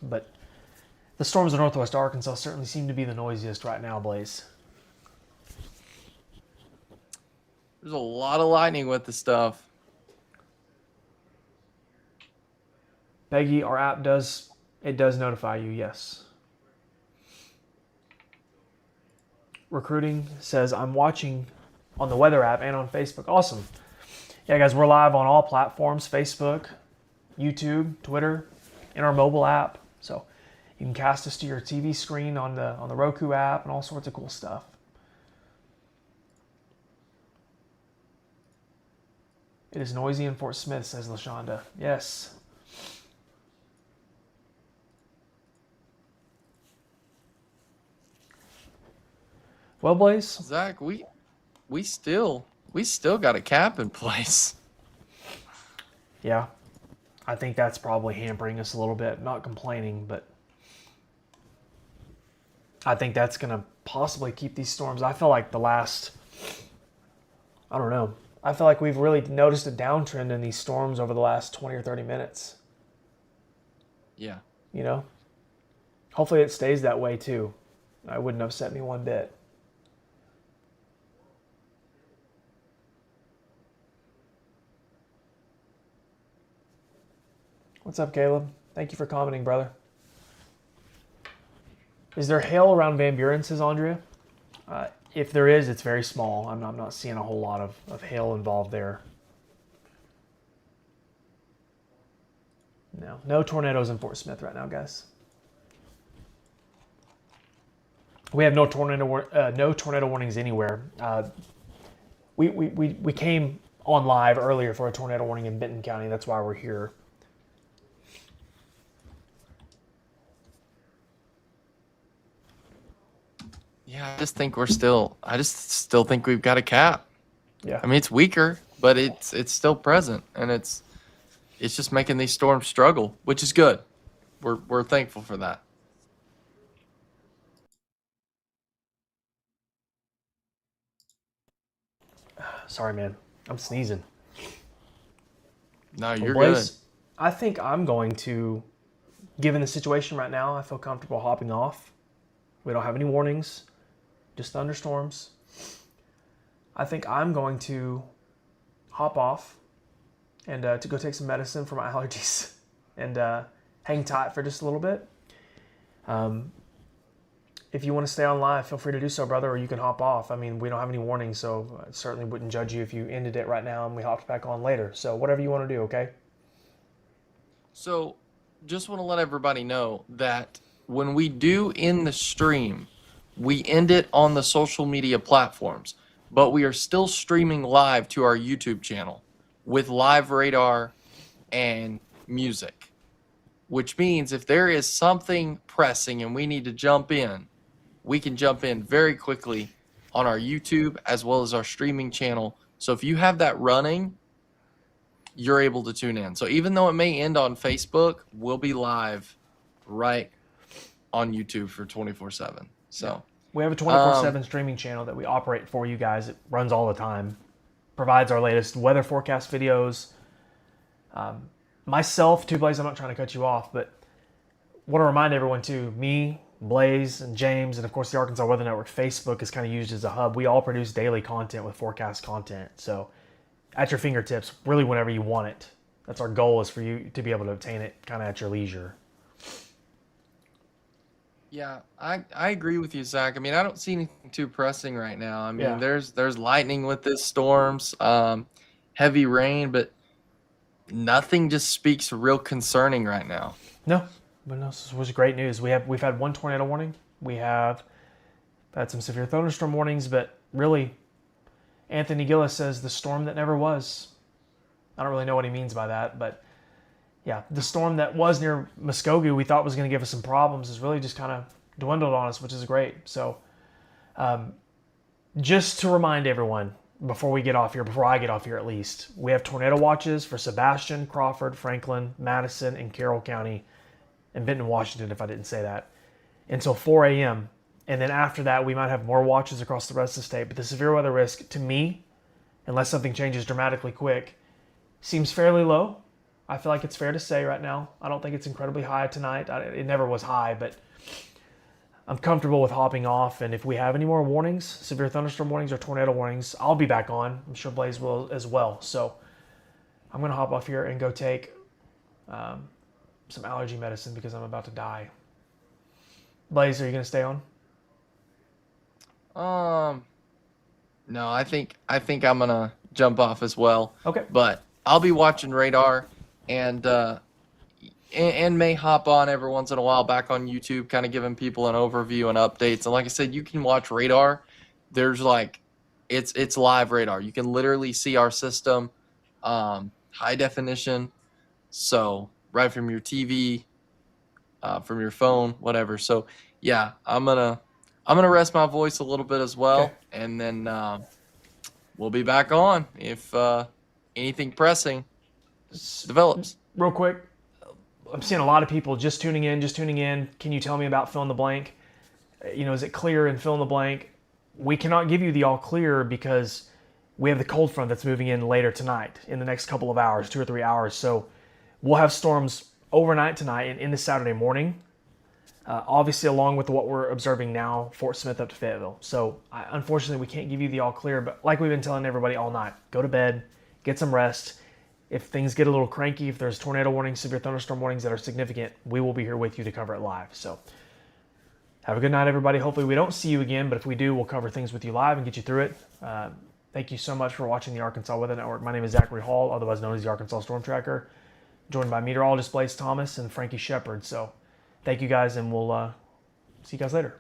But the storms in northwest Arkansas certainly seem to be the noisiest right now, Blaze. There's a lot of lightning with the stuff. Peggy, our app does notify you, yes. Recruiting says, I'm watching on the weather app and on Facebook. Awesome. Yeah, guys, we're live on all platforms, Facebook, YouTube, Twitter, and our mobile app. So you can cast us to your TV screen on the Roku app and all sorts of cool stuff. It is noisy in Fort Smith, says LaShonda. Yes. Well, Blaze, Zach, we still got a cap in place. yeah, I think that's probably hampering us a little bit. Not complaining, but I think that's going to possibly keep these storms. I feel like I don't know. I feel like we've really noticed a downtrend in these storms over the last 20 or 30 minutes. Yeah. You know? Hopefully it stays that way too. It wouldn't upset me one bit. What's up, Caleb? Thank you for commenting, brother. Is there hail around Van Buren, says Andrea? If there is, it's very small. I'm not seeing a whole lot of hail involved there. No tornadoes in Fort Smith right now, guys. We have no tornado warnings anywhere. We came on live earlier for a tornado warning in Benton County. That's why we're here. Yeah, I just still think we've got a cap. Yeah. I mean, it's weaker, but it's still present, and it's just making these storms struggle, which is good. We're thankful for that. Sorry, man. I'm sneezing. No, you're Blaze, good. I think I'm going to, given the situation right now, I feel comfortable hopping off. We don't have any warnings, just thunderstorms. I think I'm going to hop off and to go take some medicine for my allergies and hang tight for just a little bit. If you want to stay on live, feel free to do so, brother, or you can hop off. I mean, we don't have any warnings, so I certainly wouldn't judge you if you ended it right now and we hopped back on later. So whatever you want to do, okay? So, just want to let everybody know that when we do end the stream, we end it on the social media platforms, but we are still streaming live to our YouTube channel with live radar and music, which means if there is something pressing and we need to jump in, we can jump in very quickly on our YouTube as well as our streaming channel. So if you have that running, you're able to tune in. So even though it may end on Facebook, we'll be live right on YouTube for 24/7. So we have a 24/7 streaming channel that we operate for you guys. It runs all the time, provides our latest weather forecast videos. Myself, too, Blaze, I'm not trying to cut you off, but want to remind everyone too, me, Blaze, and James, and of course the Arkansas Weather Network Facebook is kind of used as a hub. We all produce daily content with forecast content. So at your fingertips, really whenever you want it. That's our goal, is for you to be able to obtain it kind of at your leisure. yeah, I agree with you, Zach. I mean, I don't see anything too pressing right now. I mean, Yeah. there's lightning with this storms, heavy rain, but nothing just speaks real concerning right now. No, but no, this was great news. We've had one tornado warning. We have had some severe thunderstorm warnings, but really, Anthony Gillis says the storm that never was. I don't really know what he means by that, but yeah, the storm that was near Muskogee we thought was going to give us some problems has really just kind of dwindled on us, which is great. So Just to remind everyone, before I get off here at least, we have tornado watches for Sebastian, Crawford, Franklin, Madison, and Carroll County, and Benton, Washington, if I didn't say that, until 4 a.m. And then after that, we might have more watches across the rest of the state. But the severe weather risk, to me, unless something changes dramatically quick, seems fairly low. I feel like it's fair to say right now. I don't think it's incredibly high tonight. It never was high, but I'm comfortable with hopping off. And if we have any more warnings, severe thunderstorm warnings or tornado warnings, I'll be back on. I'm sure Blaze will as well. So I'm going to hop off here and go take some allergy medicine because I'm about to die. Blaze, are you going to stay on? No, I think I'm gonna jump off as well. Okay. But I'll be watching radar, and may hop on every once in a while back on YouTube, kind of giving people an overview and updates. And like I said, you can watch radar. There's like, it's live radar. You can literally see our system, high definition. So right from your TV, from your phone, whatever. So yeah, I'm gonna rest my voice a little bit as well, Okay. and then we'll be back on if anything pressing develops. Real quick, I'm seeing a lot of people just tuning in. Can you tell me about fill in the blank? Is it clear and fill in the blank? We cannot give you the all clear because we have the cold front that's moving in later tonight in the next couple of hours, 2 or 3 hours. So we'll have storms overnight tonight and into Saturday morning. Obviously, along with what we're observing now, Fort Smith up to Fayetteville. So, unfortunately, we can't give you the all clear, but like we've been telling everybody all night, go to bed, get some rest. If things get a little cranky, if there's tornado warnings, severe thunderstorm warnings that are significant, we will be here with you to cover it live. So, have a good night, everybody. Hopefully, we don't see you again, but if we do, we'll cover things with you live and get you through it. Thank you so much for watching the Arkansas Weather Network. My name is Zachary Hall, otherwise known as the Arkansas Storm Tracker, joined by meteorologist Blaze Thomas and Frankie Shepard. So, thank you guys, and we'll see you guys later.